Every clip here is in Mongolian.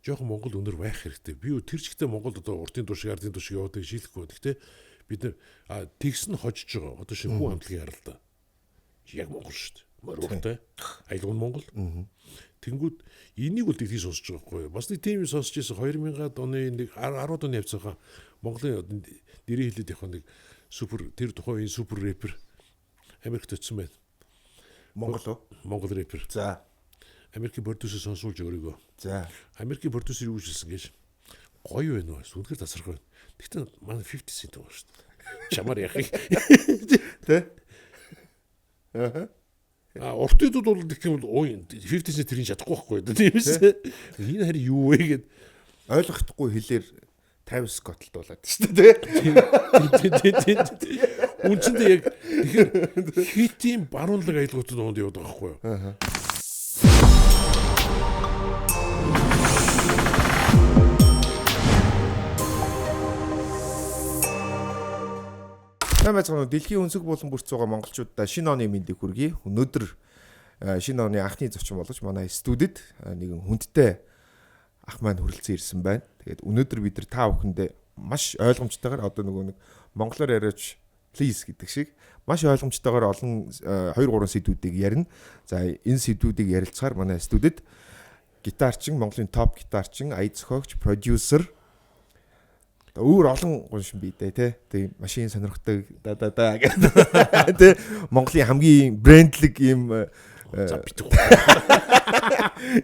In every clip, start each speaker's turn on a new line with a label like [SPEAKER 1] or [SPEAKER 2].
[SPEAKER 1] жоохон Монгол өнөр байх хэрэгтэй. Би тэр чигтээ Монголд одоо уртын туршиг, ардын туршиг явуулдаг шийдэхгүй. Гэхдээ бид нэр тэгс нь хожиж байгаа. Одоо шинэ хүн амтлагын яралда. Яг Монгол шүү дээ. Моргтой. Айлгын Монгол. Тэнгүүд энийг үл дэлхий сонсож байгаа байхгүй. Бас нэг тийм сонсож байсан 2000-ад оны нэг 10-ад оны явцгаа Монголын дэрийн хилээд явах нэг супер тэр тухайн супер рэпер Америкт очсон байна. Монгол рэпер.
[SPEAKER 2] За.
[SPEAKER 1] Америкийн продюсер сонсуулж өөрийгөө.
[SPEAKER 2] За.
[SPEAKER 1] Америкийн продюсер юу хэлсэн гэж гоё байна уу? Үнэхээр тасархай байна. Гэхдээ манай 50 cent байгаа шүү дээ. Чамаар яхих.
[SPEAKER 2] Тэ?
[SPEAKER 1] Уртуудад бол гэх юм бол 50 cent тэрийг чадахгүй байхгүй. Тиймээс энэ харин юу вэ гэд
[SPEAKER 2] ойлгохдохгүй хэлээр Travis Scott-д болоод шүү дээ.
[SPEAKER 1] Үндсэндээ яг тэгэхээр хитийн баруунлаг аялгуудад онд яваад байгаа байхгүй юу?
[SPEAKER 2] Намайг дэлхийн өнсөг болон бүрц байгаа монголчуудаа шинэ оны мэндийг хүргэе. Өнөөдөр шинэ оны анхны зочин болгож манай студид нэгэн хүндтэй ах маань хүрэлцэн ирсэн байна. Тэгээд өнөөдөр бид нар та бүхэндээ маш ойлгомжтойгоор одоо нэг монголоор яриач please гэдэг шиг маш ойлгомжтойгоор олон 2-3 сэдвүүдийг ярина. За энэ сэдвүүдийг ярилцахаар манай студид гитарчин, Монголын топ гитарчин, ая зохиогч, продюсер өөр олон гуншин бий дээ тий машин сонирхдаг гэдэг тий Монголын хамгийн брендлэг ийм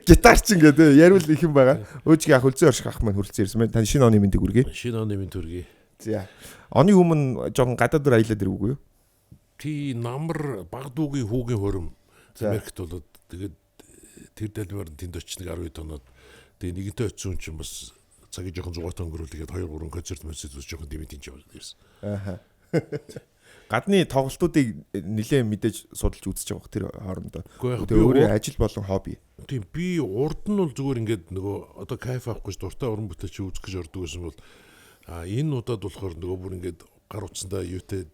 [SPEAKER 2] гитарчин гэдэг ярил их юм байгаа. Өөжгийн ах үлзэн орших ах маань хүрэлцэн ирсэн байна. Тань шинэ оны мэндийг хүргэе.
[SPEAKER 1] Шинэ оны мэнд хүргэе.
[SPEAKER 2] За. Оны өмнө жоохон гадаад руу аялаад ирвгүй юу?
[SPEAKER 1] Тий намар баг дүүгийн хүүгийн хурим Америкт болоод тэгээд тэр дэлбэр тэнд очиж нэг 12 тоноод тэгээд нэгэнтээ очисон чинь бас цагийг жоохон зугаатай өнгөрүүлээд 2-3 концерт үзэж жоохон дэмэдэж яваад ирсэн.
[SPEAKER 2] Ааха. Гадны тоглолтуудыг нэлээд мэдээж судалж үзэж байгаа тэр хоорондоо. Тэгээ өөрийн ажил болон хобби.
[SPEAKER 1] Тийм би урд нь бол зүгээр ингээд нөгөө одоо кайф авахгүй дуртай уран бүтээлч үзэх гэж ордог байсан бол энэ удаад болохоор нөгөө бүр ингээд гар утсандаа юутэй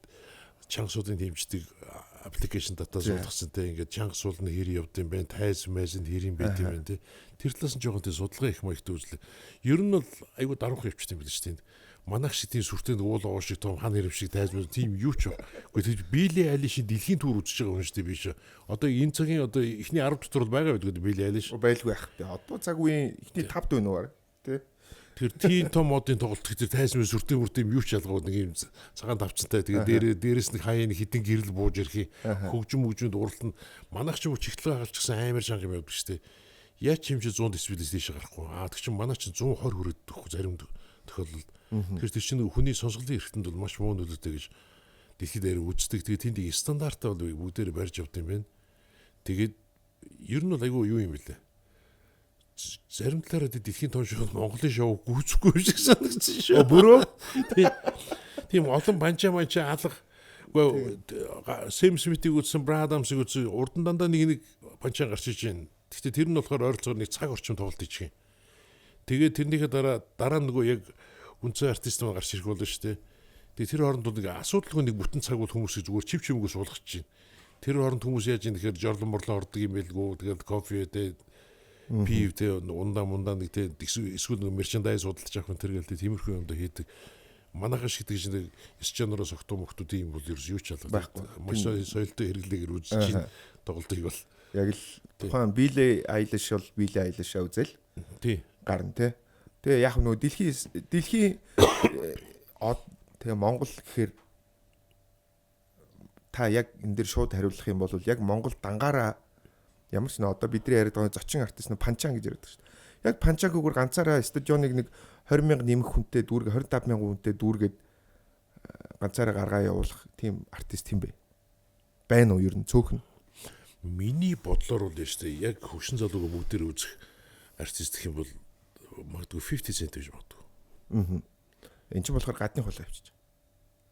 [SPEAKER 1] чангасуудын дэмждэг аппликейшн дата суулгасантай ингээд чангас суулны хэр явд юм бэ, тайз мэзэнд хэр юм бэ тийм тий. Тэр талаас нь жоохон тий судалгаа их маягт үзлээ. Ер нь бол айгу даруух явчихсан юм биш тийм. Манайх шиг тийм сүртэнд уул ууш шиг том хан хэрэг шиг тайз мэз тийм юу ч баг. Гэхдээ Билли Айлишийн дэлхийн түүр үзэж байгаа хүн шүү дээ биш. Одоо энэ цагийн одоо эхний 10 дотор бол байгаа байдаг Билли Айлиш.
[SPEAKER 2] Байлгүй байх тий. Одоо цаг үеийн эхний 5-д байна уу тий.
[SPEAKER 1] Тэр тийм том модын тоглолт гэхэр тайз мэз сүртэн бүртэн юу ч ялгууд нэг юм цагаан тавцантай тэгээ дээрээс нэг хаяа нэг хитэн гэрэл бууж ирэх хөгжим мөгжмөд уралд нь манайх ч чихтлээ хаалж гисэн амар шанг юм явдаг шүү дээ. Яаж ч юм чи 100 децибелээс дээш гарахгүй. Тэг чи манай чи 120 хүрээд өгөх зарим тохиолдолд. Тэгэхээр тэр чинь хүний сонсголын эрхтэнд бол маш муу нөлөөтэй гэж дэлхийд дээр үздэг. Тэгээ тэндийн стандартаа бол бүгдээр барьж явд юм байна. Тэгээд ер нь бол айгүй юу юм бэлээ. Зарим талаараа дэлхийн том шоуд Монголын шоу гүйцэхгүй шиг санагдсан шүү.
[SPEAKER 2] Бүрөө
[SPEAKER 1] тийм олон банчаа алга. Сэм Смитийг үзсэн, Брадамсыг үзсэн, урдан дандаа нэг банчаа гарч иж байна. Гэхдээ тэр нь болохоор ойролцоогоор нэг цаг орчим тоглолт хийчих юм. Тэгээд тэрнийхээ дараа нөгөө яг үнцэн артист маань гарч ирэх болно шүү дээ. Тэгээд тэр хооронд нэг асуудалгүй нэг бүтэн цаг бол хүмүүсийг зүгээр чив чимгөө суулгах чинь. Тэр хооронд хүмүүс яаж юм тэгэхээр жорлон морлон ордог юм байлгүй. Тэгээд кофе дээ пив тэ ундаа нэг тэ эсвэл нэг мерчендайз судалж авах тэр гэлтэй тиймэрхүү юм да хийдэг. Манайхаа шиг тэгж нэг сченороос огтуу мөхтүүд юм бол ерөөс юу ч ялгаагүй. Маш соёлтой хэрэглээгээр үзэж чинь тоглолтыг бол
[SPEAKER 2] яг л тухайн Билли Айлиш бол Билли Айлиш үзэл.
[SPEAKER 1] Тий.
[SPEAKER 2] Гарна тий. Тэгээ яг нөгөө дэлхийн тэгээ Монгол гэхээр та яг энэ дэр шууд хариулах юм бол яг Монгол дангаараа ямар ч нэ одоо бидний яриад байгаа зочин артист нь Панчан гэж ярьдаг шүү дээ. Яг Панчангүйгээр ганцаараа стадионыг нэг 20,000 нэмэх хүнтэй дүүргээ 25,000 хүнтэй дүүргээд ганцаараа гаргаа явуулах тийм артист юм бэ. Байна уу ер нь цөөхөн.
[SPEAKER 1] Миний бодлоор бол шүү дээ. Яг хөвшин залууг бүгдээр үзэх артист гэх юм бол магадгүй 50 cent гэж боддог.
[SPEAKER 2] Энд чинь болохоор гадны хол авчиж.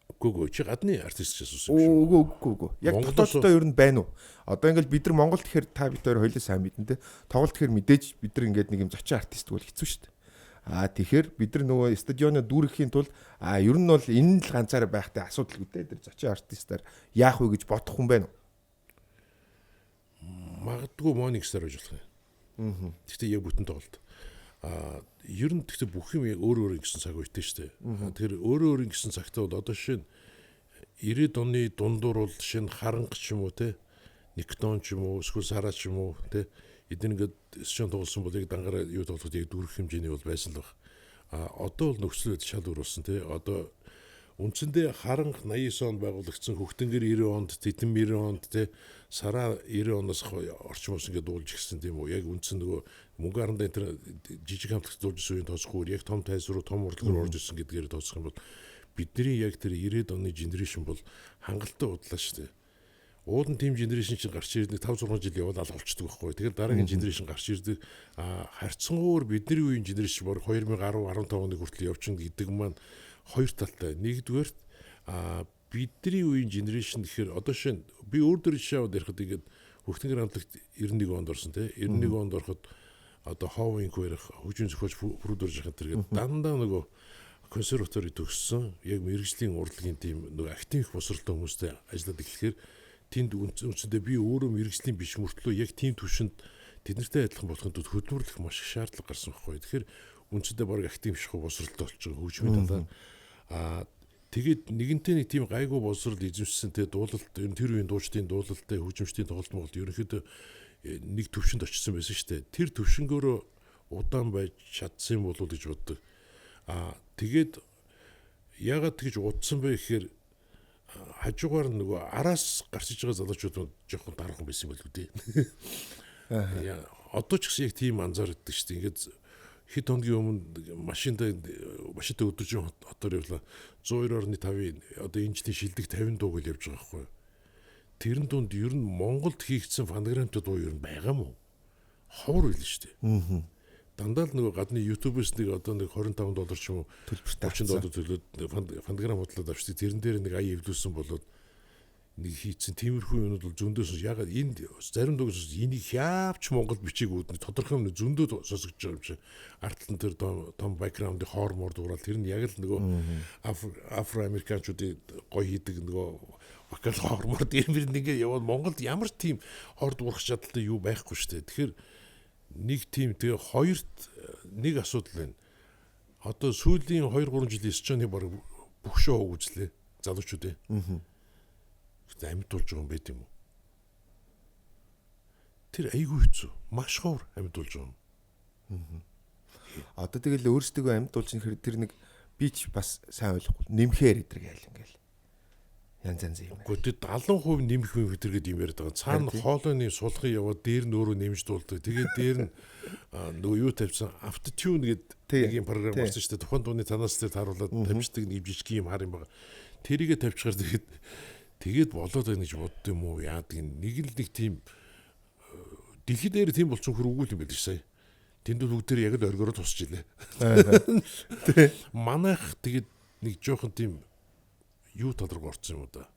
[SPEAKER 1] Үгүй чи гадны артист ч асуусан юм
[SPEAKER 2] шүү. Үгүй. Яг дотооддоо ер нь байна уу? Одоо ингээл бид нар Монгол гэхээр та бид хоёр хоёулаа сайн мэднэ те. Тоглолт гэхээр мэдээж бид нар ингээд нэг юм зочин артист бол хэцүү шүү дээ. Тэгэхээр бид нар нөгөө стадионо дүүрэхийн тулд ер нь бол энэ л ганцаараа байхтай асуудалгүй дээ. Тэр зочин артистаар яах вэ гэж бодох хүн байна уу?
[SPEAKER 1] Магадгүй Моник Стар гэж болох юм. Гэхдээ яг бүтэн тоглолт. Ер нь тэгтээ бүх юм яг өөр ингэсэн цаг үетэй шүү дээ. Тэгэхээр өөр ингэсэн цагтаа бол одоо жишээ нь 90-ад оны дундуур бол жишээ нь харанга ч юм уу те Никтон ч юм уу эсвэл Сара ч юм уу те эдгээр ингээд эсчэн тоглосон бол яг дангаараа юу тоглоход яг дүүрэх хэмжээний бол байсан л баг. Одоо бол нөхцөл байдал шал өөрөсөн те. Одоо үндсэндээ харанга 89 онд байгуулагдсан, Хөхтөнгөр 90 онд, Титэн 90 онд те Сара 90 оноос орчмоос ингээд дуулж гисэн тийм үү. Яг үндсэн нөгөө мөнгө аранда энэ жижиг хамтлагт дуулж ирсэн үеийн тооцохгүй яг том тайзруу том урлагаар орж ирсэн гэдгээр тооцох юм бол бидний яг тэр 90-ад оны генерашн бол хангалттай удлаа шүү дээ. Уудан тим генерашн чинь гарч ирдэг 5-6 жил яваад алгуулцдаг байхгүй. Тэгэхээр дараагийн генерашн гарч ирдэг. Харьцангуйр бидний үеийн генерашн баг 2010-15 оны хүртэл явчихна гэдэг маань хоёр талтай. Нэгдүгээр бидний үеийн генерашн гэхээр одоо шин би өөр дөр жишээ аваад ярихад ингээд Хөхтөнгөр хамтлагт 91 онд орсон те 91 онд ороход одоо Ховын хөрөх хөгжим зохиолч бүрдүүлж байгаа тэргээд дандаа нөгөө консерватори төгссөн яг мэрэгжлийн урлагийн тийм нөгөө актив босролтой хүмүүстэй ажиллаад эхлэхээр тэнд үндсэндээ би өөрөө мэрэгжлийн биш мөртлөө яг тийм төвшөнд тэднэртэй адилхан болохын тулд хөдөлмөрлөх маш их шаардлага гарсан байхгүй. Тэгэхээр үндсэндээ баг актив шихүү босролтой болж байгаа хөгжмийн талаар тэгээд нэгэнтээ нэг тийм гайгүй босрол эзэмшсэн те дуулалт тэр үеийн дуучдын дуулалтай хөгжимчдийн тоглолт Монгол ерөнхийдөө нэг төвшөнд очсон байсан шүү дээ. Тэр төвшнгөөрөө удаан байж чадсан болов уу гэж боддог. Тэгээд яагаад тэгж удсан бэ гэхээр хажуугаар нөгөө араас гарч иж байгаа залуучууд жоохон дараахан байсан болов үү. Одоо ч гэсэн яг тийм анзаардаг шүү дээ. Ингээд хэд хоногийн өмнө машинтай өдөржин хотоор явлаа 102.5 одоо энэ жилийн шилдэг 50 дуу гэл явж байгаа байхгүй. Тэрэн дунд ер нь Монголд хийгдсэн фонограммтай дуу ер нь байгаа мó? Ховор байл шүү дээ. Дандаа л нөгөө гадны YouTube-с нэг одоо нэг $25 ч юм уу $30 төлөөд фонограмм худлаад авчдаг. Тэрэн дээр нэг ая эвлүүлсэн болоод нэг хийцэн тиймэрхүү юмуд бол зөндөөс ягаад энд зарим дугаас энийг хяавч Монголд бичиг үүдний тодорхой юм зөндөө сонсогдож байгаа юм чи артлан тэр том бэкграундын хоормор дуурал тэр нь яг л нөгөө афро-американчуудын гоё хийдэг нөгөө вокал хоормор дээр ингээ яваад Монголд ямар тийм хорд урах чадaltaй юу байхгүй шүү дээ. Тэгэхээр нэг тийм тэгээ хоёрт нэг асуудал байна. Одоо сүүлийн 2-3 жилийн эсчэний баг бүх шоу үзлээ залуучууд. Амьд болж байгаа юм байт юм уу? Тэр айгүй хэцүү. Маш ховор амьд болж байгаа юм.
[SPEAKER 2] Одоо тэгэл өөрсдөө амьд болж ирэхээр тэр нэг би ч бас сайн ойлгохгүй. Нэмхээр эдрэг айл ингээл. Янз юм.
[SPEAKER 1] Гэхдээ 70% нэмэх юм гэдэг юм яриад байгаа. Цаана хоолойны сулхын яваад дээр нь өөрөө нэмж дуулдаг. Тэгээд дээр нь нөгөө юу тавьсан автотюн гэдэг нэг юм програм болсон шүү дээ. Тухайн дууны танаас дээр тааруулаад тавьчихдаг нэг жижиг юм хар юм байгаа. Тэрийгэ тавьчихаар тэгээд болоод байна гэж бодд юм уу? Яадаг нэг л нэг тийм дэлхий дээр тийм болцсон хөр үгүй юм байдаг сая. Тэнд бүгдээр яг л оргороо тусч илээ. Манайх тэгээд нэг жоохон тийм юу тал руу орсон юм уу да.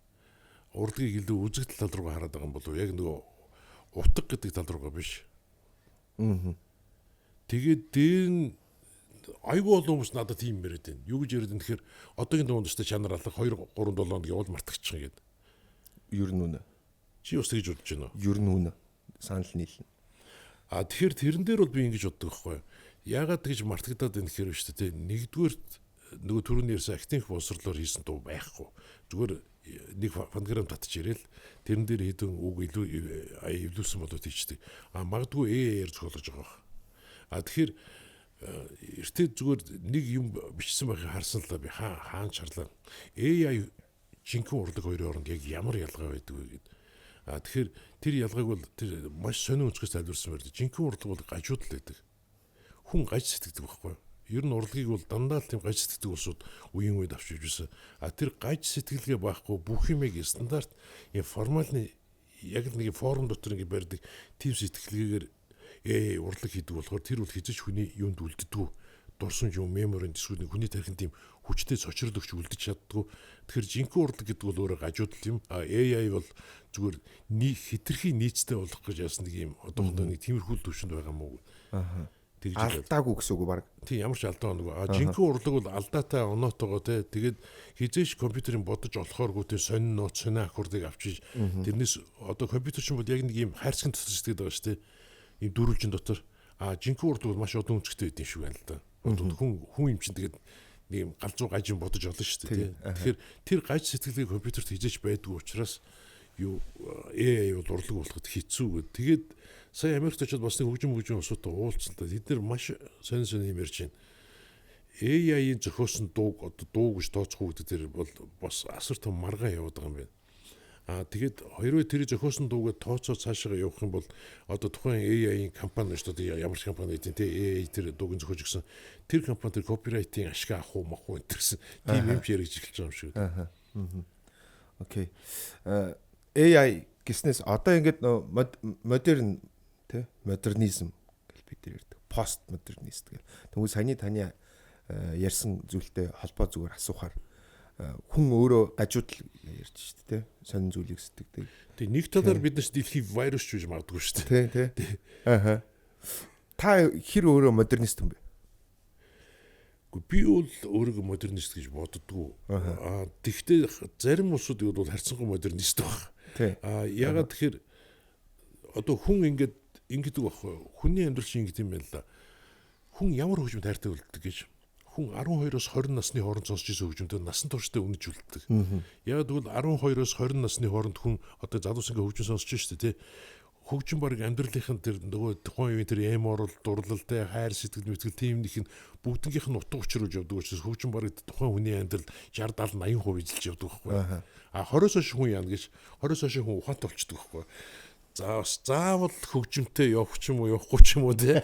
[SPEAKER 1] Урлагийг илүү үзэгдэл тал руу хараад байгаа юм болов яг нөгөө утга гэдэг тал руугаа биш. Тэгээд дээр нь айгүй олон хүмүүс надад тийм яриад байна. Юу гэж яриад байна тэгэхээр одоогийн дуунд ч чанар алга 2-3-7 хоног явал мартагчих гээд.
[SPEAKER 2] Ер нь үнэ.
[SPEAKER 1] Чи бас тэгж бодож байна уу?
[SPEAKER 2] Ер нь үнэ. Санал нийлнэ.
[SPEAKER 1] Тэгэхээр тэрэн дээр бол би ингэж боддог байхгүй. Яагаад тэгж мартагдаад байна гэхээр шүү дээ. Нэгдүгээр нөгөө түрүүний ярьсан актив боловсрлоор хийсэн дуу байхгүй. Зүгээр нэг фонограмм татчих ирээл тэрэн дээр хэдэн үг илүү эвлүүлсэн болоод хийчдэг. Магадгүй AR зохиолж байгаа. Тэгэхээр эртээ зүгээр нэг юм бичсэн байхыг харсан л да би хаан чарлаа. AI жинхэнэ урлаг хоёрын хооронд яг ямар ялгаа байдаг вэ гэд. Тэгэхээр тэр ялгааг бол тэр маш сонин өнцгөөс тайлбарсан байдаг. Жинхэнэ урлаг бол гажууд л байдаг. Хүн гаж сэтгэдэг байхгүй. Ер нь урлагийг бол дандаа л тийм гаж сэтгэдэг улсууд үеийн үед авч явжсэн. Тэр гаж сэтгэлгээ байхгүй бүх юмыг стандарт юм формалны яг л нэг форум дотор ингэ барьдаг тийм сэтгэлгээгээр урлаг хийдэг болохоор тэр бол хязгаарч хүний юунд үлддэггүй. Дурсан юм меморинд эсвэл хүний тархин тийм хүчтэй цочрол өгч үлдэж чаддгүй. Тэгэхээр жинхэнэ урлаг гэдэг бол өөрөө гажуудл юм. AI бол зүгээр хитрхи нийцтэй болох гэж яасан нэг юм одоохондоо нэг тиймэрхүү төвшөнд байгаа мó.
[SPEAKER 2] Алдаагүй гэсэн үг баг.
[SPEAKER 1] Тийм ямар ч алдаа нэг. Жинхэнэ урлаг бол алдаатай оноотойгоо те. Тэгээд хизээш компьютерийн бодож олохооргүй те сонин нот сонио аккордыг авчиж тэрнээс одоо компьютер чинь бол яг нэг юм хайрцагт дотор сэтгэдэг байгаа шүү дээ. Ийм дөрвөлжин дотор жинхэнэ урд бол маш олон үнцгтэй байдсан шүү байна л да. Хүн юм чинь тэгээд нэг юм галзуу гажин бодож олно шүү дээ. Тэгэхээр тэр гаж сэтгэлийг компьютерт хизээч байдгүй учраас AI бол урлаг болоход хэцүү. Тэгээд сая Америкт очиод бас нэг хөгжим усуудаа уулзсан та. Тэд нар маш сонин юм ярьж байна. AI-ийн зохиосон дуу гэж тооцох үед тэр бол бас асар том маргаан яваад байгаа юм байна. Тэгээд хоёроо тэр зохиосон дуугаа тооцоо цаашаа явах юм бол одоо тухайн AI-ийн компани шүү дээ, ямар ч компани гэдэг те AI тэр дууг зохиож өгсөн тэр компани тэр копирайтын ашиг авах уу мах уу гэсэн тийм юм яригч эхэлж байгаа юм шиг.
[SPEAKER 2] Окей. AI гэснээс одоо ингээд модерн те модернизм гэж бид ярьдаг. Пост модернист гэх. Тэгвэл саяны таны ярьсан зүйлтэй холбоо зүгээр асуухаар хүн өөрөө гажууд л ярьж шүү дээ, сонин зүйлийг сэтгэдэг.
[SPEAKER 1] Тэг нэг талаар бид нар дэлхийн вирус ч гэж магадгүй шүү
[SPEAKER 2] дээ. Тий. Та хэр өөрөө модернист юм бэ?
[SPEAKER 1] Би бол өөрийгөө модернист гэж боддгоо. Тэгвэл зарим улсууд бол харьцангуй модернист байна. Ягаад тэгэхээр одоо хүн ингэдэг байхгүй. Хүний амьдрал чинь ингэдэм байл л да. Хүн ямар хөгжмөд хайртай үлддэг гэж. Хүн 12-оос 20 насны хооронд сонсч ирсэн хөгжмөдөд насан туршдаа үнэж үлддэг. Яг тэгвэл 12-оос 20 насны хооронд хүн одоо залуусангаа хөгжим сонсч шүү дээ, тий. Хөгжим баг амьдралынхын тэр нөгөө тухайн үеийн тэр эморол, дурлалтай, хайр сэтгэл мэтгэл тиймнийх нь бүгднгийнх нь утга учруулж явдаг учраас хөгжим баг тухайн хүний амьдрал 60 70 80% эзэлж явдаг байхгүй. 20-оос хойш хүн яана гэж 20-оос хойш хүн ухаантай болчихдог байхгүй. Заавал хөгжимтэй явах ч юм уу явахгүй ч юм уу тий.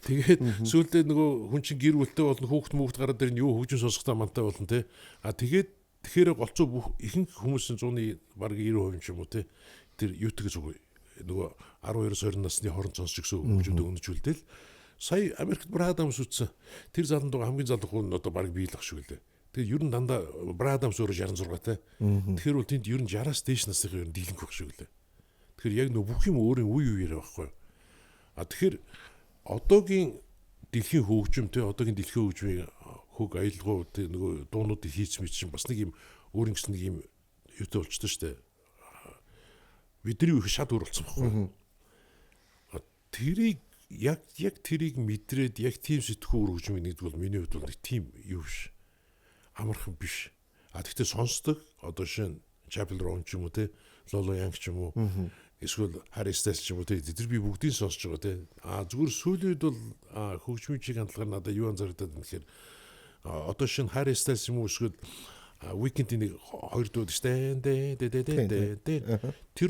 [SPEAKER 1] Тэгээд сүүлдээ нөгөө хүн чинь гэр бүлтэй болно, хүүхд гараад ирнэ, юу хөгжим сонсохтой мантай болно тий. Тэгэхээр голцоо ихэнх хүмүүсийн 100-ны баг 90% ч юм уу тий. Тэр YouTube зүгээр нөгөө 12-оос 20 насны хооронд сонсч гисэн хөгжмөд үнэж үлдээл. Сая Америкт Брайан Адамс үтсэн. Тэр залуу хамгийн залуу хүн одоо баг биелэх шүү лээ. Тэгээд ер нь дандаа Брайан Адамс өөрөө 66 тий. Тэгэхээр бол тэнд ер нь 60-аас дээш насны ер нь дийлэнх байх шүү лээ. Тэгэхээр яг нөгөө бүх юм өөрийн үе үеэрээ байхгүй. Тэгэхээр одоогийн дэлхийн хөгжимтэй одоогийн дэлхийн хөгжмийн хөг аялалгуу нөгөө дуунуудыг хийц мэт чинь бас нэг юм өөр ингэс нэг юм юутай болчтой шүү дээ. Бидний их шат өөр болсон байхгүй. Тэрийг яг тэрийг мэдрээд яг тийм сэтгүүр хөгжмийн нэгдэг бол миний хувьд бол нэг тийм юу биш. Амархан биш. Тэгтээ сонсдог одоо шин Chapel Roan ч юм уу те Lolo Young ч юм уу эсвэл Harry Styles ч юм уу те тэр би бүгдийг сонсож байгаа те. Зүгээр сүүлийн үед бол хөгжмийн чиг хандлагаар надад юу анзаардаг юм гэхээр одоо шин Harry Styles юм уу эсвэл Weekend-ийн нэг хоёр дууд штэ тэр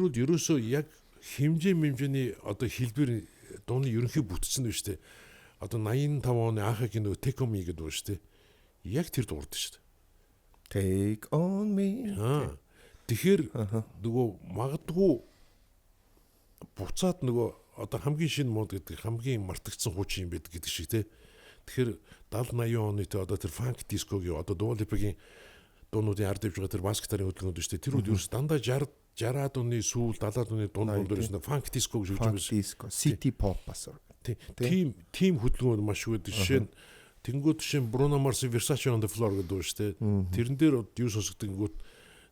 [SPEAKER 1] үл ерөөсөө яг хэмжээний одоо хэлбэр дууны ерөнхий бүтцэн биш үү? Одоо 85 оны анхаагийн нөгөө Take On Me гэдэг үү штэ. Яг тэр дуурд штэ.
[SPEAKER 2] Take on me.
[SPEAKER 1] Тэгэхээр нөгөө магадгүй буцаад нөгөө одоо хамгийн шинэ мод гэдэг хамгийн мартагдсан хуучин юм байдаг гэдэг шиг те. Тэгэхээр 70 80 оны те одоо тэр funk disco-гийн одоо Dua Lipa-гийн дуунуудын ард дэвж байгаа тэр баскетарын хөдөлгөөнд шүү дээ. Тэр үед ерөөс дандаа 60-аад оны сүүл 70-аад оны дунд дээрээс funk disco гэж хөгжиж байсан.
[SPEAKER 2] Disco, city pop бас.
[SPEAKER 1] Тийм хөдөлгөөнд маш үүд жишээ нь тэнгууд жишээ нь Bruno Mars Versace on the Floor гэдэг үү шүү дээ. Тэрэн дээр юу сонсогдсон гингүүд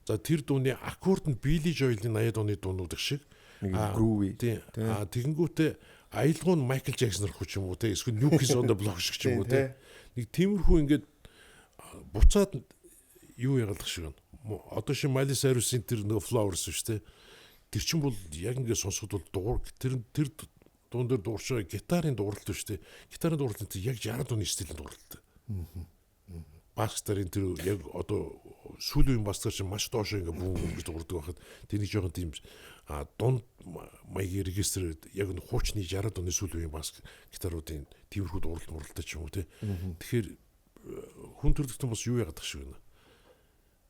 [SPEAKER 1] за тэр дууны аккорд нь Billy Joel-ийн 80-аад оны дуунууд шиг
[SPEAKER 2] groovy.
[SPEAKER 1] Тэгэнгүүтээ аялгуу нь Michael Jackson рах ч юм уу те эсвэл New Kids on the Block шиг ч юм уу те. Нэг тиймэрхүү ингээд буцаад юу ягалах шиг байна. Одоо шин Miley Cyrus-ийн тэр нөгөө Flowers шүү дээ. Тэр чинь бол яг ингээд сонсоход бол дуур тэр дуун дээр дуурч байгаа гитарын дууралт шүү дээ. Гитарын дууралт яг 60 оны стилийн дууралт. Баскетарын тэр яг одоо сүүлийн баскетар чинь маш доош ингээд бүү гэж дуурдаг байхад тэнийг жоохон тийм дунд маягийн регистр яг нь хуучны 60 оны сүүлийн баскет гитаруудын тиймэрхүү дууралт ч юм уу те. Тэгэхээр хүн төрөлхтөн бас юу яагаад тах шиг байна.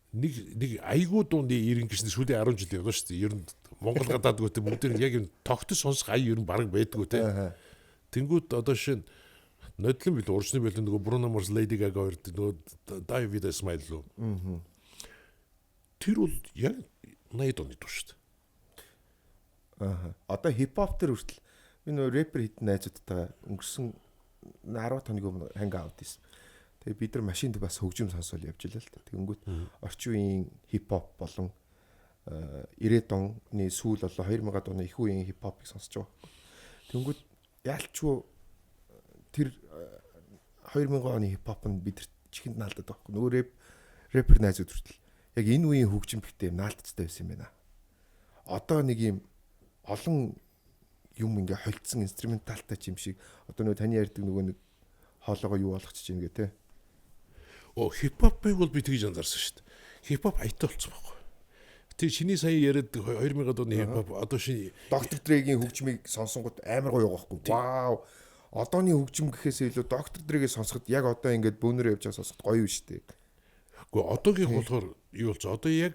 [SPEAKER 1] Нэг айгуу дууны 90 гисний сүүлийн 10 жил яваа шүү дээ. Ер нь Монгол гадаад гүтээ бүгд яг юм тогтос сонсох ая ер нь бараг байдгүй те. Тэнгүүд одоо шин нодлон бил урсны бил нөгөө Bruno Mars Lady Gaga хоёр нөгөө Die With A Smile лөө. Тэр бол яг 80 оны дуу шүү дээ.
[SPEAKER 2] Одоо хипхоп төр хүртэл би нөгөө рэпер хит найзуудтайгаа өнгөрсөн 10 хоногийн өмнө ханг аут хийсэн. Тэгээ бид нар машинд бас хөгжим сонсоод явж илаа л та. Тэгэнгүүт орчин үеийн хипхоп болон 90-ад оны сүүл болоо 2000-ад оны их үеийн хипхопыг сонсож байгаа. Тэгэнгүүт яалчгүй тэр 2000 оны хипхоп нь бидэрт чихэнд наалдаад байхгүй. Нөгөө рэпер найзууд хүртэл яг энэ үеийн хөгжимтэй наалтцтай байсан юм байна. Одоо нэг юм олон юм ингээ холцсон инструменталтай ч юм шиг одоо нөгөө таны ярьдаг нөгөө нэг хоолоогоо юу болгочих чинь гээ те.
[SPEAKER 1] Хипхопыг бол би тэгж анзаарсан шүү дээ. Хипхоп аятай болсон байхгүй. Тэг чиний сая яриад 2000-ад оны хипхоп одоо шинэ
[SPEAKER 2] Доктор Дрэгийн хөгжмийг сонсонгууд амар гоё байхгүй. Вау. Одооний хөгжим гэхээс илүү Доктор Дрэгээ сонсоход яг одоо ингээд бөөнөрөө явж байгаа сонсоход гоё юм шүү дээ.
[SPEAKER 1] Гэхдээ одоогийн болохоор юу болцоо? Одоо яг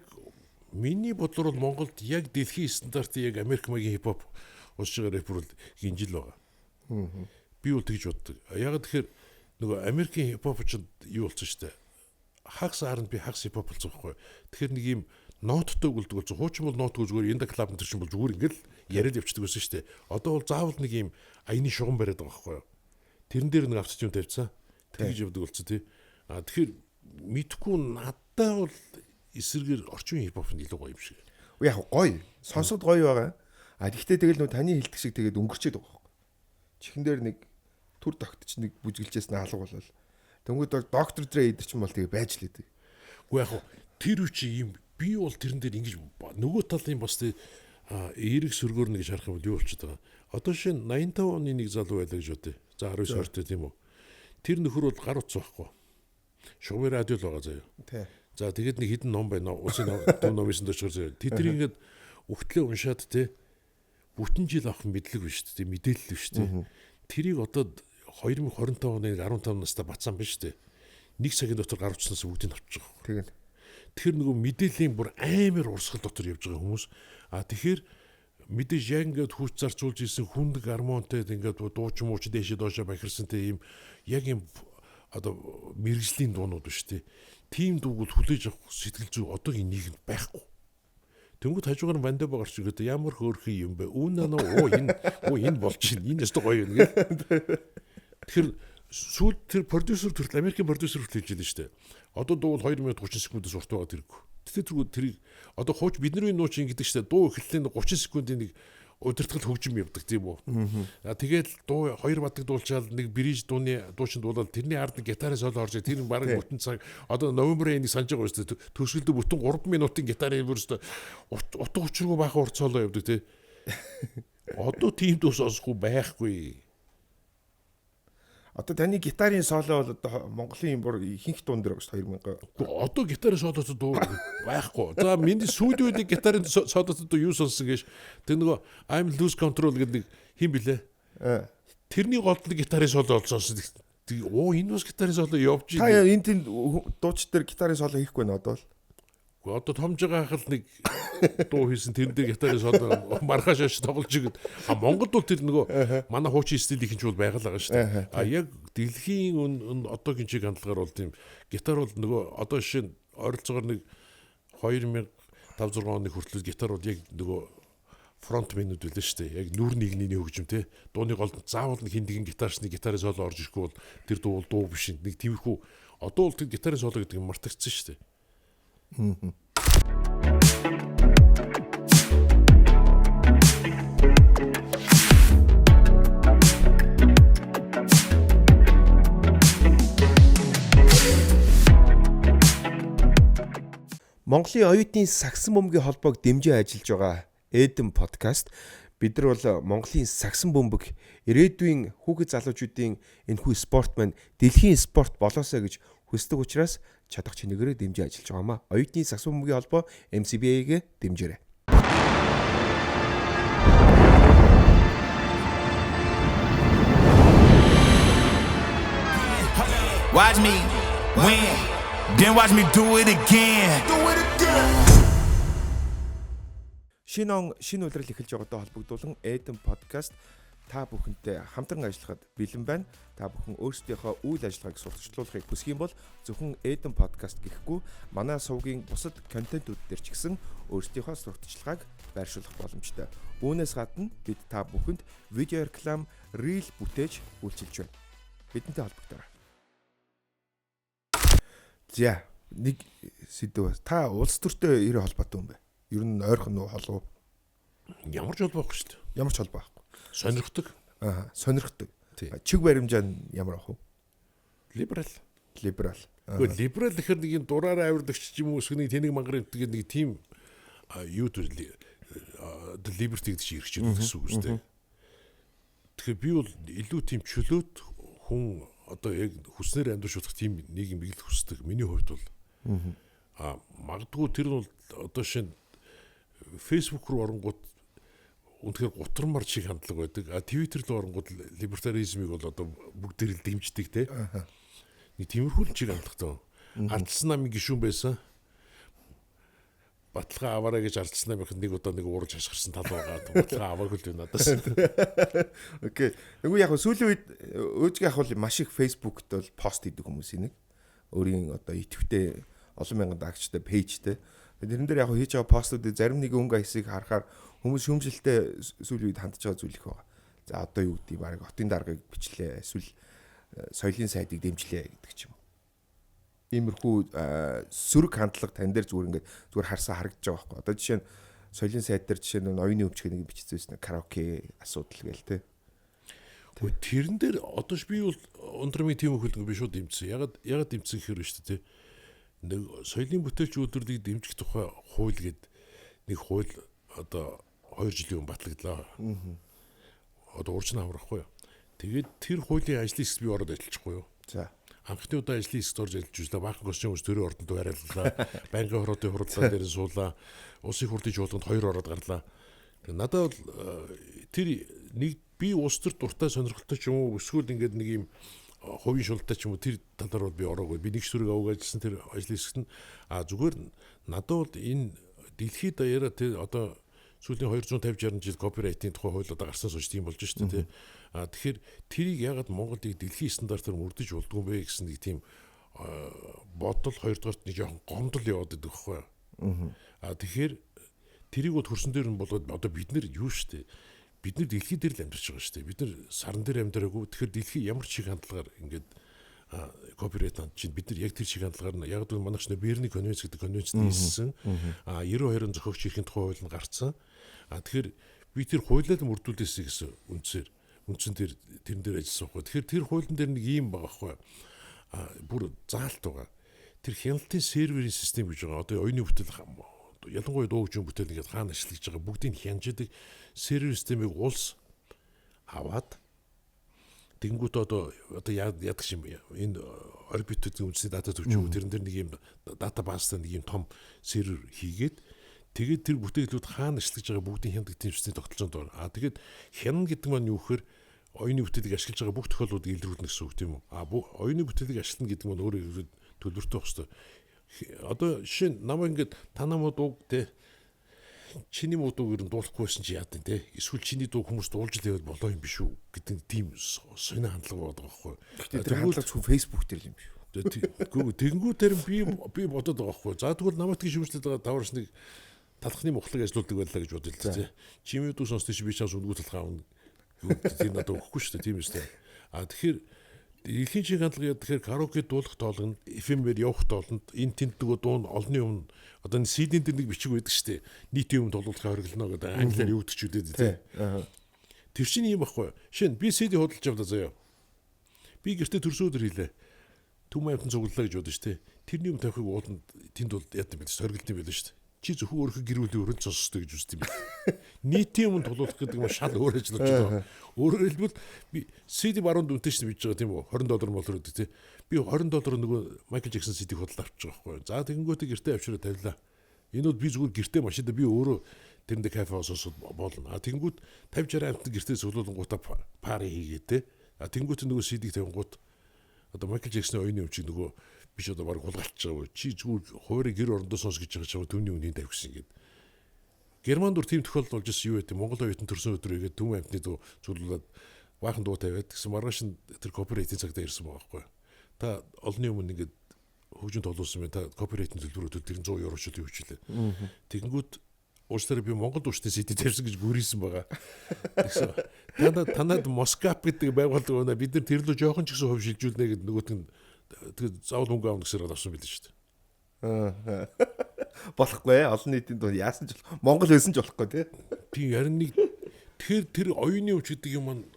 [SPEAKER 1] миний бодлоор бол Монголд яг дэлхийн стандартын яг Америк магийн хипхоп уусж байгаа рэпер бол гинжил байгаа. Би бол тэгж боддог. Яг тэгэхээр нөгөө Америкийн хипхоп ч юу болсон шүү дээ. Хагас R&B хагас хипхоп болсон байхгүй. Тэгэхээр нэг юм нооттой үлддэг болсон. Хуучин бол ноотгүй зүгээр энэ клуб энэ чинь бол зүгээр ингээл яриад явчихдаг байсан шүү дээ. Одоо бол заавал нэг юм аяны шугам бариад байгаа байхгүй юу? Тэрэн дээр нэг автотюн тавьцсан. Тэгж явдаг болсон тий. Тэгэхээр мэдхгүй надад бол эсэргээр орчин хипхоп нь илүү гоё юм шиг.
[SPEAKER 2] Яг гоё. Сонсоход гоё байгаа. Гэхдээ тэгэл нөө таны хэлдэг шиг тэгээд өнгөрчээд байгаа байхгүй. Чихэн дээр нэг түр тогтч нэг бүжгэлжээс нь алга болол. Тэнгүүд Доктор Дре идэр ч юм бол тэгээ байж л идэг.
[SPEAKER 1] Уу яг тэр үчи юм би бол тэрэн дээр ингэж нөгөө талын бас эерэг сөргөөр нэг шарах юм бол юу болчиход байгаа. Одоо шинэ 85 оны нэг залуу байлаа гэж бодъё. За 19 ортой тийм үү. Тэр нөхөр бол гар утас байхгүй. Шугамын радио л байгаа заяа.
[SPEAKER 2] Тий.
[SPEAKER 1] За тэгээд нэг хідэн ном байна. Усын номын дэвшгээр заяа. Тэдний ингээд өгтлээ уншаад те бүтэн жил авах мэдлэг биш те мэдээлэл биш те. Тэрийг одоо 2025 оны 15 настай бацсан биш те. Нэг цагийн дотор гар утаснаас бүгдийг авчих жоох.
[SPEAKER 2] Тэгээд
[SPEAKER 1] тэр нөгөө мэдээллийн бүр амар урсгал дотор явж байгаа хүмүүс. Тэгэхээр мэдээж яг ингээд хүч зарцуулж исэн хүнд гармонтэй ингээд дууч мууч дээшээ доошоо бахирсантай юм яг юм одоо мэрэгжлийн дуунууд биш те. Тим дууг хүлээж авах сэтгэл зүй одоогийн нийгэмд байхгүй. Тэнгүүд хажуугаар нь бандаа гарч ирэхэд ямар хөөрхөн юм бэ? Энэ болж чинь энэ өстө гоё юм гээ. Тэгэхээр сүүл тэр продюсер төрөл Америкийн продюсер хүртэл хэлж байлаа шүү дээ. Одоо дуу бол 2 минут 30 секундээс урт байгаа тэрэг. Тэгтээ тэрийг одоо хууч бидний нуучин гэдэг шүү дээ. Дуу эхлэлийн 30 секундын нэг удирдгал хөгжим явдаг тийм үү. Тэгээд дуу 2 бадаг дуулчаал нэг бриж дуучин дуулаад тэрний ард нэг гитарын соло орж тэр баг бүтэн цаг одоо новембрын нэг санаж байгаа шүү дээ. Төгсгөлдөө бүтэн 3 минутын гитарын өөрөөсөө утга учиргүй баахан урт соло явдаг тийм. Одоо тийм дуу сонсохгүй байхгүй.
[SPEAKER 2] одоо таны гитарын соло бол одоо Монголын бүр ихэнх дуун дээр байгаа шүү 2000.
[SPEAKER 1] Одоо гитарын солоцод дуу байхгүй. За миний студиуд гитарын солоцод юу сонссон гэж тэр нөгөө I'm Lose Control гэдэг нэг хин блэ. Тэрний голд гитарын соло олсонсон. Энэ бас гитарын соло явж
[SPEAKER 2] та энэ тийм дууч дээр гитарын соло хийхгүй нэ одоо л.
[SPEAKER 1] Одоо томжгаа хахал нэг дуу хийсэн тэр дээр гитарын соло мархаш ш тоглож игээд Монголд бол тэр нөгөө манай хуучин стил ихэнч бол байгаль байгаа шүү дээ. Яг дэлхийн одоогийн чиг хандлагаар бол тийм гитар бол нөгөө одоо жишээ нь ойролцоогоор нэг 2005-6 оны хүртэл гитар бол яг нөгөө фронтменүүд байлаа шүү дээ. Яг нүр нэгний хөгжим те. Дууны голд заавал нэг хиндигэн гитарчны гитарын соло орж ирэхгүй бол тэр дуу бол дуу биш. Нэг тиймэрхүү одоо бол тэр гитарын соло гэдэг нь мартагдсан шүү дээ.
[SPEAKER 2] Монголын оюутны сагсан бөмбөгийн холбоог дэмжиж ажиллаж байгаа Эдэн подкаст бид нар бол Монголын сагсан бөмбөг ирээдүйн хүүхэд залуучуудын энэхүү спортман дэлхийн спорт болоосаа гэж хүсдэг учраас чадах чинэгээрээ дэмжиж ажиллаж байгаамаа. Оюутны сагсан бөмбөгийн холбоо MCBA-гээ дэмжээрэй.
[SPEAKER 3] Watch me win, then watch me do it again.
[SPEAKER 2] Шинэ улирал эхэлж байгаатай холбогдуулан Эдэн подкаст та бүхэнтэй хамтран ажиллахад бэлэн байна. Та бүхэн өөрсдийнхөө үйл ажиллагааг сурталчлуулахыг хүсэх юм бол зөвхөн Эдэн подкаст гэхгүй манай сувгийн бусад контентууд дээр ч гэсэн өөрсдийнхөө сурталчилгааг байршуулах боломжтой. Үүнээс гадна бид та бүхэнд видео реклам, рил бүтээж үйлчилж байна. Бидэнтэй холбогдорой. За, нэг сэдв. Та улс төртэй ирээ холбоотой юм бэ? Ер нь ойрхон уу холов?
[SPEAKER 1] Ямар ч холбоо байхгүй шүү дээ.
[SPEAKER 2] Ямар ч холбоо байхгүй.
[SPEAKER 1] Сонирхдаг.
[SPEAKER 2] Сонирхдаг. Чиг баримжаа нь ямар ах вэ?
[SPEAKER 1] Либерал. Гэхдээ либерал гэхэр нэг юм дураараа авирдагч юм уу эсвэл тэнэг мангар гэдэг нэг тийм юу төрөл либерти гэдэг чинь ирж байгаа гэсэн үг шүү дээ. Тэгэхээр би бол илүү тийм чөлөөт хүн одоо яг хүснээр амьдарч тийм нийгэм бий л хүсдэг. Миний хувьд бол магадгүй тэр бол одоо шинэ Facebook руу оронгууд үнэхээр гутармар шиг хандлага байдаг. Twitter руу оронгууд либертаризмыг бол одоо бүгд л дэмждэг те. Нэг тиймэрхүү чиг хандлагатай. Ардсан намын гишүүн байсан. Баталгаа аваарай гэж ардсан намынх нэг удаа нэг уурж хашгирсан тал байгаа. Баталгаа аваагүй л надаас.
[SPEAKER 2] Окей. Тэгвэл яг сүүлийн үед өөжгийн ах бол маш их Facebook-т бол пост хийдэг хүмүүсийн нэг. Өөрийн одоо идэвхтэй олон мянган дагчтай пэйжтэй. Тэрэн дээр яг хийж байгаа постуудыг зарим нэг өнгө хэсгийг харахаар хүмүүс шүүмжлэлтэй сүүлийн үед хандж байгаа зүйл их байгаа. За одоо юу гэдэг баг хотын даргаыг бичлээ эсвэл соёлын сайдыг дэмжлээ гэдэг ч юм уу. Иймэрхүү сөрөг хандлага тань дээр зүгээр харсан харагдаж байгаа байхгүй. Одоо жишээ нь соёлын сайд дээр жишээ нь оюуны өвчгөө нэг бичсэн караоке асуудал гээл те.
[SPEAKER 1] Тэрэн дээр одоо би бол ундрмын тийм хөлбөмбөг би шууд дэмжсэн. Ягаад дэмжсэн гэхээр шүү дээ. Нэг соёлын бүтээлчүүдийг дэмжих тухай хууль гээд нэг хууль одоо 2 жилийн өмнө батлагдлаа. Одоо урьдчилан аврахгүй юу. Тэгээд тэр хуулийн ажлын хэсэг би ороод ажиллахгүй юу. За. Анхны удаа ажлын хэсэгт орж ажиллаж үзлээ. Баахан госчин хүмүүс төрийн ордонд байрлалаа. Банкны хорооны хурлаа дээр суулаа. Улсын хурлын жуулганд 2 ороод гарлаа. Тэгээд надад бол тэр нэг би улс төр дуртай сонирхолтой ч юм уу эсвэл ингээд нэг юм хувийн шулттай ч юм уу тэр талаар бол би ороогүй. Би нэг шүрэг авах ажилласан тэр ажлын хэсэгт нь зүгээр надад бол энэ дэлхийд даяараа тэр одоо сүүлийн 250-60 жил копирайтын тухай хууль одоо гарсан сууж тийм болж шүү дээ. Тэгэхээр тэрийг ягаад Монголыг дэлхийн стандартаар мөрдөж болдгоо бэ гэсэн нэг тийм бодол хоёрдугаарт нэг жоохон гомдол яваад байдаг байхгүй. Тэгэхээр тэрийг бол хөрсөн дээр нь болоод одоо бид нэр юу шүү дээ. Бид нэр дэлхий дээр л амьдарч байгаа шүү дээ. Бид нэр саран дээр амьдраагүй. Тэгэхээр дэлхий ямар ч шиг хандлагаар ингээд копирайт чинь бид нар яг тэр шиг хандлагаар нь яг л манайч Берний конвенц гэдэг конвенцэд нийссэн. 92-ын зохиогч эрхийн тухай хууль нь гарцсан. Тэгэхээр би тэр хуулиад мөрдүүлээсэй гэсэн үндсэн тэрэн дээр ажилласан байхгүй. Тэгэхээр тэр хуулийн дээр нэг юм байгаа байхгүй. Бүр заалт байгаа. Тэр хяналтын серверийн систем гэж байгаа. Одоо оюуны бүтээл ялангуяа дуу хөгжмийн бүтээл ингээд хаана ашиглаж байгаа бүгдийг хянждаг сервер системийг улс аваад тэнгууд одоо яадаг юм энэ орбитуудын үндэсний дата төвчөө тэрэн дээр нэг юм датабазтай нэг юм том сервер хийгээд тэгээд тэр бүтээлүүд хаана ашиглаж байгаа бүгдийн хянадаг тэмцээний тогтолцоонд ор. Тэгээд хянана гэдэг маань юу гэхээр оюуны бүтээлийг ашиглаж байгаа бүх тохиолдлуудыг илрүүлнэ гэсэн үг тийм үү? Оюуны бүтээлийг ашиглана гэдэг нь өөрөө төлбөртэй байх хэрэгтэй. Одоо жишээ нь намайг ингээд танаа дууг те чиний дууг ер нь дуулахгүйсэн чи яад те эсвэл чиний дууг хүмүүс дуулж л явал болоо юм биш үү гэдэг тийм сонио хандлага байдаг байхгүй.
[SPEAKER 2] Тэр хандлага зөвхөн Facebook дээр юм шүү.
[SPEAKER 1] Тэгэнгүүтээр би бодоод байгаа байхгүй. За тэгвэл намайг тийм шүүмжлээд байгаа даварч нэг талхны мухлаг ажилладаг байлаа гэж бодъё л те. Чимээ дүү сонсдог чи би чаас үнгүү талхаа авна. Тэр надад өгөхгүй шүү дээ тийм үстэй. Тэгэхээр дэлхийн чиг хандлага яа тэгэхээр караоке дуулах тоолгонд FM-ээр явах тоолонд энэ тэнтгөө дуун олонний өмнө одоо нэг CD-н дээр нэг бичиг байдаг шүү дээ. Нийтийн өмнө дуулахаа хориглоно гэдэг англиар юу гэдэг ч үлээд тийм. Тэр чинь юм баггүй. Шинэ би CD худалдаж авлаа заяа. Би гэртээ төрсөн өдөр хийлээ. Түм амтан цуглалаа гэж бодсон шүү дээ. Тэрний юм тавихыг ууланд тэнд бол яд юм бэ? Соргилт юм байл шүү дээ. Чи зөвхөн өөрийнхөө гэр бүлийн өрөнд сонсдог гэж үздэг юм байна. Нийтийн өмнө тулуулах гэдэг нь шал өөр ажиллаж байгаа. Өөрөөр хэлбэл би CD баруун дүнтэй чинь бич байгаа тийм үү? $20 болор гэдэг тийм. Би $20 нөгөө Майкл Жексон CD худалдаж авчих байгаа байхгүй. За тэгэнгүүтээ гэртээ авчираа тавилаа. Энэ бол би зүгээр гэртээ машинда би өөрөө тэрэндээ кафе ососод болно. Тэгэнгүүт 50-60 амтны гэртээ цуглуулангуудаа пари хийгээд те. Тэгэнгүүт нөгөө CD-г тавингууд одоо Майкл Жексоны оюуны өвчиг нөгөө биш одоо баг хулгайлж байгаа. Чи зүгээр хуурай гэр орондоо сонс гэж байгаа түүний үнийн тавьсан гээд. Германд дур тийм тохиолдол болж ирсэн юу гэдэг Монгол оюутан төрсөн өдөр игээд түм амтны дуу цуглуулад баахан дуу тавиад гэсэн маргааш нь тэр копирайтын цагтаа ирсэн байгаа байхгүй. Та олонний өмнө ингээд хөгжин толуулсан байна. Та копирайтын төлбөрөөр тэр 100 евро ч юу хичээлээ. Тэгэнгүүт уучлаарай би Монгол ууштай CD тавьсан гэж гүрийсэн байгаа. Тэгсэн танад Москап гэдэг байгууллага байна. Бид нар тэр лөө жоохон ч гэсэн хөв шилжүүлнэ гэдэг нөгөөт нь тэгээд заавал мөнгө авах гэсээр авсан билээ шүү дээ.
[SPEAKER 2] Болохгүй олон нийтийн дуу яасан ч Монгол байсан ч болохгүй тий.
[SPEAKER 1] Тийм харин нэг тэгэхээр тэр оюуны өвч гэдэг юм маань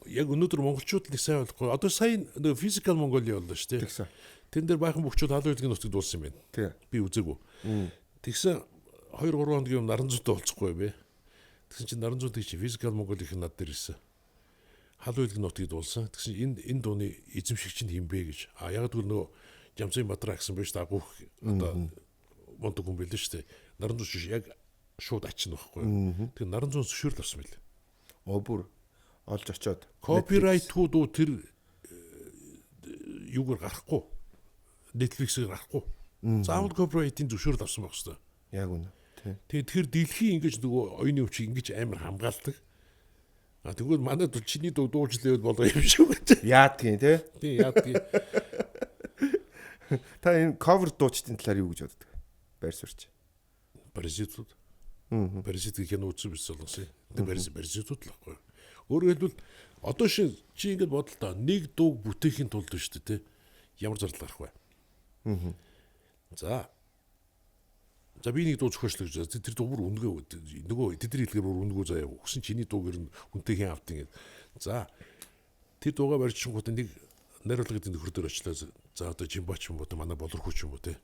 [SPEAKER 1] яг өнөөдөр монголчууд нэг сайн болохгүй. Одоо сая нэг Physical Mongolia боллоо шүү дээ.
[SPEAKER 2] Тэгсэн.
[SPEAKER 1] Тэн дээр баахан бөхчүүд халуун хэлгийн нутагт дуулсан юм байна.
[SPEAKER 2] Тий.
[SPEAKER 1] Би үзээгүй. Тэгсэн 2-3 хоногийн өмнө наран зүйтэй болцохгүй бэ. Тэгсэн чинь наран зүйтэй чи Physical Mongolia-ийн над дээр ирсэн. Халуун хэлгийн нутагт дуулсан. Тэгсэн энэ дууны эзэмшигч нь хэм бэ гэж. Яг тэгвэл нөгөө Жамцын Батраа гэсэн байж дагуух одоо мондог хүн билээ шүү дээ. Наран зүйч яг шууд ачин байхгүй. Тэгээ наран зүүн зөвшөөрөл авсан байл.
[SPEAKER 2] Бүр олж очоод
[SPEAKER 1] Копирайтууд уу тэр юугаар гарахгүй. Netflix-ээр гарахгүй. Заавал копирайтын зөвшөөрөл авсан байх хэрэгтэй.
[SPEAKER 2] Яг үнэ. Тий.
[SPEAKER 1] Тэгэхээр дэлхийн ингэж нөгөө оюуны өвчийг ингэж амар хамгаалдаг. Тэгвэл манайд чиний дуу дуулжлээд болоо юм шүү гэж.
[SPEAKER 2] Яадгийн тий.
[SPEAKER 1] Тий яадгийн.
[SPEAKER 2] Та энэ cover дуучдын талаар юу гэж боддог? Байр суурьч.
[SPEAKER 1] Паразитууд. Паразит кино үзсэн биш болсон. Паразитууд л байхгүй. Өөрөөр хэлбэл одоо чи ингэж бодол та нэг дууг бүтээхийн тулд шүү дээ тий. Ямар зардал гарах вэ? За би нэг дуу зохиочлоо гэж тэр дуу бүр үнгөө нөгөө тэдний хэлгээр бүр үнгөө заяа өгсөн чиний дууг ер нь хүнтэй хэн автын гэд. За тэр дуугаа барьчихгууд нэг найруулгын нөхөр дээр очлоо. За одоо Жимбач юм боо манай болорхууч юм боо те.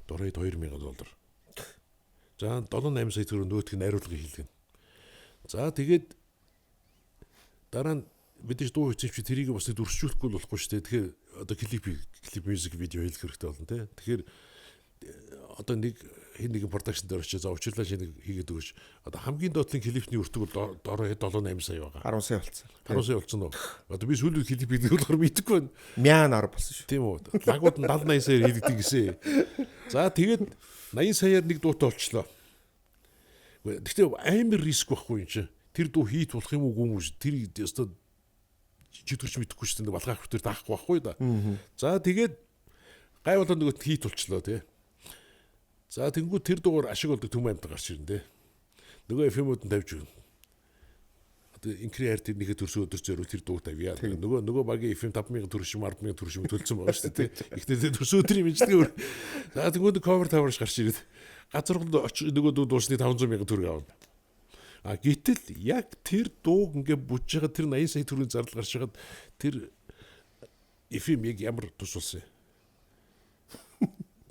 [SPEAKER 1] Доройд $2000. За 7-8 сая төгрөг нөөтг найруулгыг хийлгэн. За тэгээд дараа нь мэдээж дуу хийчих тэрийг бас дүрсжүүлэхгүй болохгүй шүү дээ. Тэгэхээр одоо клип мьюзик видео хийх хэрэгтэй болно те. Тэгэхээр одоо нэг нэгэн продакшн дээр очиж за учирлаа шинэ хийгээд өгөөч. Одоо хамгийн доотлын клипний өртөг бол дороо 7-8 сая байгаа.
[SPEAKER 2] 10 сая болсон.
[SPEAKER 1] 10 сая болсон уу? Одоо би сүүлийн клип хийдэг болохоор мэдэхгүй байна.
[SPEAKER 2] 1010 болсон шүү.
[SPEAKER 1] Тийм үү. Лагууд нь 70-80 саяар хийдэг гэсэн. За тэгээд 80 саяар нэг дуутай болчлоо. Гэхдээ амар риск байхгүй юм чинь. Тэр дуу хийт болох юм уу гүн тэр өстө чидгч мэдэхгүй шүү дээ. Балгаах хөтөр даахгүй байхгүй да. За тэгээд гайвал нөгөө хийт болчлоо тий. За тэнгуү тэр дуугаар ашиг болдог төм амьд гарч ирнэ. Нөгөө FM-ууд нь тавьж өгнө. Одоо инкриер тэр нэгэ төрсөн өдөр зөрөө тэр дуу тавья. Нөгөө багийн FM 5000 төгрөг шим 10,000 төгрөг шим төлсөн байгаа шүү дээ. Ихтэй төрсөн өдрийн мэдлэгээр. За тэнгуү cover таварш гарч ирээд газар нөгөө дуу дуусны 500,000 төгрөг авна. Гэтэл яг тэр дууг ингээ бүжж байгаа тэр 80 сая төгрөгийн зардал гарч хагаад тэр FM яг ямар тус болсон юм.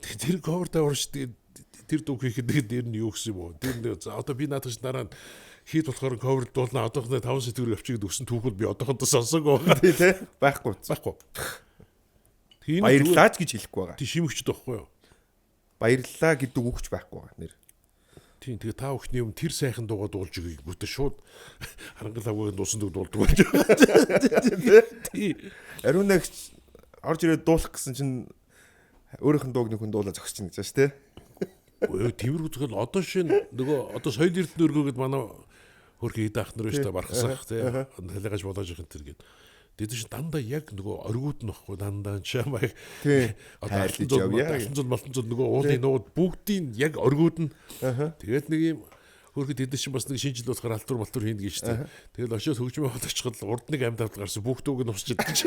[SPEAKER 1] Тэр cover таварш тэр дуу хийхэд дээр нь юу гэсэн юм уу? Тэр одоо би наадах дараа нь хийд болохоор cover дуулна одоохондоо 5 сая төгрөг авчиг өгсөн түүхүүд би одоохондоо сонсоогүй байгаа.
[SPEAKER 2] Тий, тий. Байхгүй. Баярлаач гэж хэлэхгүй байгаа.
[SPEAKER 1] Тий шимэгчд байхгүй юу?
[SPEAKER 2] Баярлалаа гэдэг үгч байхгүй байгаа нэр.
[SPEAKER 1] Тийм тэгээ та бүхний юм тэр сайхан дуугаа дуулж өгье бүтэ шууд харангал авгийн дуусан дуу дуулдаг болж байгаа. Тий.
[SPEAKER 2] Ариун нэг орж ирээд дуулах гэсэн чинь өөрийнх нь дууг нэг хүн дуулаа зогсож чинь гэж байна шүү дээ.
[SPEAKER 1] Тэвэр үзвэл одоо шин нөгөө одоо соёл эрдэнэ өргөөд манай хөрхи хэд ах нар байж та бархсах тий халигаж болоож их энэ төр гээд тэд чинь дандаа яг нөгөө оргууд нь баггүй дандаа чамаа
[SPEAKER 2] тий
[SPEAKER 1] одоо алтан нөгөө уулын нууд бүгдийн яг оргууд нь тэгээд нэг юм хөрхи тэд чинь бас нэг шинжил болохоор алтур малтур хийнэ гэж тий тэгэл очиод хөгжмөө болчиход урд нэг амьд авд гарсан бүх дууг нь усчихэд гэж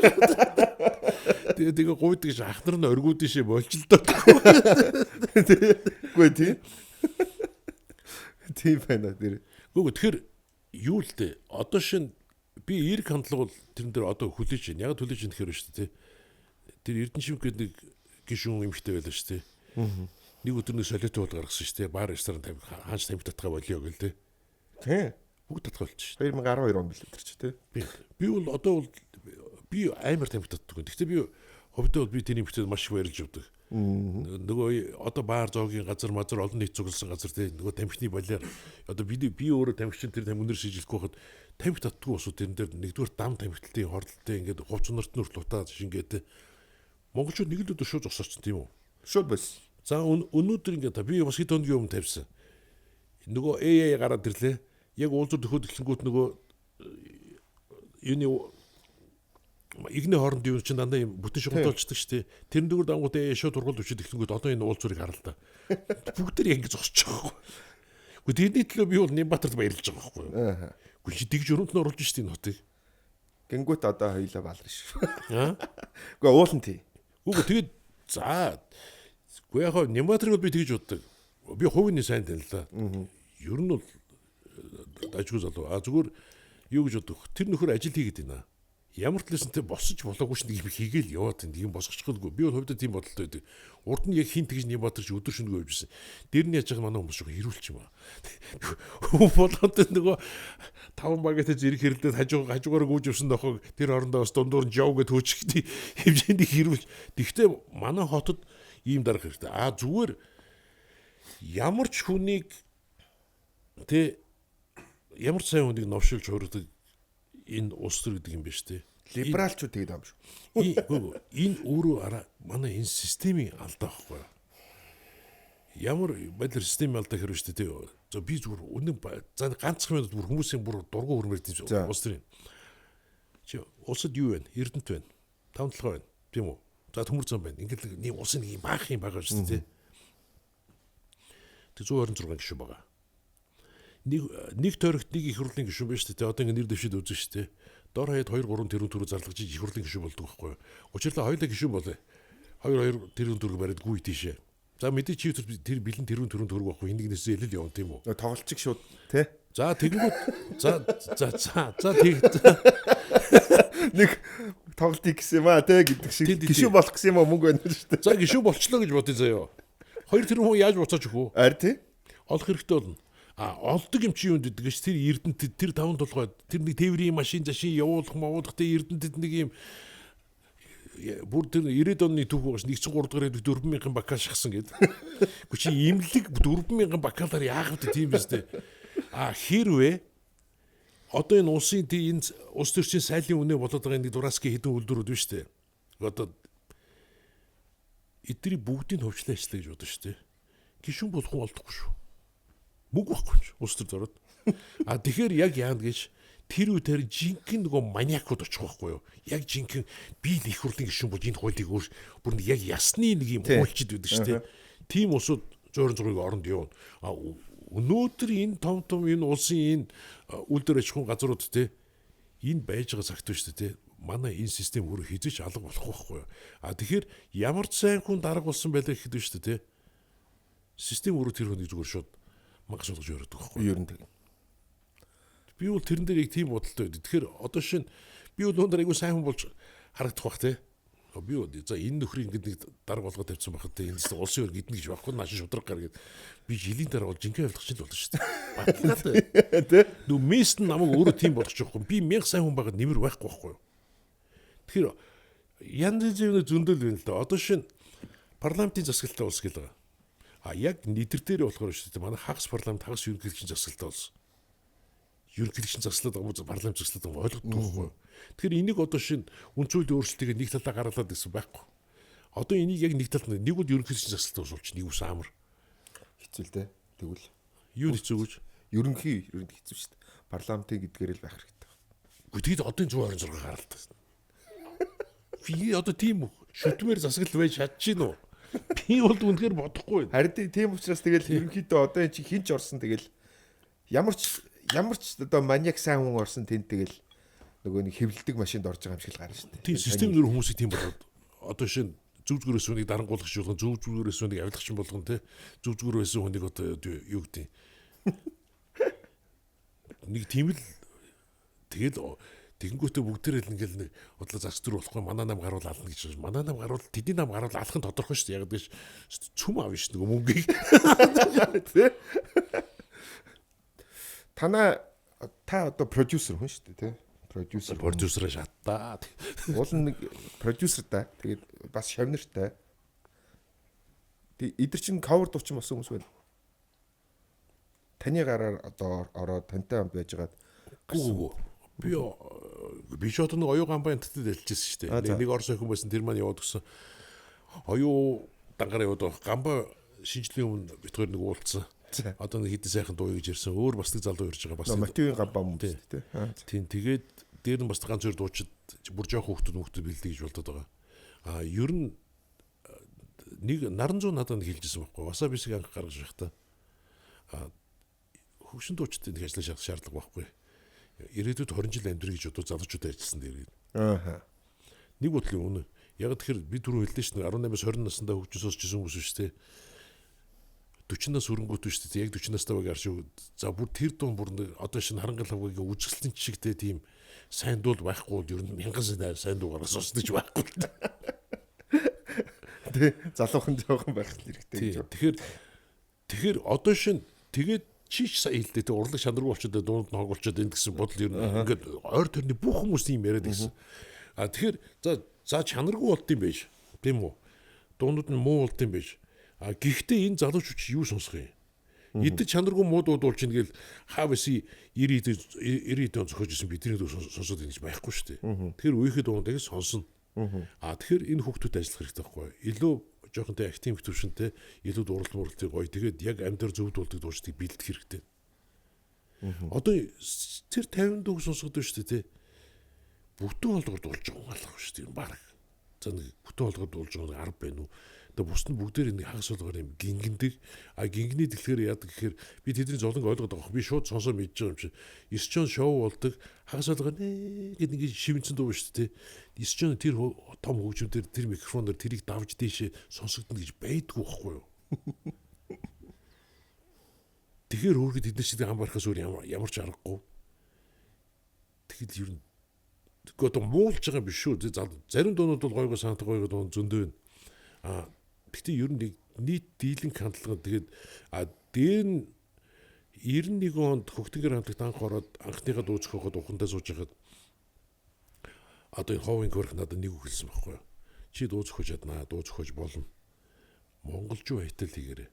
[SPEAKER 1] тэгээ гойд гэж ахнар нь оргууд ишээ болчлоо.
[SPEAKER 2] Үгүй тий. Тийм байна тэр.
[SPEAKER 1] Үгүй тэгэхээр юу л дээ. Одоо шин би эрг хандлага бол тэрэн дээр одоо хүлээж байна. Яг хүлээж байна гэхээр шүү дээ. Тэр Эрдэнэшимг гэдэг нэг гишүүн эмхтэй байлаа шүү дээ. Нэг өдөр нэг солиотой бол гаргасан шүү дээ. Бар ресторан хаач тамхи татгаа болио гэл дээ.
[SPEAKER 2] Тий.
[SPEAKER 1] Бүгд татгаа болчих.
[SPEAKER 2] 2012 он билээ тэр чи тий.
[SPEAKER 1] Би бол одоо бол би амар тамхи татдаг. Гэхдээ би хөвдөө бол би тэний эмхтэйд маш их баярлж өгдөг. Нөгөө одоо баар зоогийн газар мазар олон нийт цугласан газар тий нөгөө тамхины балиар одоо би өөрөө тамхичин тэр тамхинэр шижилэхгүй хад тамхи татдаггүй усуу тэрэн дээр нэгдүгээр дам тамхитлын хордлолтой ингээд хувц норт лутаад шингээд монголчууд нэг л өдөр шууд зогсооч тийм үү
[SPEAKER 2] шууд бас
[SPEAKER 1] за өнөөдөр ингээд би бас хэд хоногийн өмнө тавьсан нөгөө AA гараад ирлээ яг уулзуур төхөд эхлэнгүүт нөгөө юуны игний хооронд юу ч дандаа юм бүтэн шугамдуулцдаг шүү дээ. Тэрэн дэгүр дангууд шууд тургуул өчөд эхлэнгүүд одоо энэ уулзуурыг хараа л да. Бүгд тэр ингэ зогсож байгаа байхгүй. Гэхдээ тэрний төлөө би бол Нямбатарт баярлж байгаа байхгүй. Гэхдээ чи тэгж өрөөнд нь оруулж штий нутыг.
[SPEAKER 2] Гингүүт одоо хоёлаа бална шүү. Гэхдээ уулан тий.
[SPEAKER 1] Үгүй тэгээд за. Гэхдээ яг Нямбатарыг би тэгж боддог. Би хувийн сайн танил л да. Ер нь бол дажгүй залуу. Зүгээр юу гэж бодох. Тэр нөхөр ажил хийгээд байна. Ямар ч лэсэнтэй босож болоогүй ш нэг юм хийгээл яваад энэ юм босгочихгүй. Би бол хувьдаа тийм бодолтой байдаг. Урд нь яг хин тэгж нэг бодож өдөр шөнөгүй явжсэн. Дээр нь яаж байгаа манай хүмүүс шиг хэрүүлч юм аа. Болоод нөгөө 5 багтай зэрэг хэрэлдээд хажуугаар гүйж явсан нохоо тэр орондоо бас дундуур нь жоо гэж хөөчихдий хэмжээнд хэрүүлж. Тэгвэл манай хотод ийм дарах хэрэгтэй. Зүгээр ямар ч хүнийг ямар ч сайн хүнийг новшилж хуурдаг энэ улс төр гэдэг юм биш үү?
[SPEAKER 2] Либералчууд тэгээд юм шүү.
[SPEAKER 1] Энэ өөрөө манай энэ системийн алдаа байхгүй юу? Ямар байдлаар системийн алдаа хэрвээ шүү дээ. За би зүгээр үнэн ганцхан минут бүр хүмүүсийн бүр дургу хөрмөр тийм улс төрийн. Чи улсад юу вэ? Эрдэнэт байна. 5-7 байна. Тийм үү? За төмөр зам байна. Ингээд нэг улсын нэг баах юм байгаа шүү дээ. Тэг 126 гишүүн байгаа. Нэг тойрогт нэг их хурлын гишүүн байна шүү дээ. Одоо ингэ нэр дэвшид үзэн шүү дээ. Дор хаяад 2-3 тэрбум төгрөг зарлаж их хурлын гишүүн болдог байхгүй юу? Учирлаа хоёулаа гишүүн болоо. 2 тэрбум төгрөг бариад гүй тийшээ. За мэдээ чи тэр бэлэн тэрбум төгрөг байхгүй энийг нэсээ элэл явна тийм үү?
[SPEAKER 2] Тоглолцчих шууд тий.
[SPEAKER 1] За тэгэнгүүт за
[SPEAKER 2] нэг тоглолтыг гэсэн юм аа тий гэдэг шиг гişүү болох гэсэн юм аа мөнгө байна шүү дээ.
[SPEAKER 1] За гişүү болчлоо гэж бодъё заяа. 2 тэрбум яаж буцааж өгөө?
[SPEAKER 2] Арь тий.
[SPEAKER 1] Олох хэрэгтэй болно. Олдог юм чи юунд гэдэг ш тэр эрдэнэтэд тэр 5 толгой тэр нэг тээврийн машин зашин явуулах тэ эрдэнэтэд нэг юм бүр тэр 90-ад оны түүх байгаш 103 дугаар эд 4,000 бакал шахсан гэдэг. Гэхдээ чи имлэг 4,000 бакалаар яах вэ тийм биз дээ. Хэрвээ одоо энэ улсын энэ улс төрчийн сайлын үнэ болоод байгаа нэг Дураски хэдэн үйлдвэрүүд биш үү? Одоо эдний бүгдийг хөвчлээ ажиллаа гэж бодсон шүү дээ. Гишүүн болох хүн олдохгүй шүү. Мөг байхгүй ч улс төр зороод. Тэгэхээр яг яанд гэж тэр үеэр жинхэнэ нөгөө маниакууд очих байхгүй юу? Яг жинхэнэ би их хурлын гишүүн болж энэ хуулийг бүр нэг яг ясны нэг юм хуульчид байдаг шүү дээ. Тим улсууд 126-ыг оронд явна. Өнөөдөр энэ том энэ улсын энэ үйлдвэр аж ахуйн газрууд энэ байж байгаа цагт шүү дээ. Манай энэ систем өөрөө хизээч алга болохгүй байхгүй юу? Тэгэхээр ямар ч сайн хүн дарга болсон байлаа гэхэд шүү дээ. Систем өөрөө тэр хүнийг зүгээр шууд мангас болгож өрөөдөг байхгүй юу?
[SPEAKER 2] Ер нь тэг.
[SPEAKER 1] Би бол тэрэн дээр яг тийм бодолтой байдаг. Тэгэхээр одоо шин би бол өндөр айгуу сайн хүн болж харагдах бах тий. Би бол за энэ нөхрийг ингээд нэг дарга болгоод тавьсан бахад тий. Энэ улсын өр гиднэ гэж байхгүй наашин шудраг гаргээд би жилийн дараа бол жинхэнэ явуулах чинь болно шүү дээ. Батлаа тий. Нү мест намайг өөрөө тийм болгочих واخгүй. Би 1000 сайн хүн байгаад нэмэр байхгүй байхгүй юу? Тэгэхээр янз бүрийн зөндөл байна л да. Одоо шин парламентын засаглалтай улс гэл байгаа. Яг нийтэр дээр болохоор шүү дээ. Манай хагас парламент хагас ерөнхийлөгчийн засаглалтай улс. Ерөнхийлөгчийн засаглалт байгаа парламент засаглалт ойлгохгүй байхгүй. Тэгэхээр энийг одоо шин үндсүүлийн өөрчлөлтийг нэг талаа гаргалаад гэсэн байхгүй. Одоо энийг яг нэг талд нэг бол ерөнхийлөгчийн засаглалт усуулч нэг ус амар.
[SPEAKER 2] Хэцүү л дээ. Тэгвэл
[SPEAKER 1] юу хэцүү гэж?
[SPEAKER 2] Ерөнхий хэцүү шүү дээ. Парламентын гэдгээр л байх хэрэгтэй.
[SPEAKER 1] Тэгэд одоо 126 гараад таа. Би одоо тийм шүтмээр засаглал байж чадчихэв үү? Би бол үнэхээр бодохгүй.
[SPEAKER 2] Харин тийм учраас тэгэл ерөнхийдөө одоо энэ чи хинч орсон тэгэл ямар ч одоо маниак сайн хүн орсон тэнд тэгэл нөгөө нэг хэвлэлдэг машинд орж байгаа юм шиг л гарна шүү дээ.
[SPEAKER 1] Тийм систем нөр хүмүүсийг тийм болоод одоо шин зүг зүгээрээс үнийг дарангуулах шиг болгон зүг зүгээрээс үнийг авилгах шиг болгон те зүг зүгээр байсан хүнийг одоо юу гэдэг нэг тийм л тэгэл тэгэнгүүтээ бүгдээрээ л ингээл нэг бодлоо загс төр болохгүй манай нам гаруул ална гэж байна. Манай нам гаруул тэдний нам гаруул алах нь тодорхой шүү дээ. Яг гэж цүм авна шүү нөгөө мөнгийг. Та одоо продюсер хүн шүү дээ тий. Продюсераа шатаа.
[SPEAKER 2] Уул нэг продюсер та. Тэгээд бас шавнартай. Тэг эдгэр чин кавер дуучин болсон хүмүүс байна. Таны гараар одоо ороод тантай хамт байжгаад би шот нэг оюу гамбайнтад дэлжсэн шүү дээ. Нэг орос охин байсан тэр маань яваад гисэн. Оюу дангараа яваад гамбай шинжлэлийн өмнө битгаар нэг уулцсан. Одоо нэг хэдэн сайхан дуу гэж ирсэн. Өөр бас нэг залуу ирж байгаа бас. Мотивын гамбай юм тийм.
[SPEAKER 1] Тийм тэгээд дээр нь бас ганц хоёр дуучид бүр жоох хүүхдүүд бэлдээ гэж болдод байгаа. Ер нь нэг наран зүү надад хэлжсэн байхгүй. Васабисыг анх гаргаж байхдаа хөгшин дуучид нэг ажиллаж явах шаардлага байхгүй. Ирээдүйд 20 жил амьдрэх гэж одоо залуучуудаа ярьжсэн дээр. Нэг бодлын үнэ. Яг тэгэхээр би түрүү хэллээ шүү дээ 18-аас 20 наснда хөгжиж сонсч ирсэн хүмүүс шүү дээ. 40-наас өрөнгөт шүү дээ. Яг 40-наас таваг аршиг. За бүр тэр дуун бүр одоо шинэ харангал авгагийн үжиглэлтэн чигтэй тийм сайн дуул байхгүй бол ер нь мянган сайн дуугараас сонсдож байхгүй.
[SPEAKER 2] Тэ залуухан жоохон байх хэрэгтэй гэж.
[SPEAKER 1] Тэгэхээр одоо шинэ тэгээд чич сая хэлдэ тэ урлаг шанаргүй болчиход дуунд нь хогулчод энэ гэсэн бодол ер нь ингээд ойр төрний бүх хүмүүс ийм яриад гэсэн. Тэгэхээр за чанаргүй болд юм байж. Тийм үү? Дуунууд нь муу болд юм байж. Гэхдээ энэ залуучууд юу сонсох юм? Эдгээр чанаргүй муу дууд болж ийн гэл хавси 90-д он зохиож исэн бидний дуу сонсоод ингэж байхгүй шүү дээ. Тэгэхээр үеийнхээ дуудыг сонсно. Тэгэхээр энэ хүүхдүүд ажиллах хэрэгтэй байхгүй юу? Илүү жоохон тэ актив төвшөнтэй илүү дуурал муурлтыг гоё тэгээд яг амьдар зөв дуулдаг дуучдыг бэлдэх хэрэгтэй. Одоо тэр 50 дуу сонсогдсон шүү дээ, тэ. Бүтэн олгоор дуулж байгаа юм алах шүү дээ. Бараг. За нэг бүтэн олгоор дуулж байгаа 10 байна уу? Тэгээ бус нь бүгдээр нэг хагас олгоор юм гингэндэг. Гингний дэлгээр яадаг гэхээр би тэдний золонг ойлгоод байгаа. Би шууд сонсоо мэдж байгаа юм чи. 9 жон шоу болдог. Хагас олгоор гэдэг нэг шивэнцэн дуу шүү дээ. 9 жон тэр том хөгжмөөр тэр микрофоноор тэрийг давж дээшээ сонсогдно гэж байдгүй байхгүй юу? Тэгэхээр өөрөд эдгээр шиг ам барахаас өөр ямар ч аргагүй. Тэгэхэд ер нь одоо муулж байгаа биш шүү. Зарим дуунууд бол гойгоо санаатай гойгоо дуун зөндөө байна. Гэхдээ ер нь нийт дийлэнх хандлага тэгээд дээр нь 91 онд хөгтөнгөр хамтлагт анх ороод анхныхаа дууцх хоход ухандаа сууж байхад одоо энэ ховын хөрх надад нэг үгэлсэн байхгүй юу? Чи дууцх хож чаднаа, дууцх хож болно. Монголжуу хайтал хийгээрэй.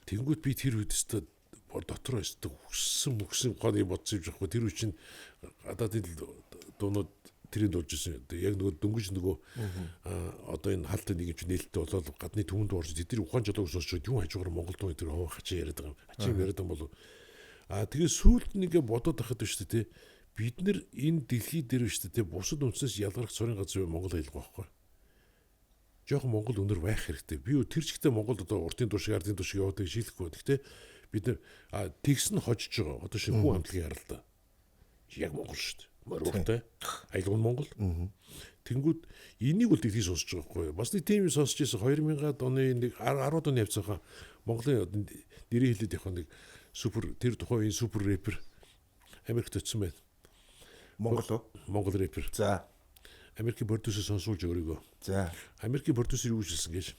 [SPEAKER 1] Тэнгүүд би тэр үедээ дотроо өстөг хүссэн гоны бодсон юм жахгүй. Тэр үчин гадаад дуунууд тэрийг дуулж ирсэн. Яг нөгөө дөнгөж нөгөө одоо энэ хаалтын нэг юм нээлттэй болоод гадны түмэнд орж тэдний ухаан жолоог сонсчод юу хажуугаар Монгол дуу тэр хоо хачаа яриад байгаа юм. Хачаа яриад байгаа болов. Тэгээ сүүлд нэгэ бодоод тахад байна шүү дээ. Бид нэр энэ дэлхий дээр байна шүү дээ. Бусад үндэснээс ялгарх цорын газар Монгол хэлгүй байхгүй. Жохон Монгол өнөр байх хэрэгтэй. Би тэр чигтээ Монгол одоо уртын душ, ардын душ яваадаг шийдэхгүй. Гэхдээ бид нэр тэгс нь хожиж байгаа. Одоо шинэ хүн амтлагын яралда. Яг Монгол шүү дээ. Морготой. Айлгын Монгол. Тэнгүүд энийг үл дэлхий сонсож байгаа байхгүй. Бас нэг тийм сонсож ирсэн 2000-ад оны нэг 10-ад оны явцсан Монголын нэрийн хэлээд явах нэг супер тэр тухайн супер рэпер Америкт очсон байна. Монгол рэпер. За. Америкийн продюсер сонсуулж өөрийгөө. За. Америкийн продюсер юу хэлсэн гэж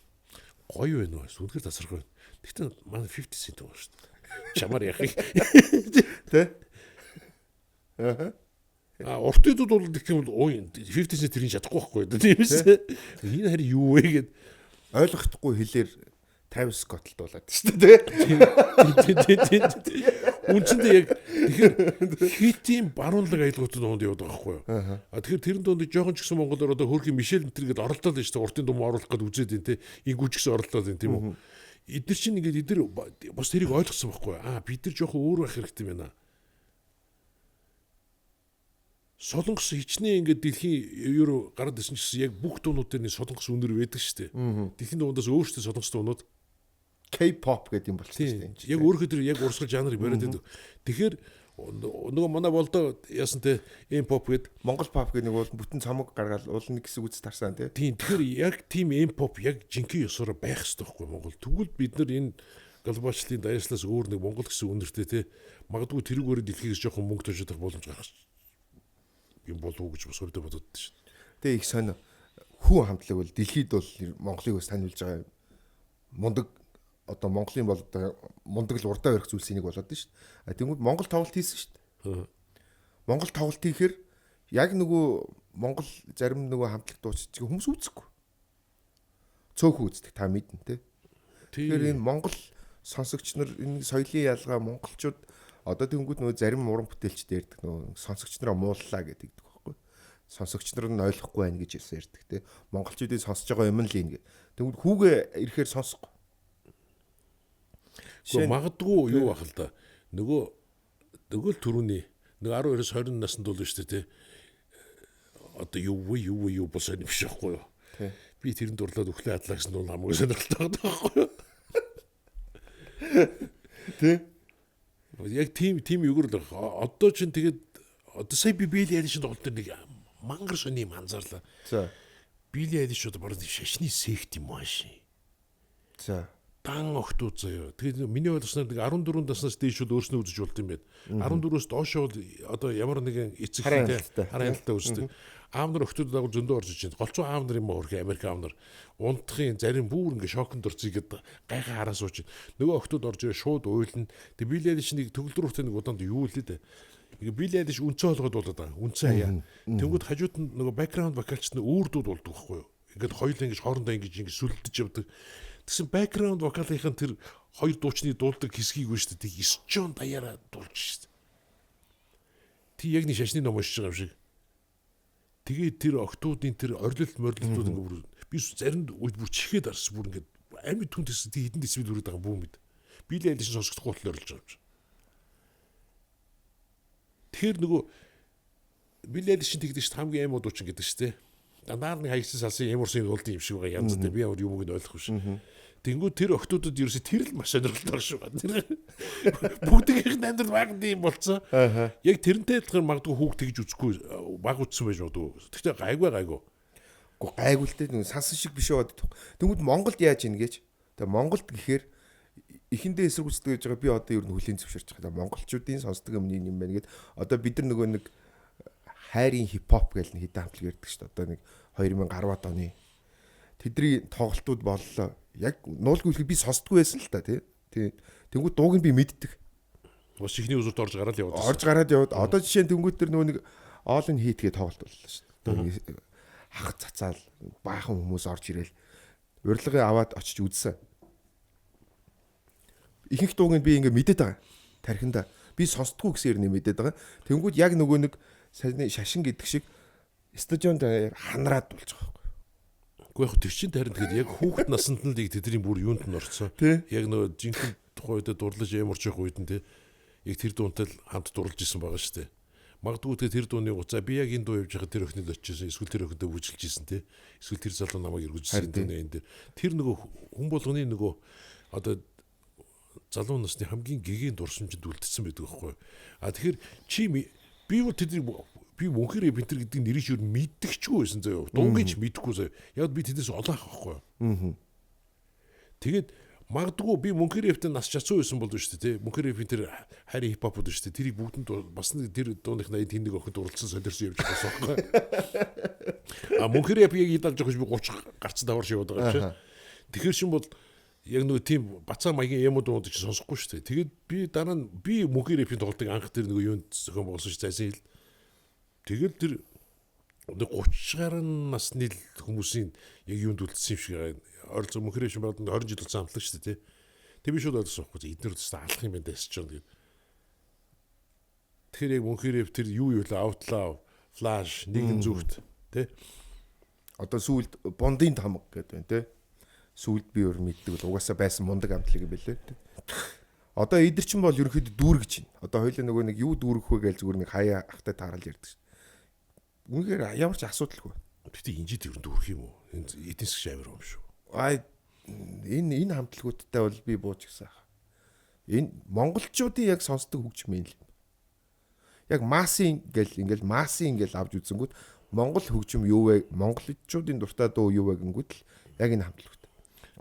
[SPEAKER 1] гоё байна уу? Үнэхээр тасархай байна. Гэхдээ манай 50 cent байгаа шүү дээ. Чамаар яах юм? Тэ? Ортодууд бол гэх юм бол 50 cent тэрийг чадахгүй байхгүй. Тийм ээ. Энэ харин юу вэ гэд
[SPEAKER 2] ойлгохдохгүй хэлээр Travis Scott-д болоод шүү дээ.
[SPEAKER 1] Үндсэндээ яг тэгэхээр хитийн баруунлаг аялгуудад донд яваад байгаа байхгүй юу? Тэгэхээр тэрэн донд жоохон ч гэсэн монголоор одоо хөрхийн Мишель мэтэргээд оролдоод байна шүү дээ. Уртын дум оруулах гээд үзээд байна те. Ингүүч гэсэн оролдоод байна тийм үү? Эдгээр чинь ингээд эдгээр бас тэрийг ойлгосон байхгүй юу? Бид нар жоохон өөр байх хэрэгтэй байна. Солонгос хичнээн ингээд дэлхийн евро гараад ирсэн чинь яг бүх дуунууд дээр нэг солонгос үнэр байдаг шүү дээ. Дэлхийн дуунаас өөрсдөө солонгос дуунууд
[SPEAKER 2] K-pop гэдэг юм болчихсон шүү дээ.
[SPEAKER 1] Яг өөрөөр хэлбэл яг урсгал жанр бариад байдаг. Тэгэхээр нөгөө манай болдоо яасан те M-pop гэдэг
[SPEAKER 2] Монгол pop гэдэг нэг бол бүтэн цамаг гаргаад уулна гэсэн үгс тарсан те.
[SPEAKER 1] Тийм тэгэхээр яг тийм M-pop яг жинхэнэ ёсоор байх хэрэгтэй байхгүй Монгол. Тэгвэл бид нар энэ глобалчлалын даяарслаас өөр нэг Монгол гэсэн үнэртэй те магадгүй тэрүүгээр дэлхийгээс жоохон мөнгө тожих боломж гарах юм болов уу гэж бас өөртөө бодод шүү дээ.
[SPEAKER 2] Тэгээ их сонио хүн хамтлаг бол дэлхийд бол Монголыг бас танилцуулж байгаа мундаг одоо Монголын бол мундаг л урдаа барих зүйлсийн нэг болоод шүү дээ. Тэгмүүд Монгол тоглолт хийсэн шүү дээ. Монгол тоглолт хийхээр яг нөгөө Монгол зарим нөгөө хамтлаг дуучид хүмүүс үзэхгүй. Цөөхөн үздэг та мэднэ те. Тэгэхээр энэ Монгол сонсогч нар энэ соёлын ялгаа монголчууд одоо тэнгууд нөгөө зарим уран бүтээлчд ярьдаг нөгөө сонсогч нараа мууллаа гэдэг байхгүй. Сонсогч нар нь ойлгохгүй байна гэж ярьдаг те. Монголчуудын сонсож байгаа юм л юм гэ. Тэнгууд хүүгээ ирэхээр сонсохгүй.
[SPEAKER 1] Гэхдээ магадгүй юу бах л да. Нөгөө л түрүүний нэг 12-оос 20 наснд бол шүү дээ те. Одоо юу болсон юм биш байхгүй юу? Би тэрэнд дурлаад өглөө адлаа гэсэн нь хамгийн сонирхолтой байгаа байхгүй юу?
[SPEAKER 2] Тэ?
[SPEAKER 1] Яг тийм югэр л одоо ч тэгээд одоо сая би Билли Айлиш тоглолт нэг мангар сони юм анзаарлаа.
[SPEAKER 2] За.
[SPEAKER 1] Билли Айлиш одоо баруун шашны сект юм ааши.
[SPEAKER 2] За.
[SPEAKER 1] дан охтууд заяа. Тэгээд миний ойлгосноор нэг 14 наснаас дээш бол өөрснөө үзэж болд юм байна. 14-өөс доошоо бол одоо ямар нэгэн эцэг
[SPEAKER 2] хараа
[SPEAKER 1] хяналттай үздэг. Аав нар охтууд дагуу зөндөө орж иж байна. Голцоо аав нар юм уу хөрх Америк аав нар унтахын зарим бүр ингээ шоконд орцгийг гайхаа хараа сууж. Нөгөө охтууд орж ирээ шууд уйлна. Тэгээд билээд чинь нэг төгөлдрүүхтэй нэг удаанд юу л дээ. Билээд ш үнцэн болгоод болоод байгаа. Үнцэн хаяа. Тэнгүүд хажууд нь нөгөө бэкграунд вокалч нь үүрдүүд болдог байхгүй юу? Ингээд хоёулаа ингэж хоорондоо ингэж сүлдэж явдаг. Тэгсэн бэкграунд вокалын тэр хоёр дуучны дуулдаг хэсгийг үү шүү дээ. 9 жон даяараа дуулж шүү дээ. Тий яг нэг шашны ном уншиж байгаа юм шиг. Тэгээд тэр октоудын тэр орилт морилтууд ингээд би заримд үед бүр чихээд арс бүр ингээд амьд түнтэс хэдэн дисбил үрээд байгаа бүү мэд. Билээ л шин сонсохдохгүй л орилж байгаа юм шиг. Тэр нөгөө билээ л шин тэгдэг шүү хамгийн аим удуучин гэдэг шүү дээ. Дандаа нэг хаягсан салсан ямарсын уулын юм шиг байгаа янз бүртэй би ямар юмыг нь ойлгохгүй шүү. Тэнгүү тэр октоудад ерөөсө тэр л маш сонирхолтой шүү. Бүгдийнх нь амьдрал багт юм болцсон. Яг тэрнтэй адилхан магадгүй хүүхд тэгж үзэхгүй баг үтсэн байж магадгүй. Гэхдээ гайгүй.
[SPEAKER 2] Гайгүй л дээ нэг сансан шиг биш яваад. Тэнгүүд Монголд яаж ийн гэж. Тэгээ Монголд гэхээр эхэндээ эсэргүүцдэг гэж байгаа би одоо ер нь хүлийн зөвшөөрч байгаа. Монголчуудын сонсдог юмны юм байна гэд. Одоо бид нар нөгөө нэг хайрын хипхоп гэж нэг хэдэн хамтлаг ярьдаг шүү дээ. Одоо нэг 2010-аад оны тэдний тоглолтууд боллоо. Яг нуулгүй би сонсдгүй байсан л та тий. Тэнгүүд дууг нь би мэддэг.
[SPEAKER 1] Бас ихний үзүүрт орж гараад яваад.
[SPEAKER 2] Орж гараад яваад. Одоо жишээ нь тэнгүүд төр нөгөө нэг all in heat гээ тоглолт боллоо шүү дээ. Хах цацаал баахан хүмүүс орж ирээл урилгыг аваад очиж үзсэн. Ихэнх дууг нь би ингээ мэдээд байгаа. Тархинда би сонсдгүй гэсээр нэ мэдээд байгаа. Тэнгүүд яг нөгөө нэг шашин гэдэг шиг стадионд ханараад болж байгаа.
[SPEAKER 1] Гэхдээ яг тэр чинь тарин тэгээд яг хүүхэд насанд нь л тэдний бүр юунд нь орцсон. Яг нөгөө жинхэнэ тухайн үед дурлаж ямарч явах үед нь те яг тэр дуунтай л хамт дурлж исэн байгаа шүү дээ. Магадгүй тэгээд тэр дууны уцаа би яг энэ дуу явж байгаа тэр өхнөд очижсэн эсвэл тэр өхөндөө бүжилж исэн те эсвэл тэр залуу намайг эргүүлжсэн энэ дээр тэр нөгөө хүн болгоны нөгөө одоо залуу насны хамгийн гэгийн дурсамжинд үлдсэн байдаг байхгүй. А тэгэхээр чи би бол тэдний би мөнхөр бинтер гэдэг нэрийг юу мэддэг ч байсан заяа. Дуугийч мэдэхгүй заяа. Яг би тэдээс олоох байхгүй. Тэгээд магадгүй би мөнхөр эвтэн нас чацуу байсан болов шүү дээ. Мөнхөр бинтер хайрын хипхоп болов шүү дээ. Тэрийг бүгдэнд бас нэг тэр дууных 80 тэнэг охид уралдсан солирсон явж байгаа байхгүй. А мөнхөр яг идалж байгаа би 30 гарцсан давар шивээд байгаа юм шиг. Тэгэхээр шин бол яг нөгөө тийм бацаа маягийн юмуд уудаг чи сонсохгүй шүү дээ. Тэгээд би дараа нь би мөнхөр эвтэн тоглолтыг анх тэр нөгөө юунд зохион болсон ш зайсан хэл. Тэгэл тэр 30 гаруй насны хүмүүсийн яг юунд үлдсэн юм шиг ойролцоо мөнхөр эвтэн болоод 20 жил болсон амтлаг шүү дээ. Тэг би шууд ойлгосон байхгүй. Эднэр үстэ алах юм байна дэсч жоо. Тэгэхээр яг мөнхөр эвтэн тэр юу вэ? Outlaw, Flash, нэгэн зүгт тий.
[SPEAKER 2] Одоо сүүлд Бондын тамга гэдэг байна тий. Сүүлд би өөр мэддэг бол угаасаа байсан мундаг амтлаг юм байлээ тий. Одоо эдэр чин бол ерөнхийдөө дүүргэж байна. Одоо хоёлаа нөгөө нэг юу дүүргэх вэ гэж зүгээр нэг хаяа ахтай таарал ярьдаг шин. Үнэхээр ямар ч асуудалгүй.
[SPEAKER 1] Гэтэ инжид ер нь дүүрэх юм уу? Эдийн засгийн амир юм шүү.
[SPEAKER 2] Энэ хамтлагуудтай бол би бууж гисэн. Энэ монголчуудын яг сонсдог хөгжим юм л. Яг массын ингээл массын ингээл авч үзэнгүүт монгол хөгжим юу вэ? Монголчуудын дуртай дуу юу вэ гингүүт л яг энэ хамтлагууд.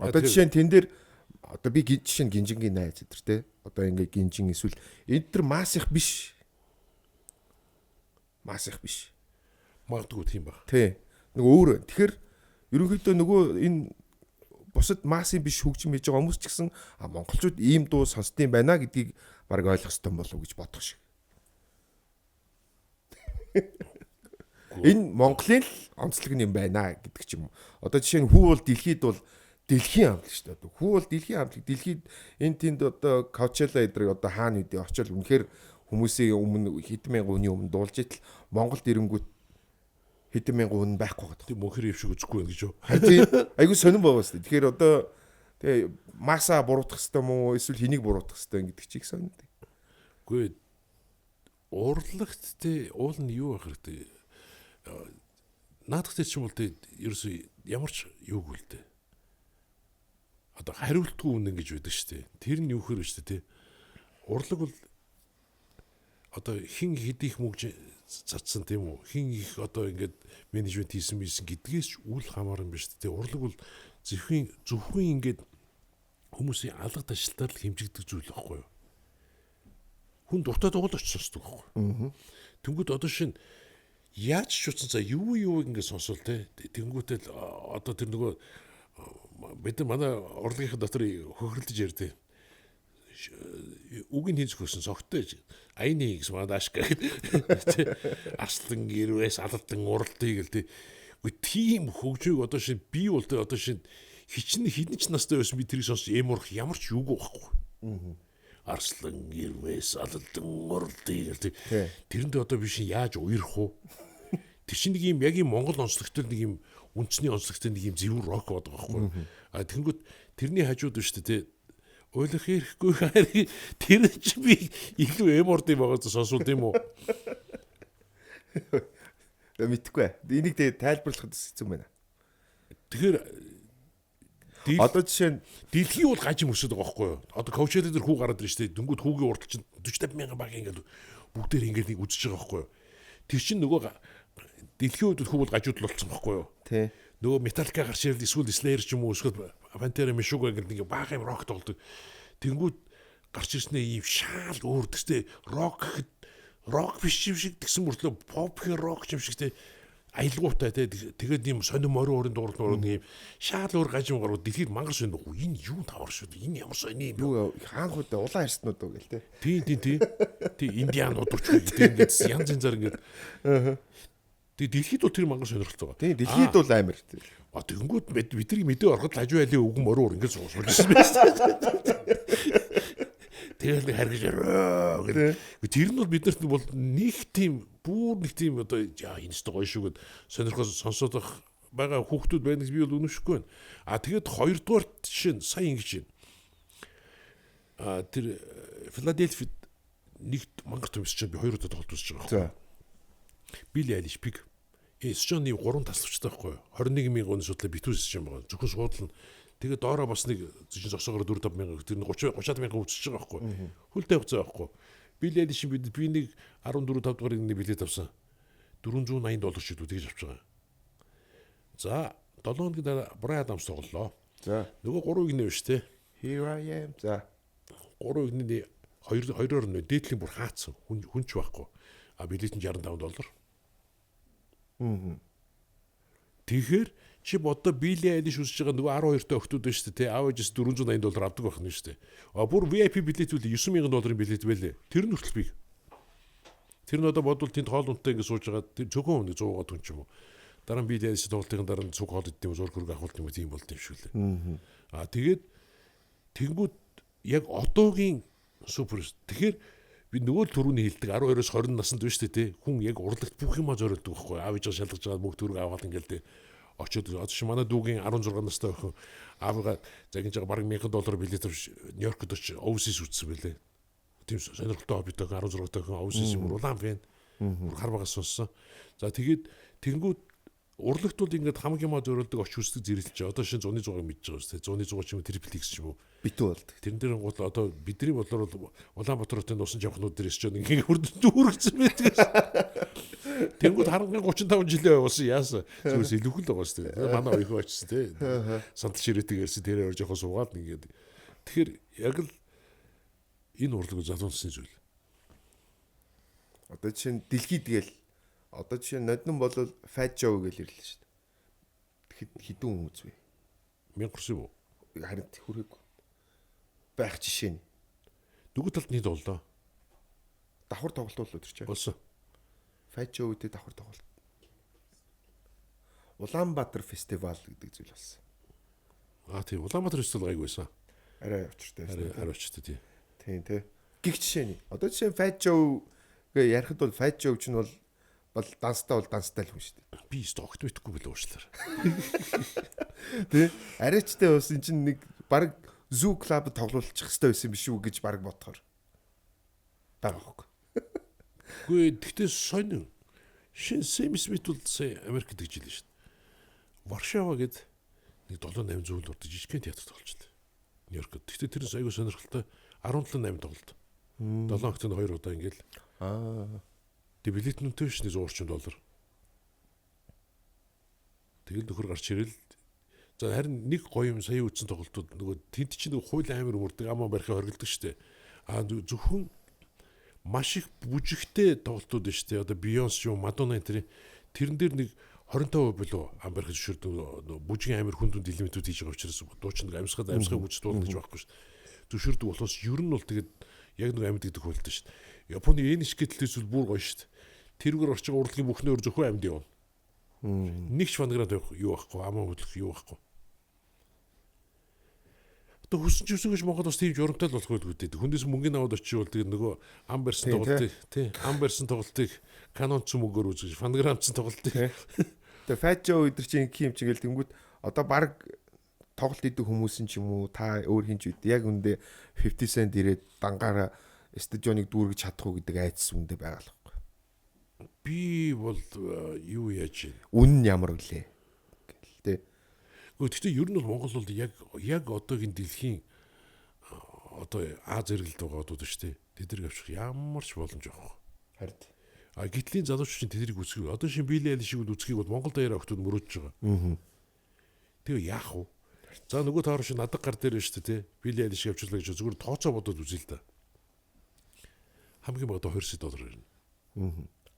[SPEAKER 2] Одоо жишээ нь тэн дээр одоо би жишээ нь гинжингийн найз өдр те. Одоо ингээ гинжин эсвэл энэ төр масих биш. Масих биш.
[SPEAKER 1] Магадгүй тийм баг.
[SPEAKER 2] Тий. Нөгөө өөр. Тэгэхээр ерөнхийдөө нөгөө энэ бусад массын биш хөгжим хийж байгаа хүмүүс ч гэсэн монголчууд ийм дуу сонсдсон байна гэдгийг баг ойлгох ёстой болов гэж бодох шиг. Энэ Монголын л онцлог юм байна гэдэг ч юм. Одоо жишээ нь хүү бол дэлхийд бол дэлхийн хамтлаг шүү дээ. Хүү бол дэлхийн хамтлаг. Дэлхийд энэ тэнд одоо Coachella эдрэг одоо хаана үдээ очил үнэхээр хүмүүсийн өмнө хэдэн мянган хүний өмнө дуулж итэл Монголд ирэнгүүт хэдэн мянган хүн байхгүй байгаа.
[SPEAKER 1] Тийм мөнхөр эв шиг үзэхгүй байх гэж юу.
[SPEAKER 2] Айгу сонирн байгаа шүү дээ. Тэгэхээр одоо тэгээ маса буруутгах хэвээр юм уу эсвэл хэнийг буруутгах хэвээр гэдэг чиг сонирн.
[SPEAKER 1] Үгүй урлагт те уул нь юу байх хэрэгтэй. Наадах ч юм бол те ерөөсөө ямар ч юуг үлдээ. Одоо хариултгүй үнэн гэж байдаг шүү дээ. Тэр нь юу хэр вэ шүү дээ те. Урлаг бол одоо хин хэдийх мөгж цацсан тийм үү. Хин их одоо ингээд менежмент хийсэн гэдгээс ч үл хамааран биш шүү дээ. Урлаг бол зөвхөн ингээд хүмүүсийн алга ташлалтаар л хэмжигдэх зүйл байхгүй юу? Хүн дуртай тоглож сонсдог байхгүй юу? Тэнгүүд одоо шин яаж ч утсан за юу ингэ сонсвол те тэнгүүтэл одоо тэр нөгөө бид манай урлагийнх дотор хөхрөлдөж ярьдээ. Үгийн хийж хөрсөн согтой аяны гэсэн манай ашиг гэдэг. Арслан гэрвээс алдан уралдыг л те. Тийм хөгжөөг одоо шин би бол одоо шин хичнээн хідэн ч настай байсан би тэрийг сонсч эморх ямар ч юуг байхгүй. Арслан гэрвээс алдан уралдыг л те. Тэрэнд одоо би шин яаж уярах уу? Тэр чинь нэг юм яг юм Монгол онцлогтой нэг юм үндэсний онцлогтой нэг юм зэвүүр рок байдаг байхгүй. А тэнгүүд тэрний хажууд нь шүү дээ ойлгох хэрэггүй харин тэр чи би илүү эморд юм байгаа сонсвол тийм үү?
[SPEAKER 2] Мэдхгүй. Энийг тэгээ тайлбарлахад хэцүү байна.
[SPEAKER 1] Тэгэхээр
[SPEAKER 2] одоо жишээ нь
[SPEAKER 1] дэлхий бол гажим өсөд байгаа байхгүй юу? Одоо коучер дээр хүү гараад ирж штэ. Дөнгөд хүүгийн урд чинь 40-50 мянган баг ингээд бүгдээр ингээд нэг үзэж байгаа байхгүй юу? Тэр чинь нөгөө дэлхийн үед хүү бол гажууд л болсон байхгүй юу?
[SPEAKER 2] Тий.
[SPEAKER 1] Нөгөө Metallica гарч ирэл эсвэл Slayer ч юм уу эсвэл Pantera Meshuggah гэдэг нэг баг юм рок тоглодог. Тэнгүүд гарч ирснээр ийм шаал өөр төстэй рок биш юм шиг тэгсэн мөртлөө pop рок юм шиг те аялгуутай те тэгээд ийм сонин морин өрийн дуурал нэг ийм шаал өөр гажим гарууд дэлхийд мангар сонь нөх энэ юу тавар шүү энэ ямар сонь юм
[SPEAKER 2] юу хаанхуд улаан арснууд уу гэл те
[SPEAKER 1] тий индианууд урч гэдэг ингээд янз янзаар ингээд тий дэлхийд бол тэр мангар сонирхолтой байгаа
[SPEAKER 2] тий дэлхийд бол амар
[SPEAKER 1] тэгэнгүүт бидний мэдээ ороход лажуу айлын үгэн мороор ингээд суулж байсан байсан тэгэл нэг харгаж гэдэг. Тэр нь бол биднэрт бол нэг тийм одоо энэ ч гоё шүү гэд сонирхол сонсоод байгаа хүүхдүүд байна гэж би бол үнэшгүй байна. Тэгээд хоёрдугаар жишээ нь сая ингэж байна. Тэр Филадельфид нэг мангар төмс чинь би хоёр удаа тоглож үзэж байгаа. Билли Айлиш пик. Эсчоны 3 тасалчтай байхгүй юу? 21,000 гонь судлаа битүүс юм байгаа. Зөвхөн суудлаа. Тэгээд доороо бас нэг зогсоогоор 4-5 мянга тэр 30-30 мянга үзэж байгаа байхгүй юу? Хүлтэй хугацаа байхгүй. Билли Айлиш би нэг 14-5 дугаар нэг билет авсан. $480 ч үү тэгж авч байгаа. За 7 хоногийн дараа Брайан Адамс тоглолоо.
[SPEAKER 2] За
[SPEAKER 1] нөгөө 3-ыг нэ биш те.
[SPEAKER 2] Here I am. За
[SPEAKER 1] 3-ыг нэ 2-оор нэ дээдлийн бүр хаацсан. Хүн ч байхгүй. Билет нь $65. Тэгэхээр чи бодо Билли Айлиш үсэж байгаа нөгөө 12 та охтууд байна шүү дээ. Аав ээжээс $480 авдаг байх нь шүү дээ. Бүр VIP билет үл $9,000 билет байлээ. Тэр нь хүртэл би. Тэр нь одоо бодвол тэнд хоол унтаа ингэ сууж байгаа тэр цөөхөн нэг 100 гот хүн ч юм уу. Дараа нь Билли Айлиш тоглолтын дараа нь цуг хоол идэв зур хөрөг авахулт юм тийм болд юм шүү лээ. Тэгээд тэнгууд яг одоогийн супер. Тэгэхээр би нөгөө түрүүний хэлдэг 12-оос 20 наснд биш үү те хүн яг урлагт бүх юма зориулдаг байхгүй аав ээж шалгаж байгаа мөнгө төрөг аваад ингээл те очоод одоо чи манай дүүгийн 16 настай охин аавгаа загинж байгаа бараг $1,000 билет авч Нью-Йоркд очиж overseas үзсэн байлээ. Тийм сонирхолтой хоббитой 16 охин overseas юм улаан фэн хар багаас сонссон. За тэгээд тэнгууд урлагт бол ингээд хамгийн маа зориулдаг очиж үздэг зэрэлж байгаа. Одоо шинэ 100-100-ыг мэдж байгаа шүү дээ. 100-100 ч юм уу Triple X ч юм уу
[SPEAKER 2] битүү болдог.
[SPEAKER 1] Тэрэн дээр гол одоо бидний бодлоор Улаанбаатарын усан жавхнууд дээрс ч нэг хүрдсэн байдаг. Тэнгүүд 35 жилээ явуулсан яасан. Зүгээс илүүхэн л байгаа шүү дээ. Манай оюухан очсон тий. Сандал ширээтэй ярьсан тэрээр орж явах суугаад ингээд. Тэгэхээр яг л энэ урлаг залуусны зүйл.
[SPEAKER 2] Одоо чинь дэлхийд тэгэл одоо чинь нодон бол Fat Joe гэж ирлээ шүү дээ. Хідэн хүн үзвэ.
[SPEAKER 1] 1000 юу?
[SPEAKER 2] Харин хүрээгүй. Байх жишээ нь.
[SPEAKER 1] Нөгөө талд нийт боллоо.
[SPEAKER 2] Давхар тоглолт бол өдөр чинь.
[SPEAKER 1] Болсон.
[SPEAKER 2] Fat Joe үедээ давхар тоглолт. Улаанбаатар фестивал гэдэг зүйл болсон.
[SPEAKER 1] Тийм Улаанбаатар фестивал гайг байсан.
[SPEAKER 2] Арай очиртай.
[SPEAKER 1] Арай очиртай тийм.
[SPEAKER 2] Тийм тий. Гих жишээ нь. Одоо жишээ Fat Joe гээ ярихад бол Fat Joe ч нь бол данстай л хүн шүү дээ.
[SPEAKER 1] Би стогт мэдэхгүй билээ уушлаар.
[SPEAKER 2] Тэ? Арайчтай бас эн чинь нэг баг Zoo Club тоглуулчих хэрэгтэй байсан биш үү гэж баг бодохоор. Баг аахгүй.
[SPEAKER 1] Гэхдээ тэгтээ сонин. Шин Сэм Смит бол сая Америкт гэж хэлсэн шүү дээ. Варшава гээд нэг 7-8 зүйл урд жижигхэн театр тоглолцсон. Нью-Йоркд. Тэгтээ тэрнээс аягүй сонирхолтой 17-8 тоглолт. 7 хоногт 2 удаа ингээл. Тэг билет нүнтэй биш $130. Тэгэл нөхөр гарч ирэл За харин нэг гоё юм сая үтсэн тоглолтууд нөгөө тэнд чинь нөгөө хууль амир мөрдөг амаа барихыг хоригддаг штэ. Зөвхөн маш их бүжигтэй тоглолтууд нь штэ. Одоо Beyoncé юу, Madonna тэрэн дээр нэг 25% болов ам барих зөвшөөрдөг бүжгийн амир хүндүнд элементүүд хийж байгаа учраас дуучин нэг амьсгал бүжиг дуулна гэж байхгүй штэ. Зөвшөөрдөг болохоос ер нь бол тэгээд яг нэг амьд гэдэг хуйлтай штэ. Японы энэ шиг гэтлээс бүр гоё штэ. Тэргээр орчих урлагийн бүхнээр зөвхөн амьд явна. Нэг ч фанаграад юу байхгүй, амаа хөдлөх юу байхгүй. Одоо хүсч өсгөж Монгол бас тийм журамтай л болох байлгүй дээ. Хүнээс мөнгөний аваад очивол тэгээд нөгөө ам барьсан тоглолтыг ам барьсан тоглолтыг канон ч мөнгөөр үзэж фанаграмцсан тоглолтыг.
[SPEAKER 2] Тэгээ Фажо өдөр чинь ким чигээл тэнгүүд одоо баг тоглолт идэг хүмүүс нь ч юм уу та өөр хинч үд яг үндэ 50 cent ирээд дангаараа стадионыг дүүргэж чадах уу гэдэг айдас үндэ байгаа л байхгүй.
[SPEAKER 1] Би бол юу яаж вэ?
[SPEAKER 2] Үнэн ямар вүлээ. Тэ.
[SPEAKER 1] Гэхдээ ер нь бол Монгол бол яг одоогийн дэлхийн одоо Аз зэрэгэлд байгаа одууд шүү дээ. Тэдэрг авчих ямар ч боломж авах.
[SPEAKER 2] Харин.
[SPEAKER 1] Гитлийн залуучууд тэдэрийг үзэх. Одоо шин Билли Айлишийг үзхийг бол Монгол даяар охтууд мөрөөдж байгаа. Тэгээ яах вэ? За нөгөө таарш надад гар дээр шүү дээ, тэ. Билли Айлиш явууллаа гэж зүгээр тооцоо бодоод үзье л да. Хамгийн бага $20 ирнэ.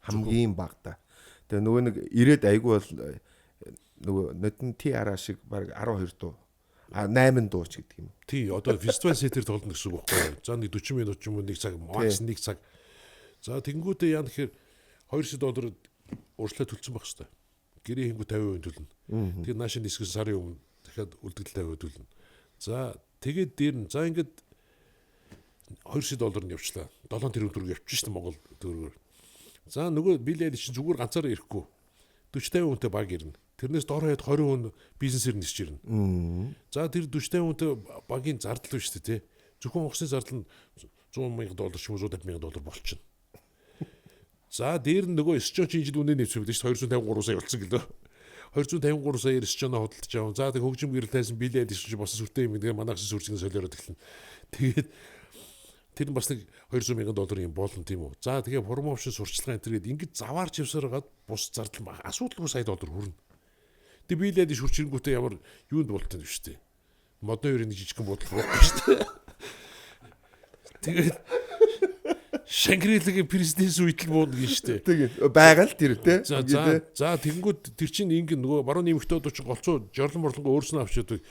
[SPEAKER 2] Хамгийн бага. Тэгээ нөгөө нэг ирээд айгүй бол нөгөө нотн TR шиг баг 12 дуу. 8 дуу ч гэдэг юм.
[SPEAKER 1] Тий, одоо фестивал сетээр тоглоно гэсэн үг байхгүй. За нэг 40 минут ч юм уу 1 цаг, макс 1 цаг. За тэнгуүдээ яа гэхээр $200 урьдчилан төлсөн байх хэвээр. Гэрээ хингүү 50% төлнө. Тэгээд наашин нисгэн сарын өмнө дахиад үлдэгдэл 50% төлнө. За тэгээд дээр нь за ингээд $200 нь явчлаа. 7 тэрбум төгрөг явчих шин Монгол төгрөгөөр. За нөгөө Билли Айлиш чинь зүгээр ганцаараа ирэхгүй. 40-50 хүнтэй баг ирнэ. Тэрнээс дор хаяад 20 хүн бизнесээр нисч ирнэ. За тэр 40-50 хүнтэй багийн зардал биш үү те. Зөвхөн онгоцны зардал нь $100,000 ч юм уу $150,000 болчихно. За дээр нь нөгөө эсчон чинь жил үнэ нэмсэн байдаг шүү дээ 253 сая болсон гэлөө. 253 саяар эсчоноо хөдөлж аван. За тэг хөгжим гэрэл тайсан Билли Айлиш чинь босон сүртэй юм тэгээ манайх сүрчгийн солиороод эхэлнэ. Тэгээд тэр нь бас нэг $200,000 юм болно тийм үү. За тэгээ промошн сурчлагын энтергээд ингэж заваарч явсараад бус зардал асуудалгүй $100 хүрнэ. Тэгээ Билли Айлиш хурчингүүтээ ямар юунд болтон биш үү. Модны өрийн жижигхэн бодол байхгүй шүү дээ. Тэгээд Шангрилагийн президенс үйтэл буудна гэж штэ.
[SPEAKER 2] Тэгээ байгаа л тэр те.
[SPEAKER 1] За тэгэнгүүт тэр чинь ингэ нөгөө баруун нэмэгтүүд ч голцоо жорлон морлонго өөрснөө авчиадаг.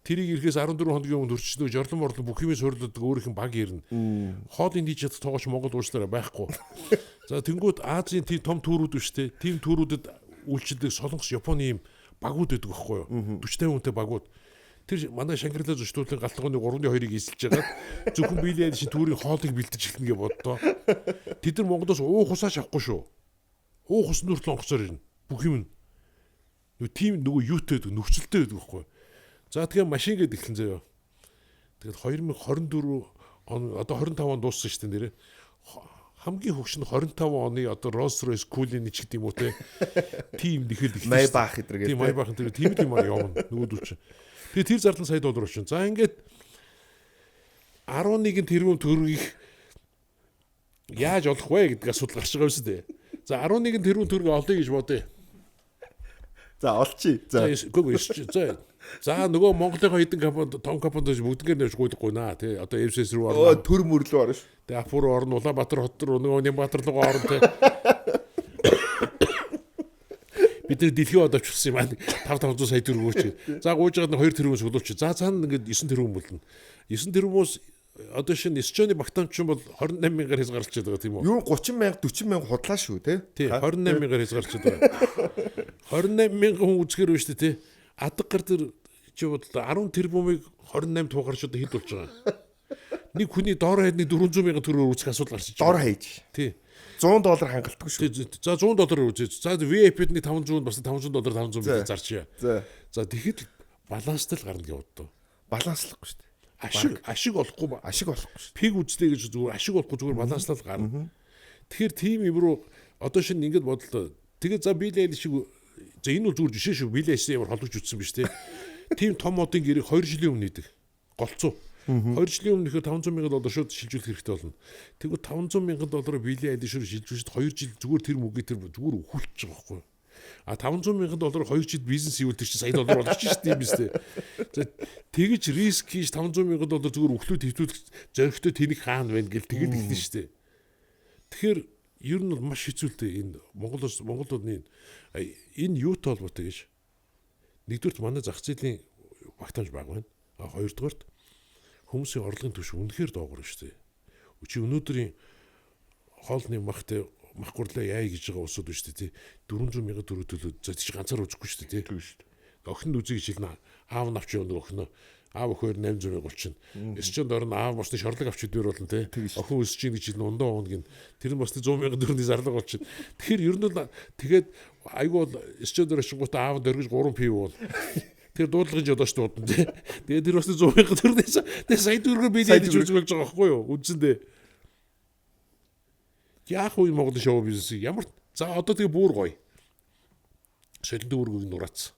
[SPEAKER 1] Тэрийг ирэхээс 14 хоногийн өмнө төрчихсөн жорлон морлон бүх юмээ сурлаад өөрийнх нь баг ирнэ. Хоолын диж чадах тоогооч Монгол уучлаарай байхгүй. За тэгэнгүүт Азийн тийм том түүрүүд биш те. Тийм түүрүүдэд үйлчлдэг Солонгос, Японы юм багууд байдаг байхгүй юу? 40-50 хүнтэй багууд. Тэр манай Шангрила зочдуулын галтгооны 3-2-ыг эсэлж ягаад зөвхөн Билли Айлишийн түүрийн хоолыг бэлдэж эхэлнэ гэж боддоо. Тэд нар Монголоос уух усаач авахгүй шүү. Уух ус нүртэл онгоцоор ирнэ. Бүх юм. Нөгөө тийм нөгөө юутэй байдаг, нөхцөлтэй байдаг байхгүй. За тэгээ машин гээд эхлэн заяа. Тэгээд 2024 он одоо 25 он дууссан шүү дээ нэрээ. Хамгийн хөгшин 25 оны одоо Rolls-Royce Cullinan ч гэдэг юм уу те. Тим нэхэл эхэлсэн.
[SPEAKER 2] Maybach гэдэг.
[SPEAKER 1] Тийм Maybach тэр тийм юм явна нөгөөдөл чинь. Тэгээ тэр зардал $100 болчихно. За ингээд 11 тэрбум төгрөгийг яаж олох вэ гэдэг асуудал гарч байгаа юм шүү дээ. За 11 тэрбум төгрөг олъё гэж бодъё.
[SPEAKER 2] За олчих.
[SPEAKER 1] За нөгөө Монголынхаа хэдэн компани том компанид бүгдгээр нэрж гуйлахгүй наа тий. Одоо FSS рүү орно.
[SPEAKER 2] Төр мөрлөө орно ш.
[SPEAKER 1] Тэгээ Апур орно, Улаанбаатар хот руу нөгөө Нямбатар руу орно тий. Бид нар дэлхий од авчихсан юм аа 500 сая төгрөг өгч. За гуйж байгаа нь 2 тэрбумс хөлөөч. За цаана ингээд 9 тэрбум болно. 9 тэрбумус одоо шинэ эсчоны багтаамчин бол 28,000-аар хязгаарлалчаад байгаа тийм үү?
[SPEAKER 2] Юу 30,000 40,000 худлаа шүү те.
[SPEAKER 1] Тий 28,000-аар хязгаарлалчаад байгаа. 28,000 хүн үзэхэр биш тий. Адаг гар дээр чи бодол 10 тэрбумыг 28 туугарч одоо хэд болж байгаа. Нэг хүний доор хайдны 400,000 төгрөгөөр үзэх асуудал гарч иж.
[SPEAKER 2] Доор хайж.
[SPEAKER 1] Тий.
[SPEAKER 2] $100 хангалтгүй шүү.
[SPEAKER 1] За $100 үзээ. За VIP-д $500 бас $500 500 зарчия. За тэгэхэд баланстай л гарна гэж боддоо.
[SPEAKER 2] Баланслахгүй шүү.
[SPEAKER 1] Ашиг олохгүй
[SPEAKER 2] ашиг олохгүй шүү.
[SPEAKER 1] Пиг үзлээ гэж зүгээр ашиг олохгүй зүгээр баланслал гарна. Тэгэхээр тим юм руу одоо шинэ ингэж бодлоо. Тэгээ за Билли Айлиш шиг за энэ бол зүгээр жишээ шүү. Билли Айлиш ямар холбож үтсэн биш те. Тим том модын гэрийг 2 жилийн өмнө нэдэг. Голцоо. 2 жилийн өмнө $500,000 шууд шилжүүлэх хэрэгтэй болно. Тэгвэл $500,000 Билли Айлиш руу шилжүүлээд 2 жил зүгээр тэр мөгийг тэр зүгээр өхүүлчих байгаа байхгүй. А 500 мянган доллар 2 жил бизнес хийвэл чи сая доллар болгоч шүү дээ юм биз дээ. За тэгэж риск хийж 500 мянган доллар зүгээр өглөө хэвтүүлэх зоригтой тэнийх хаана байна гэл тэгэл хэлнэ шүү дээ. Тэгэхээр ер нь бол маш хэцүүлтэй энэ Монголын энэ юутай холбоотой гэж. Нэгдүгürt манай зах зээлийн багтаамж бага байна. А хоёрдугаарт хүмүүсийн орлогын түвш үнэхээр доогор шүү дээ. Чи өнөөдрийн хоолны мах гурлаа яа гэж байгаа усуд биш үү? 400 мянган төгрөг төлөө за тийч ганцаар үзэхгүй шүү дээ. Тийм шүү дээ. Охин үзье гэж хэлнэ. Аав навч явна охиноо. Аав өхөр 800 мянга болчихно. Эсчэнд орно аав босны шорлог авч идвэр болно те. Охин өсөж ийн гэж хэлнэ ундаа уун гин. Тэр нь босны 100 мянган төгрөгийн зарлага болчихно. Тэгэхээр ер нь бол тэгээд айгүй бол эсчэнд оршингууд аав дөргиж 3 пив уул. Тэр дуудлагын жодооч дуудана те. Тэгээд тэр босны 100 мянган төгрөгнээс тэгээд сая төгрөгөө би нээж үзэж болж байгаа байхгүй юу? Үндсэндээ яах вэ Монголын шоу бизнес ямар за одоо тэгээ бүр гоё. Солин төгрөгийг нураац.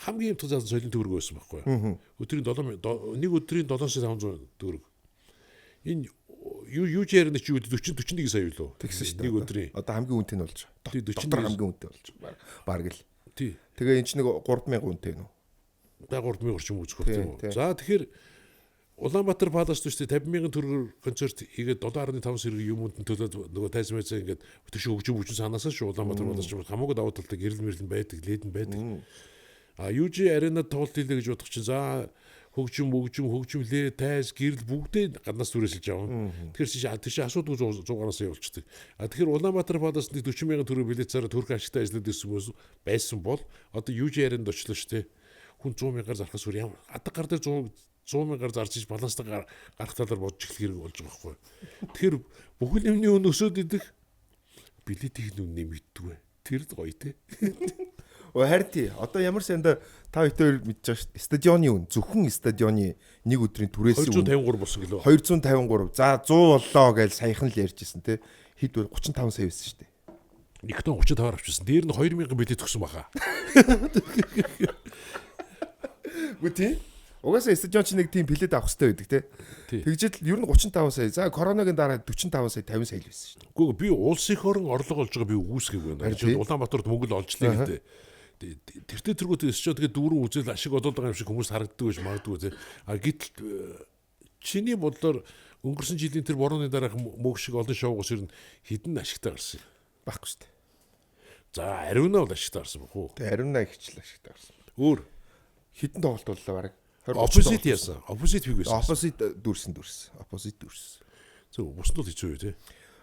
[SPEAKER 1] Хамгийн тусаад солин төгрөг байсан байхгүй юу? Өдрийн 7,500 төгрөг. Энэ юу ярина чи 40-41 сая юу лөө?
[SPEAKER 2] Тэгсэн шүү дээ.
[SPEAKER 1] Нэг өдрийн.
[SPEAKER 2] Одоо хамгийн үнэтэй нь болж байгаа. Дотор хамгийн үнэтэй болж байгаа. Бараг л.
[SPEAKER 1] Тий.
[SPEAKER 2] Тэгээ энэ ч нэг 3,000 үнэтэй нүү.
[SPEAKER 1] 3,000 орчим үзэх байх тийм үү? За тэгэхээр Улаанбаатар Паласт шүү дээ 50 мянган төгрөгөөр концерт хийгээд 7.5 сэрэг юмунд нь төлөөд нөгөө тайзмайцаа ингээд өтөш хөгжим санаасаа шүү Улаанбаатар Паласт ч хамаагүй давуу талтай гэрэл мэрлэн байдаг, лэдэн байдаг. А UG арена тоглолт хийлээ гэж бодох чинь за хөгжим лээ, тайз, гэрэл бүгдээ гаднаас түрээсэлж явна. Тэгэхээр тийш асуудгүй 100 гараас явуулчихдаг. А тэгэхээр Улаанбаатар Паласт 40 мянган төгрөг билет цаараа төрх ашигтай ажиллаад байсан бол одоо UG аренд очлоо шүү дээ. Хүн 100 мянгаар зархаас өөр ямар адаг гар дээр 100 мянгаар зарж иж баланстаа гарах талаар бодож эхлэх хэрэг болж байгаа байхгүй. Тэгэхээр бүхэл юмны өн өсөд идэх билетийн үнэ мэддэг. Тэр гоё те.
[SPEAKER 2] Харин тий. Одоо ямар санда та хоёр мэдж байгаа шүү дээ. Стадионы үн зөвхөн стадионы нэг өдрийн түрээс
[SPEAKER 1] 253 болсон гэлөө.
[SPEAKER 2] 253. За 100 боллоо гэж саяхан л ярьжсэн те. Хэд 35 сая байсан шүү дээ.
[SPEAKER 1] Нэг тон 35 авчихсан. Дээр нь 2000 билет өгсөн баха.
[SPEAKER 2] Үгүй тий. Угаасаа стадион чи нэг тийм билет авах хэрэгтэй байдаг те. Тэгжэл ер нь 35 сая. За коронагийн дараа 45 сая 50 сая л байсан шүү дээ.
[SPEAKER 1] Үгүй би улсын хорон орлого олж байгаа би үүсгэв байна. Улаанбаатарт мөнгө л олж лээ гэдэг. Тэртээ тэргүүт өсчөө тэгээ дүүрэн үзэл ашиг олоод байгаа юм шиг хүмүүс харагддаг байж магадгүй те. А гэтэл чиний бодлоор өнгөрсөн жилийн тэр борооны дараах мөг шиг олон шоугоос ер нь хідэн ашигтай гарсан.
[SPEAKER 2] Баггүй шүү дээ.
[SPEAKER 1] За ариунаа бол ашигтай гарсан баг уу?
[SPEAKER 2] Тэгээ ариунаа ихчлээ ашигтай гарсан.
[SPEAKER 1] Өөр
[SPEAKER 2] хідэн тоглолт боллоо бараг.
[SPEAKER 1] Opposite яасан. Opposite биг байсан.
[SPEAKER 2] Opposite дүрсэн. Opposite дүрсэн.
[SPEAKER 1] Зөв бусд нь хэцүү үү те.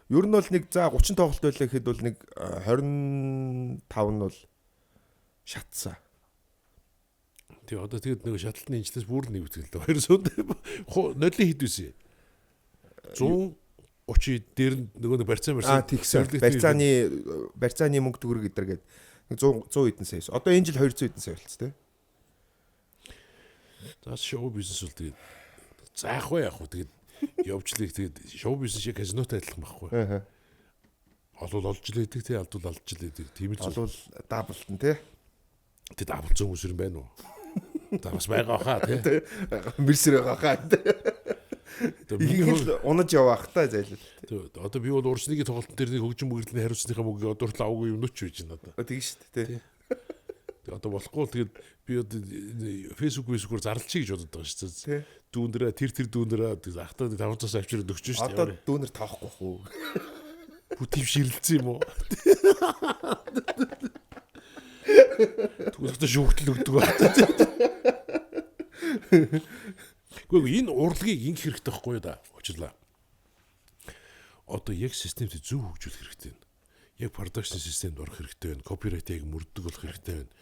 [SPEAKER 2] Ер нь бол нэг за 30 тоглолт байлаа гэхэд бол нэг 25 нь бол шатсан.
[SPEAKER 1] Тэгээ одоо тэгээд нэг шаталтны инжлээс бүр нэвтгэл л 200 нодлын хэд үсэн. 130 дээр нөгөө барьцаан
[SPEAKER 2] тэгсэн. Барьцааны мөнгө төгрөг гэдэргээд 100 хэдэн сая. Одоо энэ жил 200 хэдэн сая болц тээ.
[SPEAKER 1] За шоу бизнес бол тэгээд заах вэ яах вэ тэгээд явжлыг тэгээд шоу бизнес шиг казинотой адилхан байхгүй. Олвол олж л идэг тий алдвал алдж л идэг тийм л
[SPEAKER 2] олвол даблтан тий.
[SPEAKER 1] Тэгээд даблцсан хүмүүс юм байна уу? За бас байгаа хаа тий.
[SPEAKER 2] Мэрсэр байгаа хаа. Тэгээд унаж яваах та зайлшгүй.
[SPEAKER 1] Тэгээд одоо би бол урсныгийн тоглолтын дээр нэг хөгжим мөрөглөний хариуцлагынхаа мөнгөийг одоорлоо авгүй юм нүч байж байна одоо.
[SPEAKER 2] Тэгин шүү дээ тий.
[SPEAKER 1] Одоо болохгүй тэгээд би одоо фэйсбүүкээр зарлчих гэж бодод байгаа шүү дээ. Дүүндрээ тэр дүүндрээ ахтаа 500 авчирд өгч шүү дээ.
[SPEAKER 2] Одоо дүүнэр таахгүй хөө.
[SPEAKER 1] Хүтив ширэлцсэн юм уу? Тэгвэл шүүхтэл өгдөг байна. Гэхдээ энэ урлагийг инх хэрэгтэй байхгүй юу да? Уучлаа. Одоо яг системд зөв хөгжүүлэх хэрэгтэй байна. Яг production системд орох хэрэгтэй байна. Копирайтыг мөрддөг болох хэрэгтэй байна.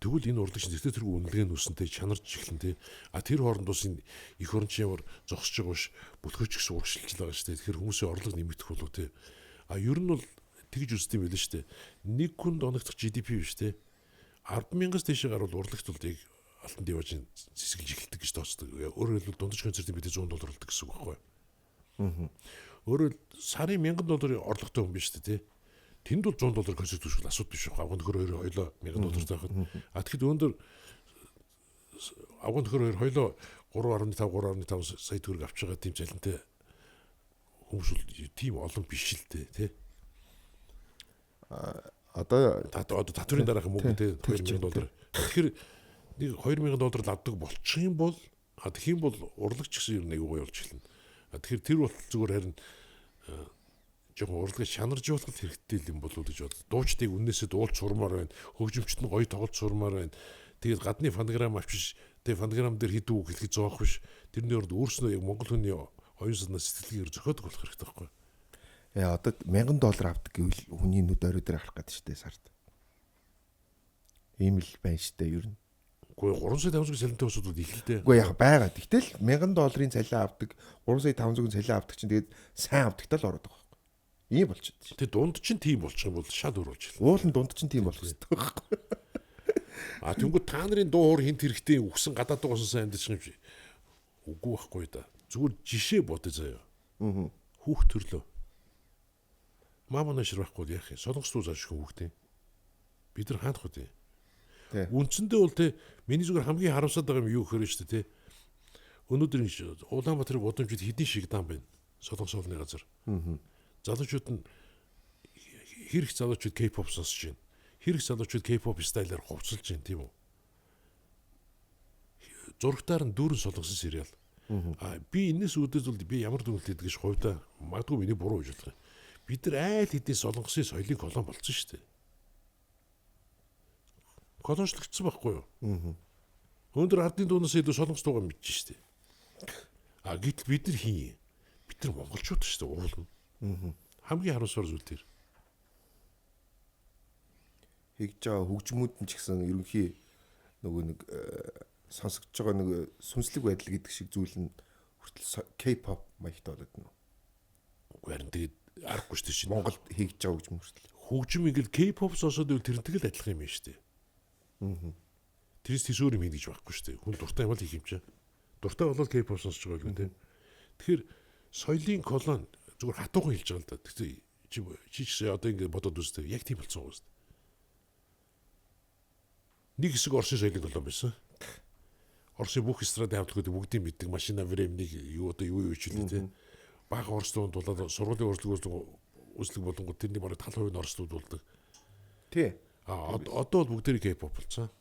[SPEAKER 1] Тэгвэл энэ урлагч зэрэг тэргүй үнэлгээ нүсэнтэй чанарч эхлэн тий. А тэр хооронд бас энэ их орон чинь ямар зогсож байгаа ш бүлгөөч гэсэн урагшилж байгаа ш тий. Тэгэхээр хүмүүсийн орлого нэмэгдэх болов тий. А ер нь бол тэгж үздэг юм байл ш тий. Нэг хүнд оногдох GDP биш тий. 10,000-аас дээш гарвал урлагт бол яг алтан диважин зэсгэлж эхэлдэг гэж тооцдог. Өөрөөр хэлбэл дундаж концертын бид $100 болдог гэсэн үг байхгүй. Өөрөөр сарын $1,000 орлоготой хүн биш тий. Тэнд бол $100 концерт үзвэл асуудал биш байхгүй. Авган төхөр хоёлоо $1,000 таахад. А тэгэхэд өндөр авган төхөр хоёлоо 3.5 сая төгрөг авч байгаа тийм цалинтай хүмүүс бол тийм олон биш л дээ тий.
[SPEAKER 2] Одоо
[SPEAKER 1] татврын дараах мөнгө те $2000. Тэгэхээр нэг $2000 авдаг болчих юм бол тэгэх юм бол урлагч гэсэн юм нэг гоё болж эхэлнэ. Тэгэхээр тэр бол зүгээр харин жоохон урлагийг шанаржуулах хэрэгтэй юм болов уу гэж бод. Дуучдыг үннээсээ дуулж сурмаар байна. Хөгжимчт нь гоё тоглож сурмаар байна. Тэгээд гадны фонограм авчиж тэгээд фонограм дээр хідүү үг хэлэх зоох биш. Тэрний урд өөрснөө яг монгол хүний оюун санаа сэтгэлгээр зохиодог болох хэрэгтэй байхгүй.
[SPEAKER 2] одоо $1000 авдаг гэвэл хүний нүд орой дээр харах гэдэг штэ сард. Ийм л байна штэ ер нь.
[SPEAKER 1] Үгүй 350,000 цалинтай усуудад их л дээ.
[SPEAKER 2] Үгүй яг байгаа. Тэгтэл $1000 цалин авдаг, 3,500 цалин авдаг чинь тэгээд сайн авдагтай л ороод байгаа байхгүй. Ийм болчиход шүү.
[SPEAKER 1] Тэг дунд чинь тийм болчих юм бол шал өөр болж байна.
[SPEAKER 2] Уулын дунд чинь тийм болох хэрэгтэй байхгүй.
[SPEAKER 1] Тэнгүүд та нарын дуу хор хинт хэрэгтэй үгсэн гадаад дуусан сайн амьдчих юм шиг. Үгүй байхгүй да. Зүгээр жишээ бодъё заяа. Хүүхд төрлөө. Мамаа нашир байхгүй яах юм. Солонгос руу зааш хүүхдээ. Бид нар хаанах вэ? Үндсэндээ бол те миний зүгээр хамгийн харамсаад байгаа юм юу гэхээр шүү дээ те. Өнөөдөр Улаанбаатар гудамжид хэдийн шиг дан байна. Солонгос улны газар. Залуучууд нь хэрэг залуучууд K-pop сонсож байна. Хэрэг залуучууд K-pop стайлаар хувцалж байна тийм үү? Зурагтаар нь дүүрэн солонгосон сериал. Би энэс үүдээс бол би ямар дүнэлт гэдэг гэж хувьдаа магадгүй миний буруу гэж бодох юм. Бид нар айл хэдийн солонгосын соёлын колон болцсон шүү дээ. Колончлогдсон байхгүй юу? Өндөр ардын дуунаас илүү солонгос дуугаа мэдчихэж шүү дээ. Гэтэл бид нар хин? Бид нар монголчууд шүү дээ уулна. Хамгийн харамсаар зүйл тэр.
[SPEAKER 2] Хийж байгаа хөгжмүүд нь ч гэсэн ерөнхий нөгөө нэг сонсогдож байгаа нэг сүнслэг байдал гэдэг шиг зүйл нь хүртэл K-pop маягт болоод байна.
[SPEAKER 1] Харин тэгээд аргагүй шүү дээ.
[SPEAKER 2] Монголд хийж байгаа хөгжим хүртэл.
[SPEAKER 1] Хөгжим ингээл K-pop сонсоод ивэл тэрнтэй л адилхан юм байна шүү дээ. Тэрс тийш өөр юм хийж байхгүй шүү дээ. Хүн дуртай юм л хийх юм чаа. Дуртай болоод K-pop сонсож байгаа юм тийм. Тэгэхээр соёлын колон зүгээр хатуухан хэлж байгаа л да. Тэгэхээр чи одоо ингэ бодоод үзтээ яг тийм болцсон гоос. Нэг хэсэг Орсын соёлын колон байсан. Орсын бүх эстрадын хамтлагууд бүгдийг мэддэг машина времнийг юу ч хэлээ тийм. Бага Орос дунд болоод сургуулийн үйлчлэг болонгод тэрний бараг 70% нь Орос дунд болдог.
[SPEAKER 2] Тий.
[SPEAKER 1] Одоо бол бүгдээрээ K-pop болсон.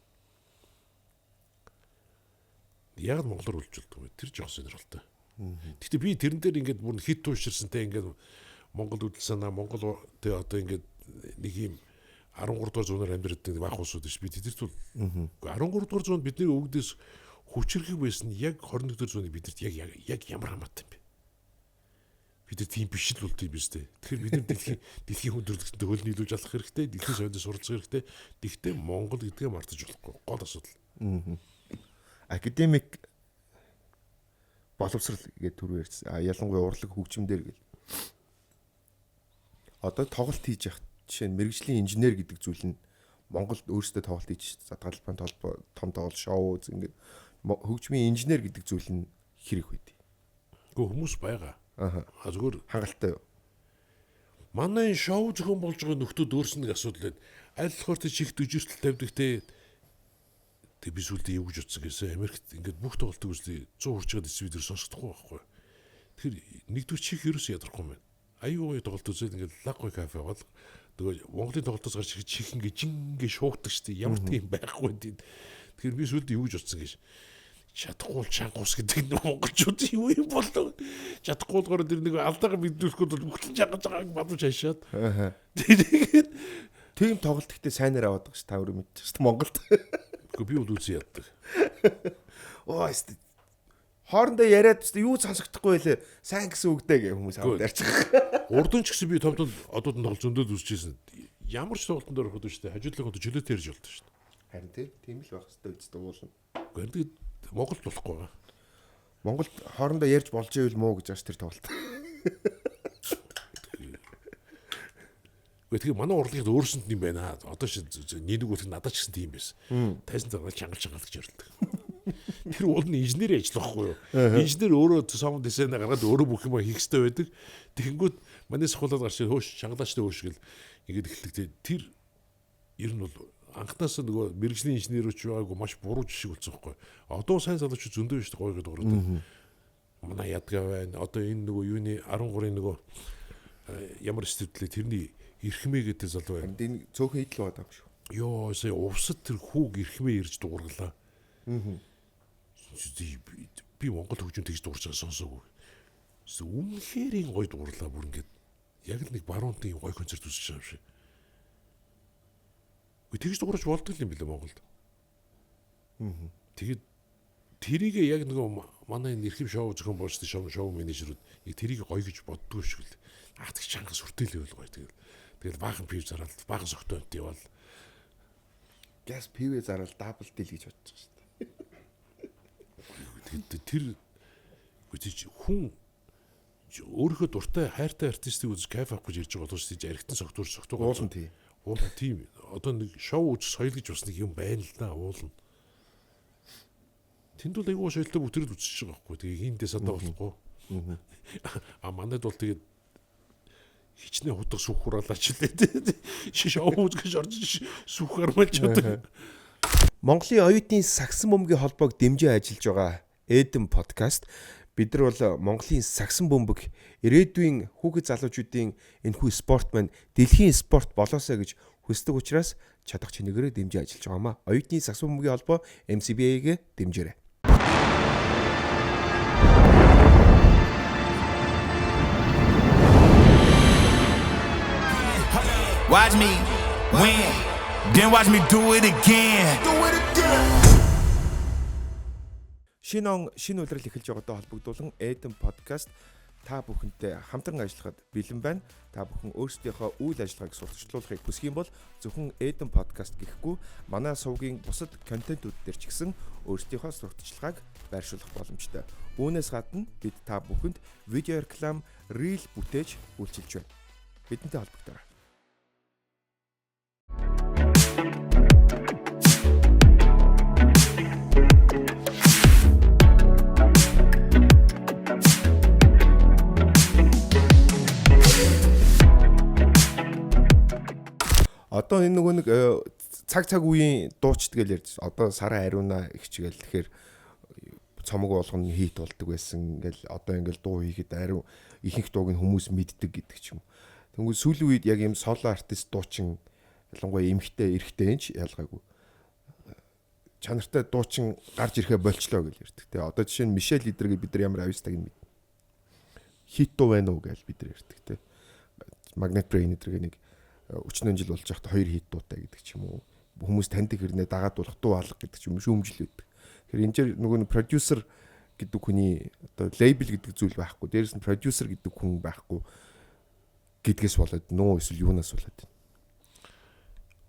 [SPEAKER 1] Яг монголоор үлжүүлдэг бай. Тэр жоох сонирхолтой. Гэхдээ би тэрэн дээр ингээд бүр хит тууширсантай ингээд Монгол үдэл санаа Монгол тэ одоо ингээд нэг юм 13 дугаар зуунаар амьдрэх баг улсууд биш. Би тэдэрт бол 13 дугаар зуунд бидний өвгдөөс хүчрхэг байсан яг 21 дугаар зууны бидэрт яг ямар хамаатай юм бэ? Бид тийм биш л болтой юм биш үү? Тэгэхээр бид нар дэлхийн хүндрэлтэй хөлний илүүж алах хэрэгтэй, дэлхийн соёлд суралцах хэрэгтэй. Тэгвэл Монгол гэдгээ мартаж болохгүй. Гол асуудал.
[SPEAKER 2] Академик боловсрал гэдэг төр ярьсан. Ялангуяа урлаг хөгжимдэр гэл. Одоо тоглолт хийж явах жишээ нь мэрэгжлийн инженер гэдэг зүйл нь Монголд өөрсдөө тоглолт хийж задгалбан толбоо том тоглолт шоу ингээд хөгжмийн инженер гэдэг зүйл нь хэрэг байдгийг.
[SPEAKER 1] Гэхдээ хүмүүс байгаа. Зүгээр
[SPEAKER 2] хангалттай юу?
[SPEAKER 1] Манай шоу зохион болж байгаа нөхдүүд өөрсдөө нэг асуудал байна. Аль болохоор чих дөжөртөл тавьдаг те. Тэг би сүлдээ юу гэж утсан гэсэн Америкт ингээд бүх тоглолтыг үзлээ 100 хүрчээд эсвидэр сонсохдохгүй байхгүй. Тэгэхээр нэгдүгээр чих ерөөсөө ядрахгүй юм байна. Аюу тоглолт үзээд ингээд лаггүй кафе бол нөгөө Монголын тоглолтоос гарч чих ингээд жингээ шуугдаг штеп ямар тийм байхгүй тийм. Тэгэхээр би сүлдээ юу гэж утсан гэж чадахгүй чангус гэдэг нь монголчууд юу юм болов? Чадахгүй болохоор тэр нэг алдаага мэдүүлэхэд бүгд чангаж байгааг бадууч хашаад. Тэгээд
[SPEAKER 2] тийм тоглолт ихтэй сайнаар аваад байгаа ш та өөрөө мэдчих ш Монголд.
[SPEAKER 1] Би бол үзэн яддаг.
[SPEAKER 2] Оо хоорондоо яриад юу сонсогдохгүй байлээ. Сайн гэсэн үгтэй гэх хүмүүс аваад ярьчих.
[SPEAKER 1] Урдан ч гэсэн би том одууд нь тоглож зөндөд үзчихсэн. Ямар ч тоглолтод ороход шүү дээ. Хажуудлын чөлөөтэй ярьж болдог шүү дээ.
[SPEAKER 2] Харин тийм л байх хэрэгтэй үстэй уулна.
[SPEAKER 1] Гэхдээ Монголд болохгүй байгаа.
[SPEAKER 2] Монголд хоорондоо ярьж болж ивэл муу гэж ааш тэр тоглолт.
[SPEAKER 1] Тэгэхээр манай урлагт өөрсөнд юм байна. Одоо шиг нэг үгт надад ч гэсэн тийм байсан. Тайсан цагаар чангалж гэж ярьдаг. Тэр уулын инженер ажиллах байхгүй юу? Инженер өөрөө саунд дизайн гаргаад өөрөө бүх юм хийх хэрэгтэй байдаг. Тэгэнгүүт манай сахуулаад гарч хөөш чангалаачтай хөөш гэл ингээд эхэлдэг. Тэр ер нь бол анхнаасаа нөгөө мэрэгжлийн инженерүүд байгаагүй маш буруу жишг болсон байхгүй. Одоо сайн залуучууд зөндөө биш гоё гэдэг ороод. Манай ядгаа байна. Одоо энэ нөгөө юуны 13-ын нөгөө ямар студитлээ тэрний Ирхмээ гэдэг залуу байна.
[SPEAKER 2] энэ цөөхөн идэл байгаа юм шүү.
[SPEAKER 1] Йоо сая увсад тэр хүүг ирхмээ ирж дуургалаа. Би Монгол хөгжим тэгж дуурж байгаа сонсоогүй. Үнэхээр гоё дуурлаа бүр ингээд яг л нэг баруунтын гоё концерт үзэж байгаа юм шиг. Тэгж дуурж болдог юм билээ Монголд. Тэгээд тэрийг яг нөгөө манай нэрхэм шоу зохион байгуулалтын шоу менежерүүд тэрийг гоё гэж боддгоо шиг л. Тэгж чангас хүртээлээ гоё. Тэгэл баахан пив зараад баахан согтойнт явал
[SPEAKER 2] Газ пивэ зараад дабл дил гэж бодож байгаа шүү дээ.
[SPEAKER 1] Тэр хүн өөрийнхөө дуртай хайртай артистыг үзэж кайф авах гэж ирж байгаа бол шүү дээ. Архитан согтуур
[SPEAKER 2] уулан тий.
[SPEAKER 1] Уулан тийм. Одоо нэг шоу үзэх соёл гэж бас нэг юм байна л да уулан. Тэнд бол айгүй соёлтой бүтрэл үзэж байгаа байхгүй. Тэгээ хиндээс одоо болохгүй. Манайд бол тэгээд хичнээн худаг сүх хураалаач лээ. Шоу үзэж орж сүх гармалж байдаг.
[SPEAKER 2] Монголын оюутны сагсан бөмбөгийн холбоог дэмжиж ажиллаж байгаа Эдэн подкаст. Бид нар бол Монголын сагсан бөмбөг ирээдүйн хүүхэд залуучуудын энэхүү спорт маань дэлхийн спорт болоосаа гэж хүсдэг учраас чадах чинээрээ дэмжиж ажиллаж байгаамаа. Оюутны сагсан бөмбөгийн холбоо MCBA-гээ дэмжээрэй.
[SPEAKER 3] Watch me win, then watch me do it again.
[SPEAKER 2] Шинэ улирал эхэлж байгаатай холбогдуулан Эдэн подкаст та бүхэнтэй хамтран ажиллахад бэлэн байна. Та бүхэн өөрсдийнхөө үйл ажиллагааг сурталчлуулахыг хүсэх юм бол зөвхөн Эдэн подкаст гэхгүй манай сувгийн бусад контентууд дээр ч гэсэн өөрсдийнхөө сурталчилгааг байршуулах боломжтой. Үүнээс гадна бид та бүхэнд видео реклам, рил бүтээж үйлчилж байна. Бидэнтэй холбогдорой. Одоо энэ нөгөө нэг цаг үеийн дууч тэгэл ярьж одоо сараа ариуна их чигээл тэгэхээр цомог болгоно хийт болдог байсан. Ингээл одоо ингээл дуу хийхэд ариун ихэнх дууг нь хүмүүс мэддэг гэдэг ч юм. Тэнгүү сүүлийн үед яг юм соло артист дуучин ялангуяа эмхтэй эрэгтэй энэ ч ялгаагүй. Чанартай дуучин гарч ирэхэ болчлоо гэж ярьдаг. Тэгээ одоо жишээ нь Мишель Лидерийг бид нар ямар авистаг юм бэ? Хит дуу байна уу гэж бид нар ярьдаг те. Magnet Brain эдгээр нэг 40 жил болж байхад 2 хит дуутай гэдэг ч юм уу. Хүмүүс таньдаг хэрнээ дагаад болох дуу алга гэдэг ч юм шүүмжил байдаг. Тэгэхээр энэ чинь нөгөө продюсер гэдэг хүний одоо лейбл гэдэг зүйл байхгүй. Дээрээс нь продюсер гэдэг хүн байхгүй гэдгээс болоод нөө эсвэл юунаас болоод байна.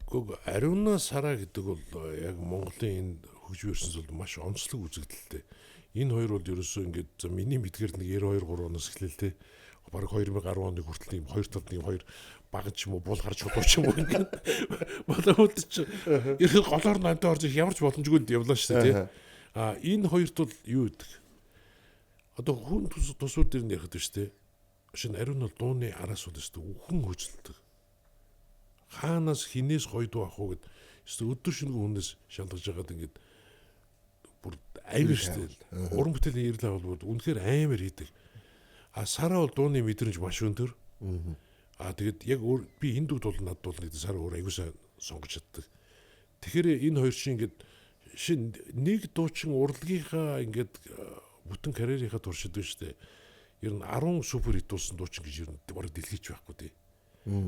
[SPEAKER 1] Гүг ариуна сараа гэдэг бол яг Монголын энэ хөгжим ертөнцид бол маш онцлог үзэгдэлтэй. Энэ хоёр бол ерөөсөө ингээд за миний мэдгээр нэг 92 3 оноос эхлэлтэй бараг 2010 оны хүртэл ийм хоёр талд ийм хоёр багч ч юм уу бул гарч чулуу ч юм уу ингээд болоод ч ерөөд голоор нантай орж ямар ч боломжгүй явлаа шүү дээ тий. Энэ хоёрт бол юу гэдэг? Одоо хүн тусууд дээр нь ярихад шүү дээ. Шинэ ариун бол дууны араас бол шүү дээ хүн хөжилдөг. Хаанаас хинээс гоё дуу авах уу гэд шүү дээ өдөр шингэн хүнээс шалгаж байгаад ингээд бүр амар шүү дээ. Уран бүтээлийн эрэл авал бүр үнэхээр амар хийдэг. Сараа бол дууны мэдрэмж маш өндөр. Тэгээд яг би энэ дуу бол надад бол нэг сар өөр аягуулсаа сонгож чаддаг. Тэгэхээр энэ хоёр чинь ингээд шин нэг дуучин урлагийнхаа ингээд бүтэн карьерийнхаа туршид байна шүү дээ. Ер нь 10 супер хит дуусан дуучин гэж ер нь бараг дэлхийч байхгүй дээ.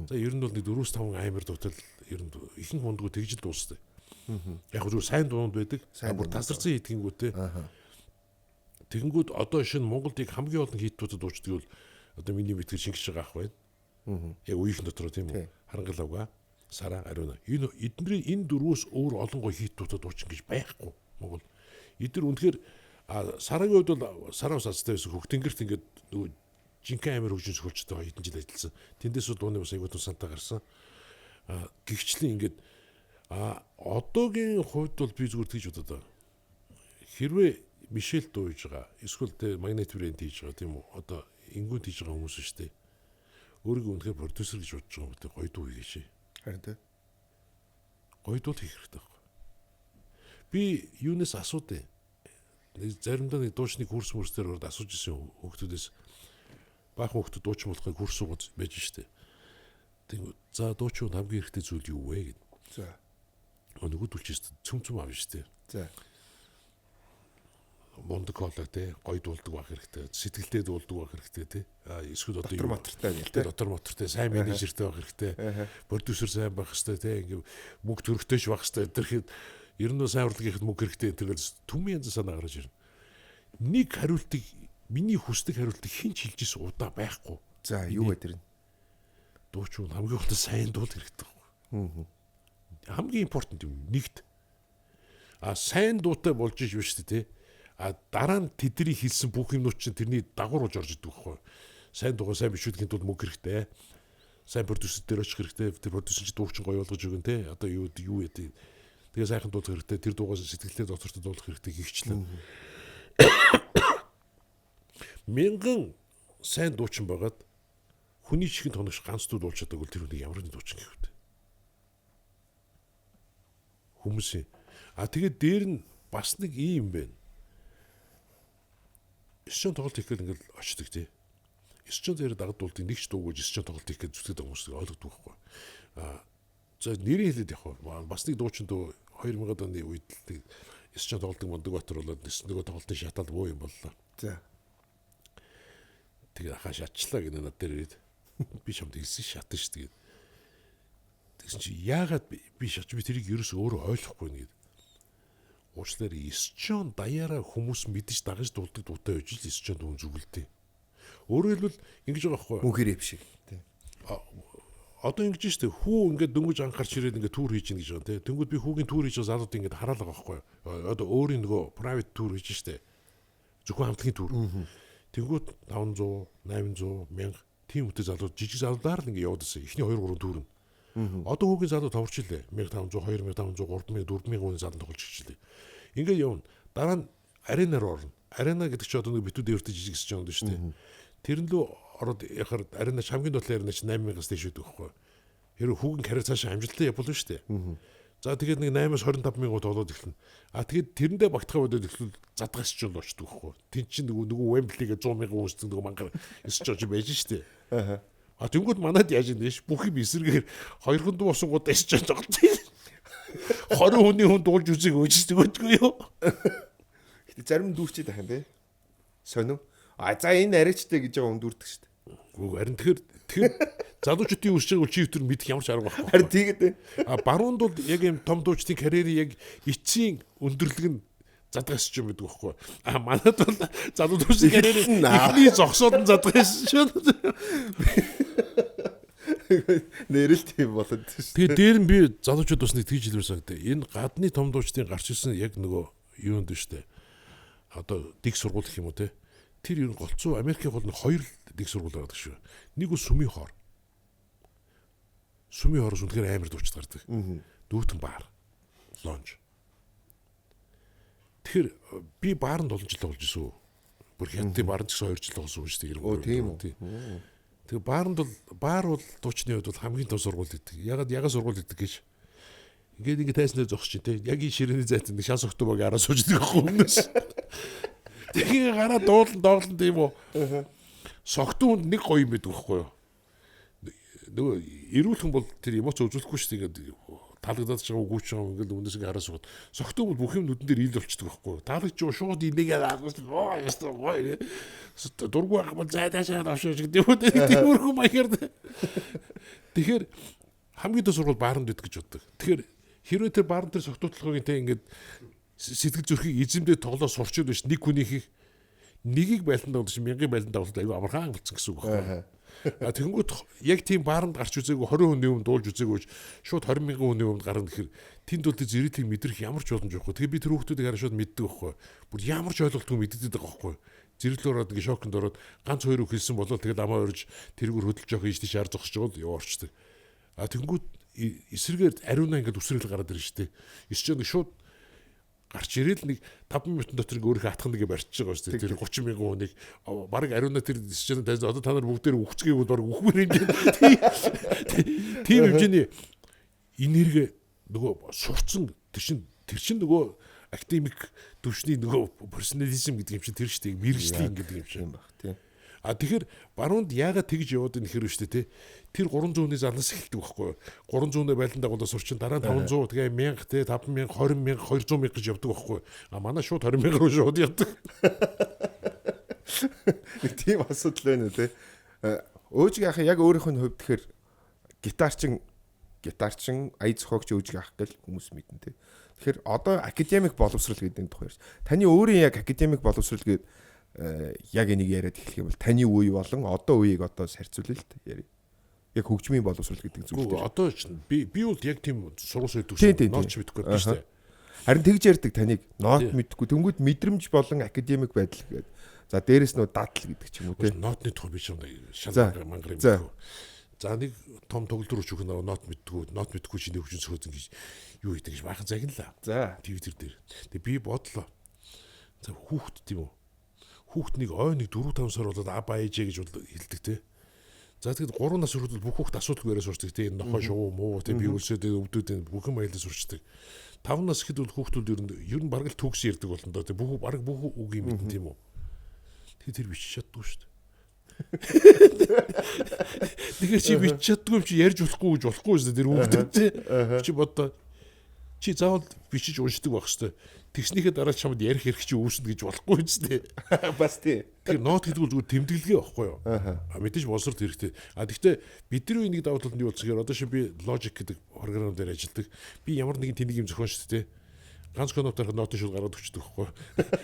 [SPEAKER 1] За ер нь бол нэг 4-5 амар дуутай ер нь ихэнх хундгүй тэгж л дуустай. Яг зөв сайн дуунд байдаг. Бүр тасарсан хитгэнгүүтэй. Тэгэнгүүт одоо шинэ Монголд хамгийн олон хитүүдд дуучдаг бол одоо миний мэдгэр Шингэж байгаа ах байна. Яг үеийн дотор тийм үү? Харангалавга, Сараа, Ариуна. Энэ дөрвөөс өөр олон гоё хитүүдд дуучин гэж байхгүй Монгол. Эдгээр үнэхээр Сарагийн хувьд бол Сараа ус азтай байсан. Хөгтөнгөрт ингээд нөгөө жинхэнэ амир хөгжин сөхөлчтэй хэдэн жил ажилласан. Тэндээс бол дууны бас аягүй тусантай гарсан. Гэгчлэн ингээд одоогийн хувьд бол би зүгээр тэгж бодоод байгаа. Хэрвээ Мишель дуу хийж байгаа, эсвэл тэ Magnet Brain хийж байгаа тийм үү? Одоо ингүүт хийж байгаа хүмүүс шүү дээ. Өөрийгөө үнэхээр продюсер гэж бодож байгаа юм те гоё дуу хийгээш.
[SPEAKER 2] Харин тэ.
[SPEAKER 1] Гоё дуу хийх хэрэгтэй байхгүй. Би юунаас асуудээ. Заримдаа нэг дуучны курс мөрсдөр ороод асууж ирсэн хүүхдүүдээс баахан хүүхдүүд дуучин болохыг курс суугаад байж штэ. Тэгвэл за дуучууд хамгийн хэрэгтэй зүйл юу вэ гэд.
[SPEAKER 2] За.
[SPEAKER 1] Нөгөө түлчээс цөм авна шүү дээ.
[SPEAKER 2] За.
[SPEAKER 1] Мундаг хоолой те гой дуулдаг байх хэрэгтэй. Сэтгэлдээ дуулдаг байх хэрэгтэй те. Эсвэл одоо
[SPEAKER 2] Дотор мотортой гэл те.
[SPEAKER 1] Дотор мотортой сайн менежертэй байх хэрэгтэй. Продюсер сайн байх хэрэгтэй те. Ингээ мөнгө төрөхтэйч байх хэрэгтэй. Тэрхэд ер нь сайн урлагийнхад мөнгө хэрэгтэй. Тэргээл түмэн янз санаа гарч ирнэ. Нэг хариултыг миний хүсдэг хариултыг хэн ч хэлж ирсэн удаа байхгүй.
[SPEAKER 2] За юу вэ тэр нь?
[SPEAKER 1] Дуучууд хамгийн гол сайн дуул хэрэгтэй байхгүй. Хамгийн импортант юм нэгт. Сайн дуутай болж иж биш те. Дараа нь тэдний хэлсэн бүх юмнууд чинь тэрний дагуур болж орж идэг байхгүй. Сайн дуугаа сайн бишүүлэхийн тулд мөнгө хэрэгтэй. Сайн продюсер дээр очих хэрэгтэй. Тэр продюсер чинь дуучин гоё болгож өгөн те. Одоо юу яа. Тэгээ сайхан дуулах хэрэгтэй. Тэр дуугаа сэтгэлдээ дотортой дуулах хэрэгтэй гихчлэн. Мянган сайн дуучин байгаад хүний чихэнд тоногш ганц дуу дуулж чадаагүй тэр хүнийг ямар нэг дуучин гэвд. Хүмүүсийн. Тэгээд дээр нь бас нэг юм байна. 9 тоглолт хийх гээд ингээл очдөг тий. 9 дээр дагдуулдаг нэг ч дуугож 9 тоглолт хийх гээд зүтгэдэг хүмүүс ойлгодог байхгүй. За нэрийн хэлээд явах. Бас нэг дуучин дуу 2000-ад оны үед 9 тоглолтын Мондогбатар болоод нөгөө тоглолтын шатаал буу юм боллоо.
[SPEAKER 2] За.
[SPEAKER 1] Тэгээ хаа шатчлаа гэнэ над дээр ирээд би чамд хэлсэн шатна ш тэгээд. Тэгсэн чи яагаад би шатч би тэрийг ерөөс өөрөө ойлгохгүй нэгэд. Уучлаарай 9 даяараа хүмүүс мэдэж дагаж дуулдаг дуутай байж л 9 дүүн зүгэлдээ. Өөрөөр хэлбэл ингэж байгаа байхгүй.
[SPEAKER 2] Мөнх хэрэв шиг тий.
[SPEAKER 1] Одоо ингэж штэ хүү ингээд дөнгөж анхаарч ирээд ингээд түүр хийж гин гэж байгаа тий. Тэнгүүд би хүүгийн түүр хийж байгаа залууд ингээд хараалаа байхгүй. Одоо өөрийн нөгөө private түүр хийж штэ. Зөвхөн хамтлагийн түүр. Тэнгүүд 500, 800, 1000 тийм үтэй залууд жижиг залуудаар л ингээд явуулсан. Эхний 2 3 түүр нь. Одоо хүүгийн залуу товарч илээ. 1500, 2500, 3000, 4000 хүн залуу тоглож ирчлээ. Ингээд явна. Дараа нь аренаар орно. Арена гэдэг чинь одоо нэг битүү дээртэй жижиг гэж байна шүү дээ. Тэрэн лөө ороод яхаар арена хамгийн доотлын арена чинь 8000-аас дээш байдаг байхгүй. Хэрэв хүүгийн карьер цаашаа амжилттай явбал шүү дээ. За тэгээд нэг 8-аас 25000 тоглоод эхэлнэ. Тэгээд тэрэндээ багтахаа бодоод эхлүүл задгаас ч л очдөг байхгүй. Тэн чинь нөгөө Wembley-гээ 100,000 хүнсдэг нөгөө мангар эсэж очиж байж шүү дээ. Тэнгүүд манад яаж юм дэш бүх юм эсрэгээр 2 дуу усангууд эсэж байгаа юм. 20 хүний хүн дуулж үзег өжсдөг гэдгүй юу?
[SPEAKER 2] Гэтэ зарим дүүрчээд байх юм бэ? Сонин. За энэ арайчтай гэж байгаа хүн дүүрдэг шүү дээ.
[SPEAKER 1] Үгүй харин тэгэхээр залуучуудын үсч байгаа чи өтөр мэдэх ямар ч арга байхгүй.
[SPEAKER 2] Харин тийгээд
[SPEAKER 1] баруунд бол яг юм том дуучдын карьерийн яг эцсийн өндөрлөг нь задгаас ч юм байдаг байхгүй. Манад бол залуу дуучдын карьерийн эхний зогсоод нь задгаас шүү.
[SPEAKER 2] Нэрэл тийм болоод шүү.
[SPEAKER 1] Тэгээ дээр нь би залуучууд бас нэг тэгж хэлмээр санагдав. Энэ гадны том дуучдын гарч ирсэн яг нөгөө юунд шүү дээ. Одоо дэг сургууль гэх юм уу те. Тэр ер нь голцоо Америкийн бол 2 дэг сургууль байдаг шүү. Нэг нь Сүмийн хоор. Сүмийн хоороос үнэхээр амар дуучид гардаг. Дүүтэн баар. Лонж. Тэгэхээр би баарнд олон жил болж исэн. Бүр хятадын баарнд ч 2 жил болсон шүү дээ.
[SPEAKER 2] Оо тийм үү.
[SPEAKER 1] Тэгээ баар бол дуучны хувьд бол хамгийн том сургууль гэдэг. Ягаад сургууль гэдэг гэж. Ингээд тайснаа зогсож чинь те. Яг энэ ширээний зайд нэг шас октябрыг араа сууждаг хүмүүс. Тэгээ гараа дуулан тийм үү. Согтуунд нэг гоё юм байдаг байхгүй юу? Нөгөө эрүүлхэн бол тэр эмоц үзүүлэхгүй шүү дээ. Ингээд таалагдаад ч байгаа үгүй ч байгаа ингээд өмнөөс ингээ хараа суугаад. Согтуу бол бүх юм нүдэн дээр ил болчихдог байхгүй юу? Таалагч шууд инээгээ аахгүй гоё. Дургу ах бол зайдаашаа авшиж гэдэг юм уу? Тиймэрхүү маягаар. Тэгэхээр хамгийн дэс сургууль бааранд бит гэж боддог. Тэгэхээр хэрвээ тэр баарн тэр согтуутлахыг те ингээд сэтгэл зүрхийг эзэмдээ тоглоо сурчил биш нэг хүний хийх нэгийг байлдан тоглож 1000 байлдан тоглолт аюу амархан болсон гэсэн үг байна. Тэгэнгүүт яг тийм бааранд гарч үзээгүй 20 хүний өмнө дуулж үзээгүй шууд 20,000 хүний өмнө гарна гэхээр тэнд бол зэрэтийг мэдрэх ямар ч боломж байхгүй. Тэгээ би тэр хүүхдүүдийг хараа шууд мэддэг байхгүй. Бүр ямар ч ойлголтгүй мэддэг байхгүй. Зэрэглээ ороод ингээ шоконд ороод ганц хоёр үг хэлсэн болол тэгэл амаа өрж тэргүүр хөдөлж явах ийш тийш шаар зогсож байгаа л яваарчдаг. Тэгэнгүүт эсрэгээр ариунаа ингээ үсрээл гараад ирж штэ. Эсч нэг шууд гарч ирээл нэг 5 минутын дотор өөрийнхөө атхан нэгэ барьчихж байгаа шүү дээ. Тэр 30,000 хүнийг баг ариунаа тэр дисчэн тань одоо та нар бүгдээр үхцгээгүй баг үхмээр юм. Тийм хэмжээний энерги нөгөө сурцсан тэр чин нөгөө академик төвшний нөгөө персонализм гэдэг юм чинь тэр шүү дээ. Мэргэжлийн гэдэг юм шиг.
[SPEAKER 2] Тийм баг тийм.
[SPEAKER 1] Тэгэхээр баруунд яагаад тэгж яваад байна гэхээр шүү дээ. Тэр 300-ны залнаас эхэлдэг байхгүй юу? 300-ны байлдан дагуулаа сурчин дараа нь 500 тэгээ 1000 те 5000 20000 200,000 гэж явдаг байхгүй юу? Манай шууд 20,000 руу шууд явдаг.
[SPEAKER 2] Тийм асуудал байна үү те. Өөжиг ах яг өөрийнх нь хувьд тэгэхээр гитарчин ая зохиогч өөжиг ах гэл хүмүүс мэднэ те. Тэгэхээр одоо академик боловсрал гэдэг тухай. Таны өөрийн яг академик боловсрал гэдэг яг энийг яриад эхлэх юм бол таны үе болон одоо үеийг одоо сарцуулъя л яри. Яг хөгжмийн боловсрал гэдэг зүйл дээр.
[SPEAKER 1] Одоо би бол яг тийм сургууль төгссөн ноотч мэдэхгүй байна шүү дээ.
[SPEAKER 2] Харин тэгж ярьдаг таныг ноот мэдэхгүй тэнгууд мэдрэмж болон академик байдал гэдэг. За дээрэс нь дадал гэдэг ч юм уу те.
[SPEAKER 1] Ноотны тухай би шал мангар юм. За нэг том төгөлдөр өчөх ноот мэдгүй чиний хөгжин сөхөд ингэж юу хийдэг гэж баахан загналаа. За твиттер дээр. Тэгээ би бодлоо. За хүүхд тийм үү. Хүүхднийг ойныг 4-5 сар болоод аба ээжээ гэж хэлдэг те. За тэгэд 3 нас хүртэл бүх хүүхд асуудалгүй яриа сурчдаг те. Энэ нохоо шуу муу те би өсөөд өвдөд бүхэн маялаа сурчдаг. 5 нас гэхэд бол хүүхдүүд ер нь бараг л төгс ярьдаг болно доо те. Бүх үг юм мэдэн тийм үү. Тэр бичиж чаддгүй шүү дээ. Тэгэхээр чи бичиж чаддгүй юм чи ярьж болохгүй гэж болохгүй шүү дээ тэр хүүхдэд те. Чи бодоо чи заавал бичиж уншдаг байх шүү дээ. Тэгснийхээ дараа чамд ярих хэрэг чи үүснэ гэж болохгүй ч дээ.
[SPEAKER 2] Бас тий.
[SPEAKER 1] Тэр ноот гэдэг бол зүгээр тэмдэглэгээ байхгүй юу? Мэдээж боловсрол хэрэгтэй. Гэхдээ бидний нэг давуу тал нь юу болчихсон гэхээр одоо би Logic гэдэг програм дээр ажилладаг. Би ямар нэгэн тэнийг юм зохион шүү дээ. Ганц конотоор ноотын шууд гараад өгчдөг байхгүй юу?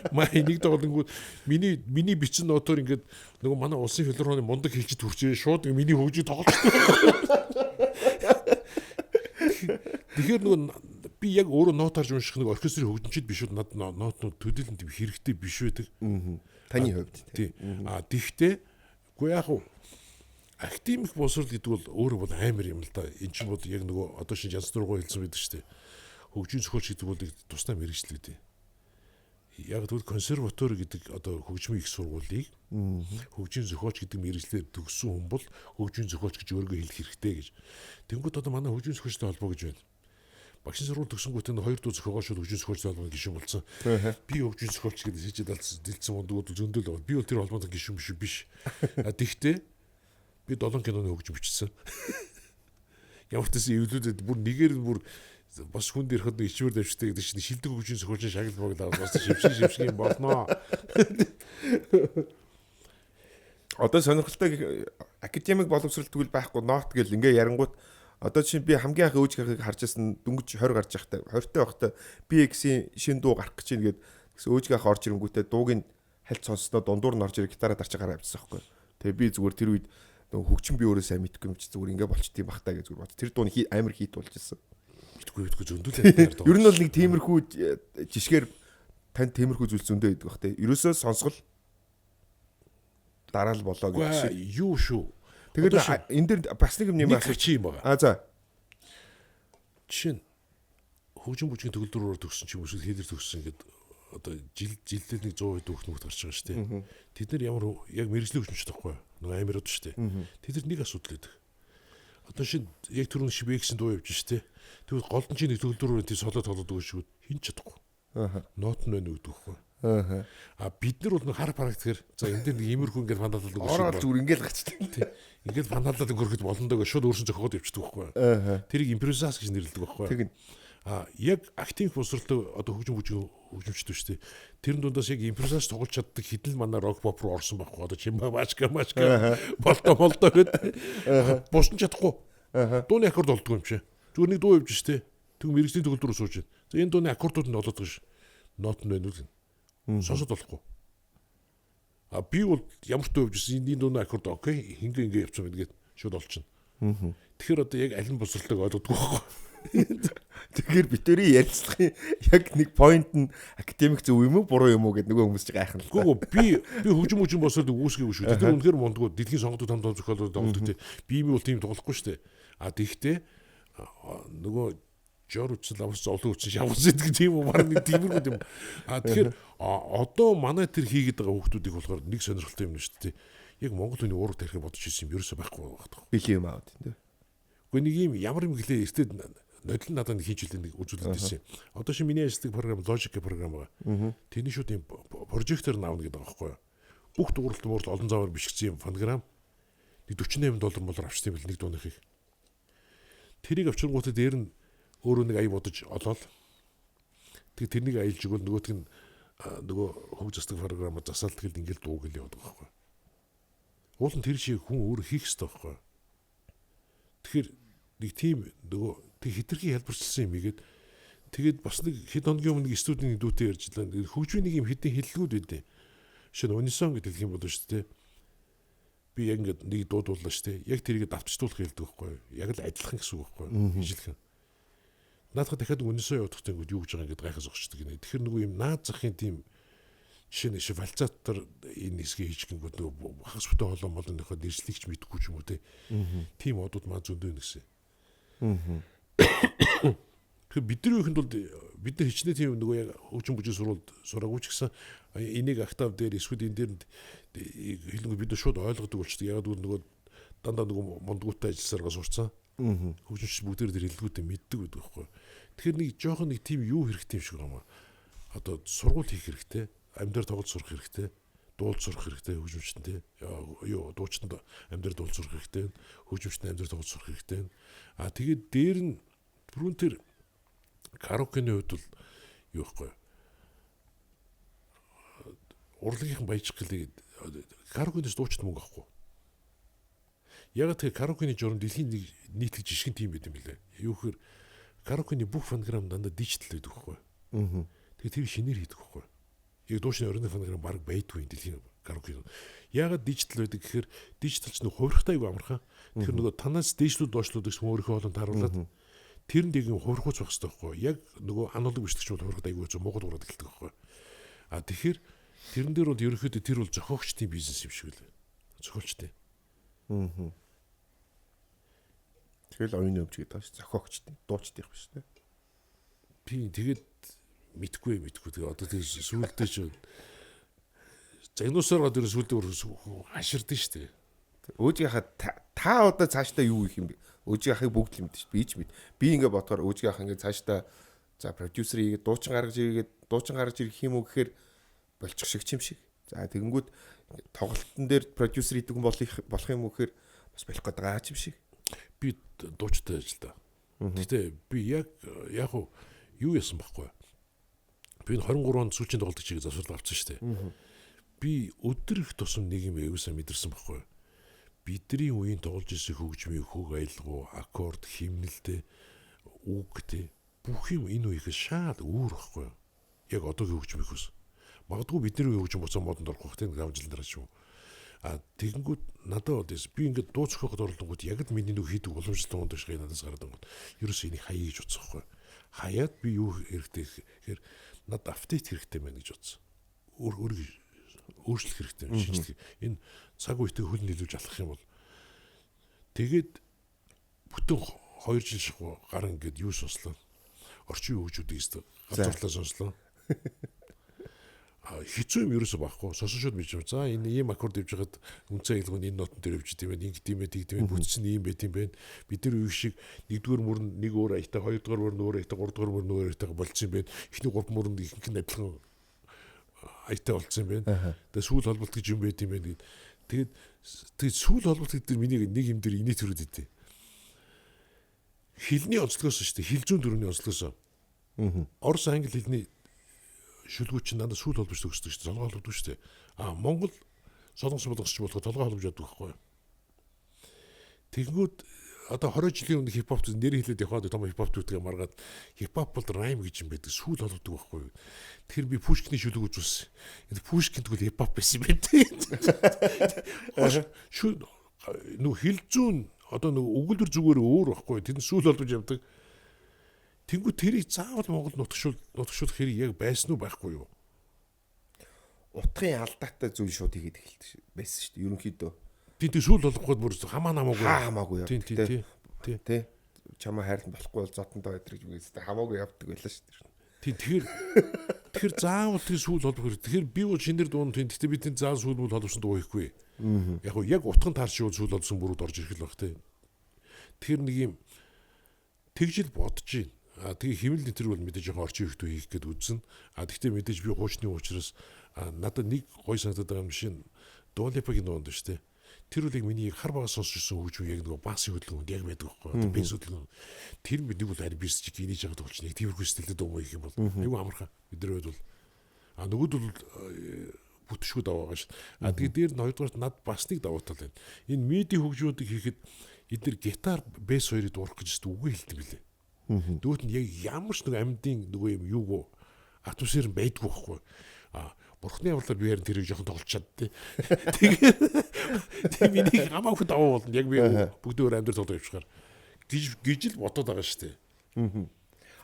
[SPEAKER 1] Маа нэг давуулангууд миний бичсэн ноотоор ингээд нөгөө манай улсын филармоны мундаг хэлжид хүрчээ шууд миний хөгжийг тоглолцдог. Тэгэхээр нөгөө би яг өөрөө ноот харж унших нэг оркестрийн хөгжимчд биш үү надад ноотнууд төдийлөнд хэрэгтэй биш байдаг.
[SPEAKER 2] Таны хувьд
[SPEAKER 1] тий. Тэгтээ үгүй яг академик боловсрол гэдэг бол өөрөө бол амар юм л да. Энд чинь бол яг нөгөө одоо шинэ янз бүрийн хэлсэн байдаг шүү дээ. Хөгжийн зохиолч гэдэг бол тусдаа мэргэжил гэдэг. Яг тэгвэл консерватори гэдэг одоо хөгжмийн их сургуулийг хөгжийн зохиолч гэдэг мэргэжлээр төгссөн хүн бол хөгжийн зохиолч гэж өөрийгөө хэлэх хэрэгтэй гэж. Тэнгүүд одоо манай хөгжийн зохиолчтой холбоо гэж байна. Багшийн сургууль төгсөнгүүт энэ 2 дуу зохиогоо шууд хөгжийн зохиолчтой холбооны гишүүн болсон. Би хөгжийн зохиолч гэдэг сэжид дэлсэн мундууд зөндөл байна. Би бол тэр холбооны гишүүн биш. Тэгтээ би 7 киноны хөгжим бичсэн. Ямар ч гэсэн эвлүүдэд бүр нэгээр бүр бас хүн дээр хад ичмэр давчтай гэдэг чинь шилдэг хөгжийн зохиолчийн шагнал баг даваад бас шившиг юм болно.
[SPEAKER 2] Одоо сонирхолтой академик боловсрол тэгвэл байхгүй ноот гэл ингээ ярангуут одоо чинь би хамгийн анх өөж гахыг харж байсан дөнгөж 20 гарч явахтай 20-тай байхдаа BX-ийн шинэ дуу гарах гэж байна гээд өөж гах орж ирэнгүүтээ дууг нь хальт сонсноо дундуур нь орж ирээ гитараа дарч гараа авчихсан байхгүй. Тэгээ би зүгээр тэр үед хөгжим би өөрөө сайн мэдгүй юм чи зүгээр ингээ болчтiin бахтаа гэж зүгээр бод. Тэр дууны амар хит болж ирсэн.
[SPEAKER 1] Мэдгүй зөндөл.
[SPEAKER 2] Ер нь бол нэг тиймэрхүү жишгээр танд тиймэрхүү зүйл зөндөө байдаг бах те. Ерөөсөө сонсгол дараа л болоо гэж.
[SPEAKER 1] Юу шүү.
[SPEAKER 2] Тэгээд энэ дэр бас нэг юм асууж
[SPEAKER 1] чи юм байна.
[SPEAKER 2] За.
[SPEAKER 1] Жишээ нь хөгжим бүжгийн төгөлдрөөр төгссөн ч юм уу хэлэр төгссөн гэдэг одоо жилдээ нэг 100% дүүхнүүд гарч байгаа шүү дээ. Тэд нар ямар яг мэрэгжлийн хөгжимч таахгүй нөгөө амирууд шүү дээ. Тэд нар нэг асуудал байдаг. Одоо шинэ яг түрүүн Шибэксийн дуу явж шүү дээ. Тэгвэл голдон чи нэг төгөлдрөөр тийм солиод тоглоод өгч шүүд хин чадахгүй. Ноот нь байна гэдэг байхгүй. Бид нар бол хар практикээр за энэ дээр нэг иймэрхүү ингээд фантазлаад өгч.
[SPEAKER 2] Ороод зүгээр ингээд гацдаг.
[SPEAKER 1] Ингээд фантазлаад өгөхөд болно даа шууд өөрсөн зохиогод явчихдаг байхгүй. Тэрийг импровизац гэж нэрлэдэг байхгүй. Яг актив боловсролтой одоо хөгжим хөгжимчтэй шүү дээ. Тэр дундаас яг импровизац тоглож чаддаг хідэн л манай рок поп руу орсон байхгүй. Одоо чимаа машка болто гэдэг. Босч чадахгүй. Дууны аккорд олдгүй юм чи. Зүгээр нэг дуу явж штэ. Тэг мэрэгжлийн төгөлдөр рүү сууж байна. За энэ дууны аккордууд нь олоод байгаа ш. Нот нь байна уу? Сонсоод болохгүй. Би бол ямар ч дуу явж ирсэн энэ дууны аккорд окей ингээ явцсан гэдгээд шууд олчихно. Тэгэхээр одоо яг аль нь боловсролтойг ойлгодгүй байхгүй.
[SPEAKER 2] Тэгэхээр битэрийн ярилцлагын яг нэг point нь академик зөв юм уу буруу юм уу гэдэг нөгөө хүмүүс ч гайхна л.
[SPEAKER 1] Гэхдээ би хөгжим боловсролыг үүсгэегүй шүү. Тэр үнэхээр мондгоо дэлхийн сонгогдод том зохиолууд тоглодог тий. Би юм бол тийм тоглохгүй шүү дээ. Тэгэхдээ нөгөө жор үчил авс зовлон үчил шавс гэдэг тийм үү баг нэг тиймэрхүү юм. Тэгэхээр одоо манай тэр хийгээд байгаа хүмүүсийг болохоор нэг сонирхолтой юм шүү дээ. Яг Монгол хүний уурга тарихыг бодож ирсэн юм ерөөсөй байхгүй байгаа.
[SPEAKER 2] Били юм аа тийм.
[SPEAKER 1] Гэхдээ нэг юм ямар юм гэлээ эртээ нодлон надад нэг хийж үлээ нэг үзүүлэлт хийсэн. Одоо шинэ миний ажилладаг програм Logic програм байгаа. Тэний шууд юм прожектор наавна гэдэг байгаа байхгүй юу? бүх дууралт олон заваар бишгсэн юм фонограм $48 молор авчсан юм бэл нэг дууныхыг. Тэрийг авчиргуудад дээр нь өөрөө нэг ая бодож олоод тэгээ тэрнийг аялж өгвөл нөгөөтг нь нөгөө хөв застдаг програмаар засаал тэгэл ингээл дуу гэл явдаг байхгүй. Уул нь тэр шиг хүн өөрөө хийх хэрэгтэй байхгүй. Тэгэхээр нэг тийм нөгөө тэг хитрхи хэлбэрчилсэн юм игээд тэгээд бас нэг хэд хоногийн өмнө студийн дүүтэй ярьжлаа. Хөгжмийн нэг юм хэдийн хиллгүүд байдیں۔ Шинэ унисон гэдэг хэлэх юм болов шүү дээ. Би яг ингээд нэг дуудууллаа шүү дээ. Яг тэрийг давтчихуулах хэлдэг байхгүй. Яг л адилхан гэсэн үг байхгүй. Ижилхэн. Наадах дахиад унисон явах гэнгүүт юу гэж байгаа ингээд гайхаж зогсчихдаг гинэ. Тэгэхээр нөгөө юм наад захын тийм жишээ нь фальцатар энэ хэсгийг хийж гингүүд нөгөө хагас бүтээн холон болон нөхөд нэрслэгч мэдхгүй ч юм уу те. Тийм одууд маа зөндөө нэгсэн. Тэгэхээр бидний үхэнд бол бид нар хичнээн тийм нөгөө яг хөгжим бүжиг сурвалд сураагүй ч гэсэн энийг октав дээр эсвэл энэ дээр хэлэнгүү бид нар шууд ойлгодог болчтой. Яг л нөгөө дандаа нөгөө мондгуутай ажилласараа сурцсан. Хөгжимч бүгдээр тэр хэллгүүтээ мэддэг байдаг байхгүй. Тэгэхээр нэг жоохон нэг тийм юу хэрэгтэй юм шиг байна. Одоо сургууль хийх хэрэгтэй. Амьдаар тоглож сурах хэрэгтэй. Дуулж сурах хэрэгтэй хөгжимчтэй. Юу дуучтанд амьдаар дуулж сурах хэрэгтэй. Хөгжимчтэй амьдаар тоглож сурах хэрэгтэй. Тэгээд дээр нь бүрэн тэр караокены хувьд бол юу байхгүй. Урлагийнхан баяжих гэлээ караокенээс дуучт мөнгө авахгүй. Яг тэр караокены журам дэлхийн нийтлэг жишгэн тийм байт юм билээ. Юу гэхээр караокены бүх фонограм дандаа дижитал байдаг байхгүй. Тэгээ тэр шинээр хийдэг байхгүй. Яг дуушны оройн фонограм баг байдгүй дэлхийн караоке. Ягаад дижитал байдаг гэхээр дижиталч нэг хувирахтай айгүй амархан. Тэр нөгөө танаас дээшлүүд доошлууд гэсэн өөрийнхөө хоолнд харуулад тэр нь дэгийн хувирахуйц байх хэрэгтэй байхгүй. Яг нөгөө аналог бичлэгч бол хувирахтай айгүй зөв Монгол ураад эхэлдэг байхгүй. Тэгэхээр тэрэн дээр бол ерөнхийдөө тэр бол зохиогчдын бизнес юм шиг л. Зохиолчтой.
[SPEAKER 2] Тэгэл оюуны өвч гэдэг тааш зохиогчдын дуучдын байх шүү дээ.
[SPEAKER 1] Би тэгээд мэдгүй. Тэгээ одоо тэр сүултээ ч загнуусаар гоо тэр сүултээ хаширдэн шүү дээ.
[SPEAKER 2] Өөжийнхаа та одоо цаашдаа юу их юм бэ? Өөжийнхийг бүгд л мэддэг шүү. Би ч мэд. Би ингээ бодохоор өөжийнхаа ингээ цаашдаа за продюсер хийгээд дуучин гаргаж ирэх юм уу гэхээр болчих шиг. За тэгэнгүүт тоглолтын дээр продюсер хийдэг хүн болох юм уу гэхээр бас болох гэдэг байгаа юм шиг.
[SPEAKER 1] Би дуучтай ажиллаа. Гэтэ би яг юу яасан байхгүй. Би 23 онд сүүчийн тоглолт чигийг засвар авсан шүү дээ. Би өдөр их тусам нэг юм аяусаа мэдэрсэн байхгүй. Бидний үеийн тоглож ирсэн хөгжмийн хөг аялгуу, аккорд, химнэлтэй, үгтэй бүх юм энэ үеийнхээс шал өөр байхгүй. Яг одоогийн хөгжмийн хөс. Магадгүй бидний үеийн хөгжим буцаа модонд орох хэрэгтэй нэг амжилт дараа ч юм. Тэгэнгүүт надад би ингээд дуу зохиоход оролдонгууд яг л миний нэг хийдэг уламжлалт тунд шиг надаас гараад байгаа. Ерөөсөө энийг хаяа гэж бодсон байхгүй. Хаяад би юу хэрэгтэй гэхээр надад апдейт хэрэгтэй байна гэж бодсон. Өөрчлөх хэрэгтэй юм шиг. Энэ цаг үетэй хөл нийлүүлж алах юм бол тэгээд бүтэн 2 жил шахуу гар ингээд юу сонслоо. Орчин хөгжүүдийг газарлаа сонслоо. Хэцүү юм ерөөсөө байхгүй. Сосон шууд бич юм. За энэ ийм аккорд дэвж хаад үнцэн айлгууд энэ нотон дээр өвчт юм байна. Ингэдэм байх, тэгдэм байх, бүтсэн ийм байт юм байна. Бид нар үе шиг нэгдүгээр мөрөнд нэг өөр аятай, хоёрдугаар мөрөнд өөр аятай, гуравдугаар мөрөнд өөр аятай болцсон юм байна. Эхний 3 мөрөнд ихэнх нь адилхан аятай болцсон юм байна. Тэгээ сүүл холболт гэж юм байт юм байна гэд. Тэгээд сүүл холболт гэдэг миний нэг юм дээр инээ төрөд идэв. Хэлний онцлогоос шүү дээ. Хэл зүүн дөрөвний онцлогоос. Орос англи хэлний шүлгүүч надад сүүл холбож төгсдөг шүү дээ. Толгой холбдог шүү дээ. Монгол солонгос болгосч болох толгой холбож яддаг байхгүй. Тэгэнгүүт одоо 20 жилийн өмнө хипхоп нэр хэлээд явахад том хипхоп түүтгээ маргаад хипхоп бол райм гэж юм байдаг. Сүүл холбдог байхгүй. Тэгэхээр би Пушкиний шүлгүүч үзсэн. Энэ Пушкин тэгвэл хипхоп байсан юм байна. Нүү хэл зүүн одоо нэг өгүүлбэр зүгээр өөр байхгүй. Тэр нь сүүл холбож явдаг. Тэнгүү тэрийг заавал Монгол нутгшуулах хэрэг яг байсан уу байхгүй юу?
[SPEAKER 2] Утгын алдаатай зүйл шууд хийгээд эхэлдэг байсан шүү дээ. Ерөнхийдөө.
[SPEAKER 1] Тийм сүүл болгоход бүр хамаагүй.
[SPEAKER 2] Хамаагүй.
[SPEAKER 1] Тийм.
[SPEAKER 2] Чамаа хайрлан болохгүй бол зодонтой байдаг юм гэсэн. Хамаагүй явдаг байлаа шүү дээ.
[SPEAKER 1] Тийм тэгэхээр заавал тэр сүүл холбох хэрэг. Тэгэхээр би бол шинээр дуун тийм. Гэтэ би тийм заавал сүүл холбосон дуу хийхгүй. Яг утган таарч сүүл холбосон бүрүүд орж ирэх л баг тийм. Тэгэхээр нэг юм тэгжил бодож байна. Тэгээ химэлний тэр бол мэдээж жоохон орчин ихтэй хийх гээд үзсэн. Тэгтээ мэдээж би хуучны учраас Надад нэг гой санагдаад байгаа юм шин Дуалипагийн дуунд шүү дээ. Тэр үлийг миний хар багаас сонсчихсон хөгжим яг нөгөө басын хөдөлгөөнд яг байдаг байхгүй. Бис хөдөлгөөн. Тэр бид нэг бол ари бис чиг инээж байгаа тулч нэг тиймэрхүү стилтэй дуу маяг юм бол айгүй амархан. Бидний хувьд бол нөгөөд бол бүтшгүй даваа шүү. Тэгээ дээр нь хоёрдугаар над бас нэг давуу тал байна. Энэ миди хөгжмүүдийг хийхэд эдгээр гитар, бэс хоёрыг дуурах гэж үгүй хэлдэг билээ. Дүүт нь яг ямар ч нэг амьдын нөгөө юм юугүй атмосфер байдгүй байхгүй. Бурхны явдлаар би ярин тэрийг жоохон тоглолцоод тий. Тэгээ миний хамаагүй даваа болно. Яг би бүгд өөр амьдрал тоглож явчихаар гэж л бодоод байгаа шүү дээ.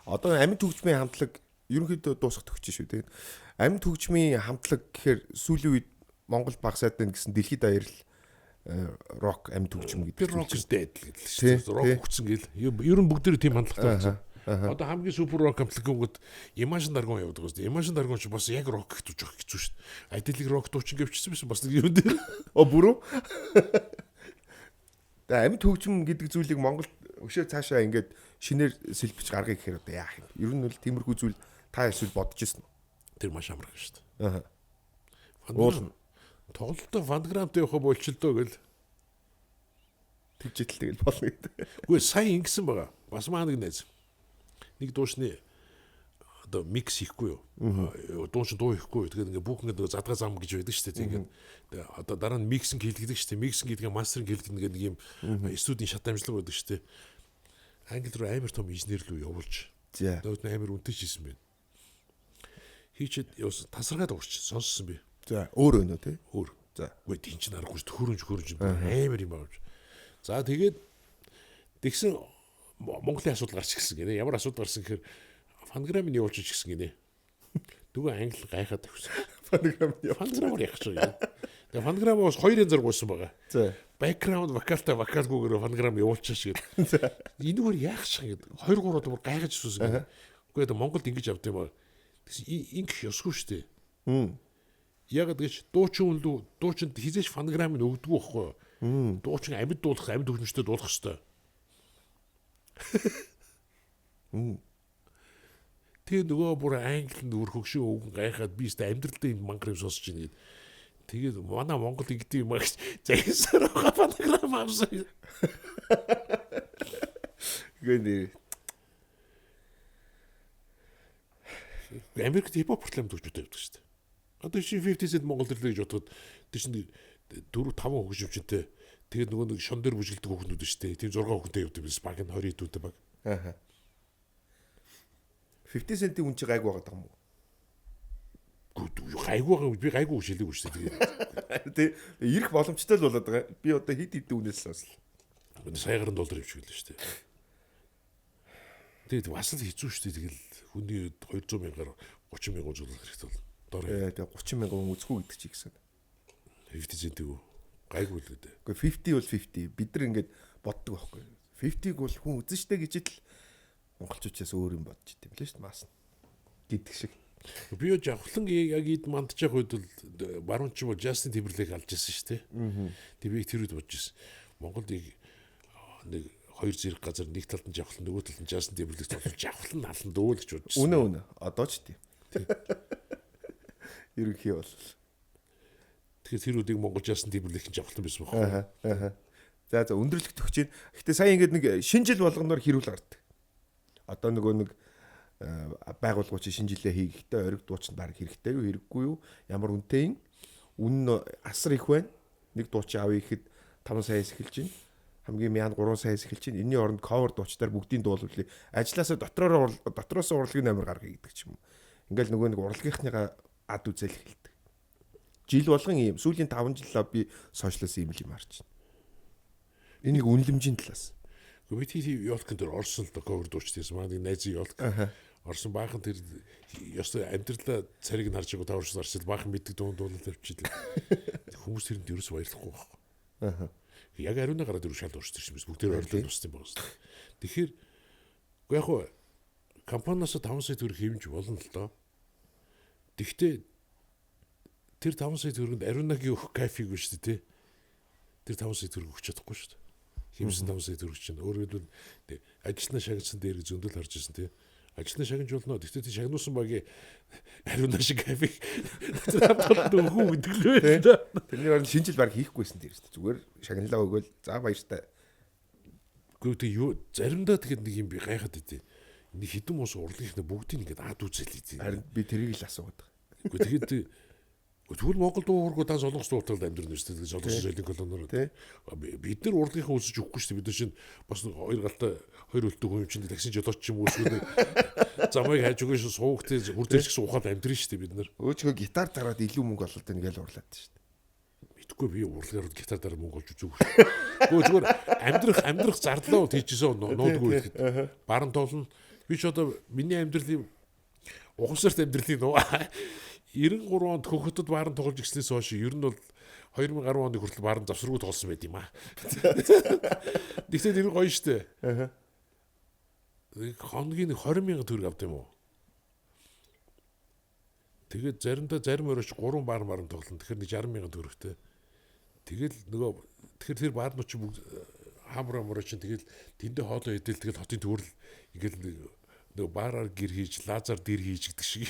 [SPEAKER 2] Одоо амьд хөгжмийн хамтлаг ерөнхийдөө дуусах төгч шүү дээ. Амьд хөгжмийн хамтлаг гэхээр сүүлийн үед Монгол баг сайдтай гэсэн дэлхийд баярл рок амьд хөгжим гэдэг.
[SPEAKER 1] Рок дэд л шүү дээ. Рок хөгцсөн гэл. Ер нь бүгдээр тийм хандлагатай байна. Одоо хамгийн супер рок хамтлагууд Imagine Dragon явдаг гэсэн. Imagine Dragon ч бас яг рок гэж жоох хэцүү шүү дээ. Айдэлэг рок дуучин гэвчихсэн байсан бас нэг юм дээр.
[SPEAKER 2] Бүрөө. Тэгээ амьд хөгжим гэдэг зүйлийг Монголд өшөө цаашаа ингээд шинээр сэлбэж гаргая гэхээр одоо яах юм. Ер нь бол тиймэрхүү зүйл та эсвэл бодож ирсэн үү?
[SPEAKER 1] Тэр маш амархан шүү дээ. Уулна. Тоглолтоо фандграмтай явах болчихлоо гэл.
[SPEAKER 2] Тэгжэл тэгэл болно гэдэг.
[SPEAKER 1] Үгүй сая ингэсэн байгаа. Бас маа нэг найз. Нэг дуушны одоо микс хийхгүй юу? Дуушин дуу хийхгүй юу? Тэгээд ингээ бүх ингээ задгаа зам гэж байдаг шүү дээ. Тэгээд одоо дараа нь миксинг хийлгдэг шүү дээ. Миксинг гэдэг нь мастеринг хийлгдэг нэг юм студийн шат амжилт байдаг шүү дээ. Англи руу амар том инженер рүү явуулж. Тэгээд амар үнэтэй хийсэн байна. Хийчихэд тасаргаад уурч сонссон би.
[SPEAKER 2] За өөр өнөө тий.
[SPEAKER 1] Өөр. За үгүй тийм ч нарахгүй төхөрөж амар юм байна. За тэгээд тэгсэн Монголын асуудал гарч ирсэн гинэ. Ямар асуудал гарсан гэхээр фанграмыг явуулж ирсэн гинэ. Дүүгээ англи гайхаад тавьсан. Фанграмаар яах ч юм. Тэгээ фанграмаас хоёрын зэрэг гуйсан байгаа. За. Бэкграунд вокалгүйгээр фанграм явуулчих шиг. Энэгээр яах ч юм. 2 3 удаа гайхаж сүсэн. Үгүй ээ Монголд ингэж явд юм аа. Ингэх ёсгүй шүү дээ. Яг гэж дуучинд хизээч фанграмыг өгдөггүй байхгүй юу? Дуучин амьд дуулах, амьд хөгжмөстэй дуулах хэвээр. Тэгээ нөгөө бүр англи нөр хөгшин өвгөн гайхаад би өстө амьдралдаа энэ мангар юм сонсож байна гэдэг. Тэгээд манай Монгол ингэдэг юм аа гэж загсаар байгаа фанграм авсан.
[SPEAKER 2] Гэнэ.
[SPEAKER 1] Америкт хипхоп хүртэл төгжмөтэй явдаг шүү дээ. Одоо чи 50 Cent Монгол төрлөө гэж бодоход тэр чинь 4 5 хөгжимчтэй. Тэгээд нөгөө нэг шон дээр бүжгэлдэг хүүхнүүд шүү дээ. Тийм 6 хүүхнтэй явдаг биш баг нь 20 хэдүүтэй баг.
[SPEAKER 2] 50 Cent-ийн үн чи гайг байгаа юм уу?
[SPEAKER 1] Гайгүй байгаа би гайгүй шилээгүй шүү дээ.
[SPEAKER 2] Тэ ирэх боломжтой л болоод байгаа. Би одоо хэд хэдэн үнээс сонслоо.
[SPEAKER 1] $100,000 явчихлаа шүү дээ. Тэгээд бас л хэцүү шүү дээ. Тэгэл хүний 200,000-аар 30,000 зулах хэрэгтэй бол.
[SPEAKER 2] Тэгээ 30,000 хүн үзэхгүй гэдэг чи гэсэн.
[SPEAKER 1] 50 Cent үү? Гайгүй л үү.
[SPEAKER 2] Гэхдээ 50 бол 50. Бид нар ингээд боддог байхгүй. 50-г бол хүн үзэн штэ гэж л монголчуудаас өөр юм бодож идэв лээ шүү дээ маас. Гэдэг шиг.
[SPEAKER 1] Би явхлан яг ид мандж явах үед бол баруун ч бол Justin Timberlake алж ирсэн шүү дээ. Тэг би тэр үед бодож ирсэн. Монголд нэг хоёр зэрэг газар нэг талд нь явхлан нөгөө талд нь Justin Timberlake тоглож явхлан алан дөө л гэж бодож ирсэн.
[SPEAKER 2] Үнэ. Одоо ч тийм. Ерөнхий бол.
[SPEAKER 1] Тэгэхээр тэр үеийг Монгол Justin Timberlake нь явхлан байсан байхгүй.
[SPEAKER 2] За өндөрлөх төгч чинь. Гэтэ сая ингээд нэг шинэ жил болгоноор хэрүүл гардаг. Одоо нөгөө нэг байгууллагууд чинь шинэ жилээ хийхдээ ориг дуучин баг хэрэгтэй юу хэрэггүй юу? Ямар үнэтэй үн асар их байна. Нэг дуучин авъя гэхэд 5 саяас эхэлж байна. Хамгийн мяан 3 саяас эхэлж байна. Энийн оронд cover дуучдаар бүгдийн дуулуулъя. Ажлаасаа дотроос урлагийн номер гаргая гэдэг ч юм уу. Ингээл нөгөө нэг урлагийнхныгаа ад үзэл эхэлдэг. Жил болгон ийм сүүлийн 5 жилаа би сошиалс ийм л юм харж байна. Энийг үнэлэмжийн талаас.
[SPEAKER 1] Гэхдээ би ёлкын дээр орсон л cover дуучдээс маань найзын ёлк. Орсон баахан тэр ёстой амьдралаа цариг нь харж байгаа таварч зарчил баахан мэддэг дуун дуулал тавьчихлаа. Хүмүүс тэрэнд ерөөс баярлахгүй байхгүй. Яг ариуна гараад ерөө шал дуурч ирсэн юм. Бүгдээр ойрлол туссан байгаа юм. Тэгэхээр яг хоо компаниас 5 сая төгрөг хэмж болно л доо. Тэгвэл тэр 5 сая төгрөнд ариунагийн өөх кафег биш үү те. Тэр 5 сая төгрөг өгч чадахгүй шүү дээ. Хэмсэн 5 сая төгрөг чинь өөрөөр хэлбэл ажилтнаа шагнасан дээр зөндөл харж ирсэн те. Ажилтны шагнажуулна. Тэгтээ тий шагнуулсан багийн ариуна шиг кафе хүү гэдэг л байна.
[SPEAKER 2] Тэрний орон шинжил баг хийхгүйсэн тэр шүү дээ. Зүгээр шагналаа өгөөл за баяртай.
[SPEAKER 1] Гэхдээ тэг юу заримдаа тэгэхэд нэг юм би гайхаад идэв. Энийг хідэн мус урлагийнхнаа бүгдийг ингээд ад үзэл идэв.
[SPEAKER 2] Харин би тэрийг л асууад байгаа.
[SPEAKER 1] Гэхдээ тэгэхэд тэгвэл Монгол дуу уургууд дан солонгос дууталд амьдрын шүү дээ. Солонгос соёлын колониор. Бид нар урлагийнхаа үсэж өгөхгүй шүү дээ. Бид нар чинь бас хоёр галтай хоёр өлтөг хүн чинь такси жолооч ч юм уу эсвэл замыг хайж өгөөш суугтай хүрдэлч суухад амьдрын шүү дээ бид нар.
[SPEAKER 2] Өөчгөө гитар дараад илүү мөнгө олоод байна гэж урлаад шүү дээ.
[SPEAKER 1] Мэдхгүй би урлагаар гитар дараа мөнгө олж үзүүг. Гөө зүгээр амьдрах зардлаа хийчихсэн нуудгүй гэхэд баран тоолно. Би ч одоо миний амьдралын угсарт амьдралын нуу 93 онд хөхөтөд бааран тоглож ирснээс хойш ер нь бол 2010 оны хүртэл бааран завсргүй тоглосон байт юм аа. Тэгтээ тэр гоё штэ. Хоногийн 20,000 төгрөг авд юм уу? Тэгээд заримдаа зарим өрөөч 3 бааран тоглоно. Тэгэхээр 60,000 төгрөгтэй. Тэгэл тэгэхээр тэр баарнууд чи бүгд хамраа чинь тэгэл тэндээ хоолоо идэл тэгэл хотын төвөрл ингээл баараар гэр хийж лазар дэр хийж гэдэг шиг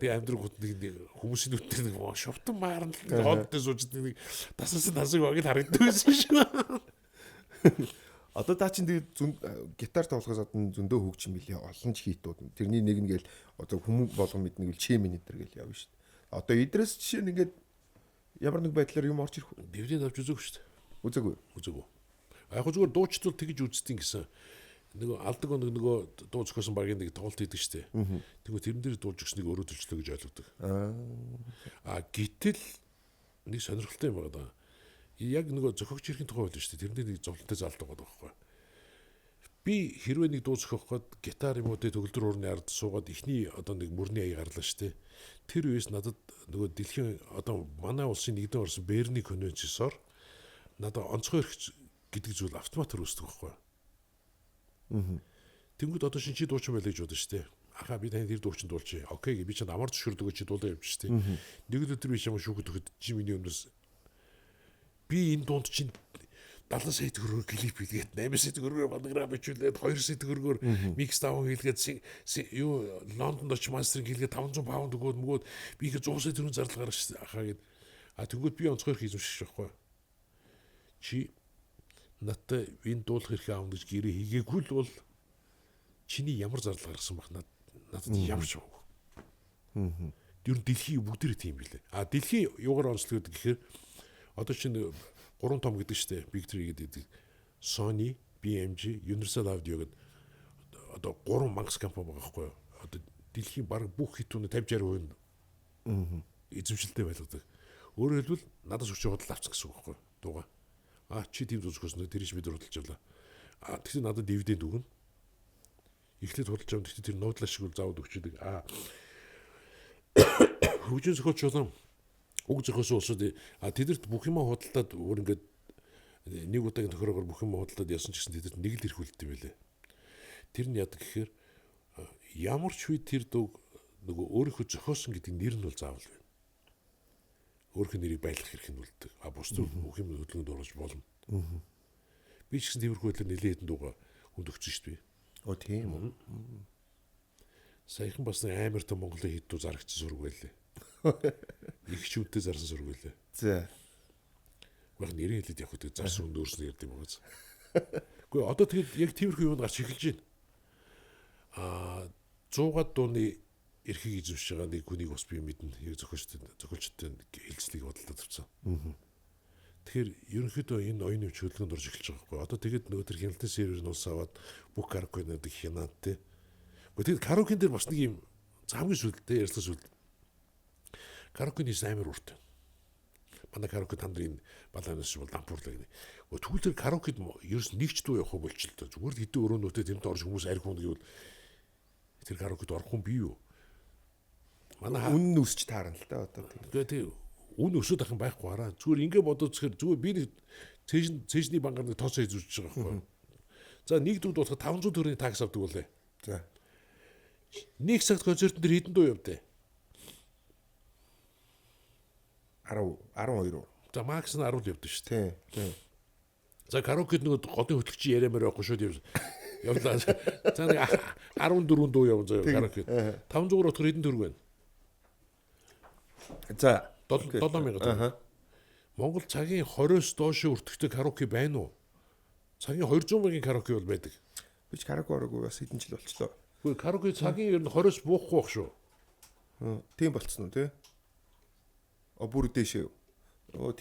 [SPEAKER 1] тэгээ амьдрах хүмүүсийн нүдээр нэг шовтон маарн хоодтой сууж нэг тасалсан насыг багт харагддаг байсан шүү.
[SPEAKER 2] Одоо та чинь тэгээд гитар тоглохоос одоо зөндөө хөгжим билээ олон ч хитүүд. Тэрний нэг нь гээл одоо хүмүүс болгон мэднэ гэл чимэн энэ гэл явна шүү дээ. Одоо идрээс жишээ нь ингээд ямар нэг байдлаар юм орж ирэх үү?
[SPEAKER 1] Дивдийн авч үзээгүй шүү дээ.
[SPEAKER 2] Үзээгүй.
[SPEAKER 1] Яг зүгээр дуучдвал тэгж үзтiin гэсэн. Нөгөө алдаг нөгөө дуу зохиосон багийн нэг тоглолт хийдэг шүү дээ. Тэгвэл тэрэн дээр дуулж өгснгийг өөрөө төлчлөө гэж ойлгодог. Гэтэл нэг сонирхолтой юм байна да. Яг нөгөө зохиогч хэрхэн тухай болно шүү дээ. Тэрний нэг зовлонтой залт байгаа байхгүй. Би хэрвээ нэг дуу зохиох гээд гитар юм уу тэ төгөлдөр уурны ард суугаад ихний одоо нэг мөрний аяг гарлаа шүү дээ. Тэр үеэс надад нөгөө дэлхийн одоо манай улсын нэгдэн орсон Берний конвенцээр надад онцгой эрх гэдэг зүйл автомат төрөсдөг байхгүй. Тэнгүүд одоо шинэ чи дуучин байлаа гэж бодсон шүү дээ. Ахаа би тань тэр дуучин дуулчих. Окей би чанд амар зөвшөөрдөг чи дуулаа явж шүү дээ. Нэг л өдөр би чамаа шүүхэд өгöd чи миний өмнөөс би энэ дунд чинь 70 сая төгрөгөөр клип хийгээд 8 сая төгрөгөөр бандаграа бичүүлээд 2 сая төгрөгөөр микс даун хийлгээд юу Лондонд очиж мастеринг хийлгээд 500 паунд өгөөд мөгөөд би их 100 сая төгрөгийн зардал гаргаж ахаа гээд тэнгүүд би онцгой хийх юмшиг байхгүй. Чи надтай энэ дуулах хэрэг аавна гэж гэрээ хийгээгүй л бол чиний ямар зардал гаргасан бах надад ямар ч байгаагүй. Ер нь дэлхийн бүгдээрээ тийм билээ. Дэлхийн юугаар онцлог гэхээр одоо чинь 3 том гэдэг штэ Big 3 гэдэг Sony, BMG, Universal Audio гэдэг одоо 3 мангас компани байгаа байхгүй юу? Одоо дэлхийн баг бүх хитүүний 50-60% эзэмшилтэй байлгадаг. Өөрөөр хэлбэл надаас өчөө худал авцсан гэсэн үг байхгүй юу? Дууга. Чи тийм зүсгөөснө тэр чинь бид худалж авлаа. Тэгэхээр надад дивиденд өгнө. Эхлээд худалж авсан гэхдээ тэр нуудлаа шиг үл заавал өгчдөг. Хөгжин зохиолч болон уг зохиосон улсууд тэдэрт бүх юм худалдаад өөр ингээд нэг удаагийн тохиогоор бүх юм худалдаад ясан ч гэсэн тэдэрт нэг л ирэх үлддэг байлээ. Тэр нь яадаг гэхээр ямар ч үе тэр дууг нөгөө өөрийнхөө зохиосон гэдэг нэр нь бол заавал байна. Өөрийнхөө нэрийг байлгах хэрэг нь үлддэг. Бусдын бүх юм хөдөлгөөнд оруулж болно. Би ч гэсэн тиймэрхүү байдлаар нэлээд хэдэн дууга хүнд өгсөн шүү дээ.
[SPEAKER 2] Тийм үү.
[SPEAKER 1] Саяхан бас нэг амар том Монголын хит дуу зарагчсан сураг байлээ. Их ч үнэтэй зарсан сураг байлээ.
[SPEAKER 2] За.
[SPEAKER 1] Баг нэрийн хэлээд явах гэдэг зарсан үнд өөрснөө ярьд юм байна. Гэхдээ одоо тэгээд яг тиймэрхүү юм гарч эхэлж байна. 100-аад дууны эрхийг эзэмшиж байгаа нэг хүнийг бас би мэднэ. Яг зохиолчтой хэлцлийг бодлоо тавьсан. Тэгэхээр ерөнхийдөө энэ оюуны хөдөлгөөнд орж эхэлж байгаа байхгүй. Одоо тэгээд нөгөө төр хяналтын сервер нь ус аваад бүх караокенуудыг хянаад те. Тэгээд караокен дээр бас нэг юм хамгийн сүлдтэй ярьсан сүлд. Караокений амар урт. Манай караоке тандрын балаанаас бол дампуурлаа гэнэ. Тэгвэл тэр караокед ерөөс нэгч дуу явах болчихлоо. Зүгээр л хэдэн өрөөнөөтэй тэнд орж хүмүүс арх хүн гэвэл тэр караокед орох хүн бий юу? Манай
[SPEAKER 2] үнэн өсч таарна л да одоо.
[SPEAKER 1] Тэгээд үн өсөд ахын байхгүй хараа. Зүгээр ингэ бодоод зөвхөн зүгээр би нэг цэжний бангаар нэг тооцоо хийж үзэж байгаа байхгүй. За нэг дуу дуусах 500 төгрөгийн такс авдаг болээ.
[SPEAKER 2] За.
[SPEAKER 1] Нэг цагт концертын дээр хэдэн дуу явдээ?
[SPEAKER 2] 12.
[SPEAKER 1] За макс нь 10 л явдаг шүү дээ.
[SPEAKER 2] Тийм.
[SPEAKER 1] За караокед нэг годын хөтлөгчийн яриамаар байхгүй шүү дээ. Явлаа. За нэг 14 дуу явна заяа караоке. 500 утгаар хэдэн төгрөг байна?
[SPEAKER 2] За
[SPEAKER 1] 7000. Монгол цагийн 20-с доош өртөгтэй караоке байна уу? Цагийн 200 мянган караоке бол байдаг.
[SPEAKER 2] Би ч караоке ороогүй бас хэдэн жил болчлоо.
[SPEAKER 1] Гэхдээ караоке цагийн ер нь 20-с буухгүй байх шүү.
[SPEAKER 2] Тийм болцсон уу тий? Бүр дэшээ.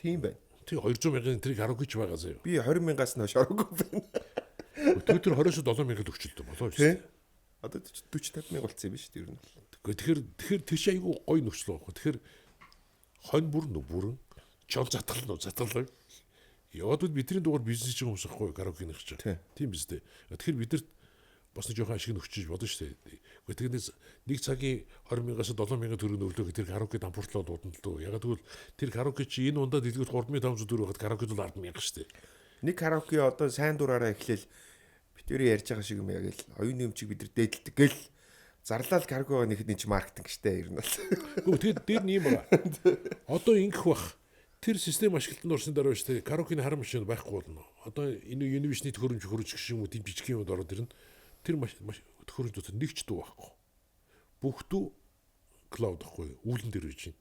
[SPEAKER 2] Тийм байна.
[SPEAKER 1] Тэг 200 мянган тэр караокеч байгаа заяа.
[SPEAKER 2] Би 20,000-аас нь хойш ороогүй байна.
[SPEAKER 1] Тэр 20-с 7000 өгчлөлтөө болоо шүү.
[SPEAKER 2] Тий. Одоо 40-50 мянга болцсон юм биш үү?
[SPEAKER 1] Тэгэхээр тэр чи айгүй гоё нөхцөл байхгүй. Тэгэхээр хонь бүрэн чон затгал. Яваад бидний дугаар бизнес чинь хүмүүсахгүй караоке нэх чинь. Тийм биз дээ. Тэгэхээр бидэрт бас нэг жоохон ашиг нөхчиж бодно шүү дээ. Гэхдээ нэг цагийн 20,000-аас 7,000 төгрөг өглөө тэр караоке дампууртлаа дуудана л дөө. Ягаад гэвэл тэр караоке чи энэ ундаа дэлгүүр 3,500 төгрөг хахад караокед бол 10,000 шүү дээ.
[SPEAKER 2] Нэг караоке одоо сайн дураараа эхлээл битүүрийн ярьж байгаа шиг юм яг л оюуны өмчийг бид нар дээдэлдэг гэл зарлал карго нэхэд нэг маркетинг штэ ер нь бол.
[SPEAKER 1] Тэгээд дээр нь юм байна. Одоо ингэх бах. Тэр систем ашиглалтанд орсон дараа штэ караокены харам машин байхгүй болно. Одоо энэ Univision-ийн төхөөрөмж гэх юм уу тийм жижиг юмуд ороод ирнэ. Тэр төхөөрөмж дотор нэг ч дуу байхгүй. Бүх дүү клауд байхгүй. Үүлэн дээр үж чинь.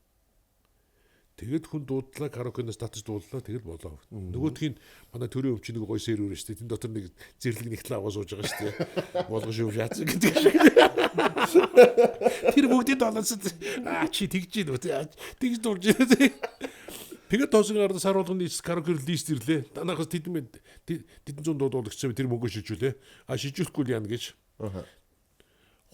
[SPEAKER 1] Тэгээд хүн дуудлаа караокенаас татаж дууллаа тэгэл болоо. Нөгөөдхийн манай төрийн өмч нэг гоё сервер штэ. Тэн дотор нэг зэрлэг нэгтлээ аваа сууж байгаа штэ. Болгож шүү шаац гэдэг шиг. Тэр бүгдийн доолоос чи тэгж ийн үү? Тэгж дуулж ийн. Тэгээд тоосгийн сар болгоны караоке лист ирлээ. Танахаас тэдэн зуун дуудагчсан тэр мөнгө шилжүүлээ. Шилжүүлэхгүй яана гэж.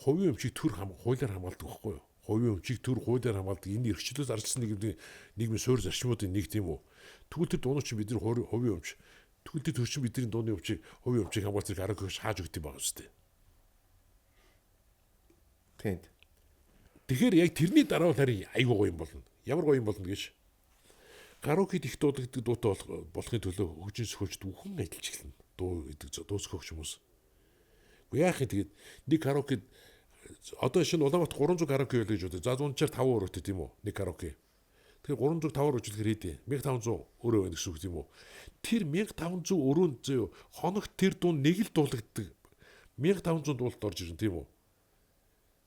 [SPEAKER 1] Хувийн өмчийг төр хуулиар хамгаалдаг байхгүй юу? Хувийн өмчийг төр хуулиар хамгаалдаг энэ эрхчлөөс арчсан нийгмийн суурь зарчмуудын нэг тийм үү. Тэгвэл тэр дуунууд чинь бидний хувийн өмч. Тэгвэл тэр төрчин бидний дууны өмчийг хувийн өмчийг хамгаалдаг караокег хааж өгдөг байгаа юм шүү дээ.
[SPEAKER 2] Тийм.
[SPEAKER 1] Тэгэхээр яг тэрний дараа бол харин айгүй гоё юм болно. Ямар гоё юм болно гэж. Караокед их дуудагддаг дуутай болохын төлөө хөгжин сөхөж дүүхэн адилж эхэлнэ. Дуу гэдэг дуусгах хүмүүс. Уу яах юм тэгээд нэг караокед одоо шинэ Улаанбаатар 300 караоке байл гэж бодъё. За 100-аар 5 өрөөтэй тийм үү? Нэг караоке. Тэгэхээр 300 5 үржүүлэхээр хэдий? 1500 өрөө байна гэсэн үг тийм үү? Тэр 1500 өрөөнд зөө хоногт тэр дуун нэг л дуулагддаг. 1500 дуулалт орж ирнэ тийм үү?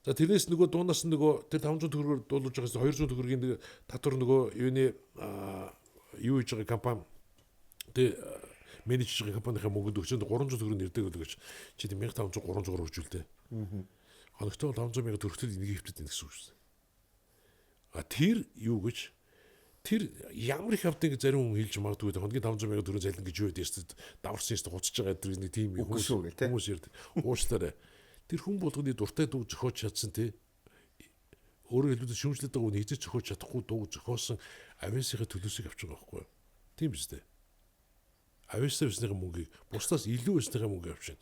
[SPEAKER 1] За тэрнээс нөгөө дуунаас нөгөө тэр 500 төгрөгөөр дуулуулж байгаас 200 төгрөгийн нэг татвар нөгөө юуны юу хийж байгаа компани тэ менежж байгаа компанийн мөнгөнд өгчөнд 300 төгрөг нэрдэг гэж чи 1500 300-аар үржүүлдэ. Хоногтой 500,000 төгрөгтэй нэг хөвтөд гэсэн үг шүү. Тэр юу гэж тэр ямар их авдаг зарим хүн хэлж магадгүй хоногийн 500,000 төгрөг залин гэж юу гэдэг даварсан юм хуцаж байгаа гэдэг нэг тийм хүмүүс ярьдаг. Уучлаарай. Тэр хүн болгоны дуртай дуу зохиож чадсан те өөрөөр хэлбэл шүүмжлээд байгаа хүн хийж зохиож чадахгүй дуу зохиосон авиасынхаа төлөөсөө авч байгаа байхгүй юу? Тийм биз дээ. Авиасаа өснийхээ мөнгийг бусдаас илүү өснийхээ мөнгө авч байна.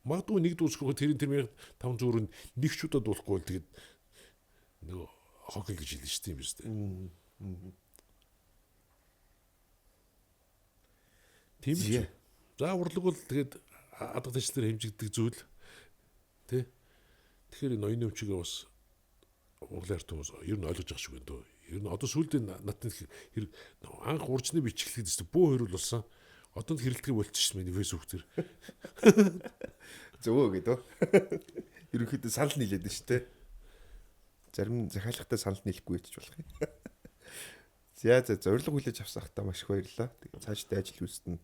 [SPEAKER 1] Магадгүй нэг дуу зохиоход тэр 1500 өрөнд нэг ч удаа дуулахгүй бол тэгээд нөгөө хокл гэж хэлнэ шүү дээ биз дээ. Тийм үү? За урлаг бол тэгээд адгад ажлаар хэмжигдэх зүйл. Тэ? Тэгэхээр энэ оюуны өмчигээ бас Монголын ард хүмүүс ер нь ойлгож байгаа шиг байна дөө. Ер нь одоо сүүлдээ натны хэрэг анх уржны бичлэхэд тест бөө хөрөл болсон. Одоо хэрэлдэхийг болчихсон миний фэйсбүүк дээр.
[SPEAKER 2] Зөө гэдэг. Ерөнхийдөө санал нийлээд нь шүү дээ. Зарим захиалгатай санал нийлэхгүй ч болох юм. За зориг хүлээж авсахтаа маш их баярлалаа. Тэгээд цаашдаа ажил үйлсэнд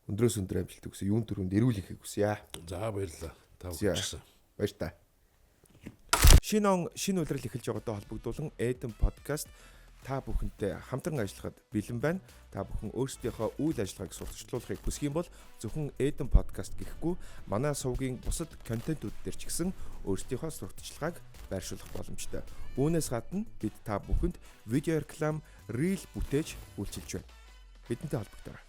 [SPEAKER 2] өндрөөс өндөр амжилт өгсөн юун төрөнд эрүүл ихийг хүсье.
[SPEAKER 1] За баярлалаа. Та бүхэн
[SPEAKER 2] баяр та. Шинэ улирал эхэлж байгаатай холбогдуулан Eden podcast та бүхэнтэй хамтран ажиллахад бэлэн байна. Та бүхэн өөрсдийнхөө үйл ажиллагааг сурталчлуулахыг хүсэх юм бол зөвхөн Eden podcast гэхгүй манай сувгийн бусад контентууд дээр ч гэсэн өөрсдийнхөө сурталчилгааг байршуулах боломжтой. Үүнээс гадна бид та бүхэнд видео реклам, рeel бүтээж үйлчилж байна. Бидэнтэй холбогдоорой.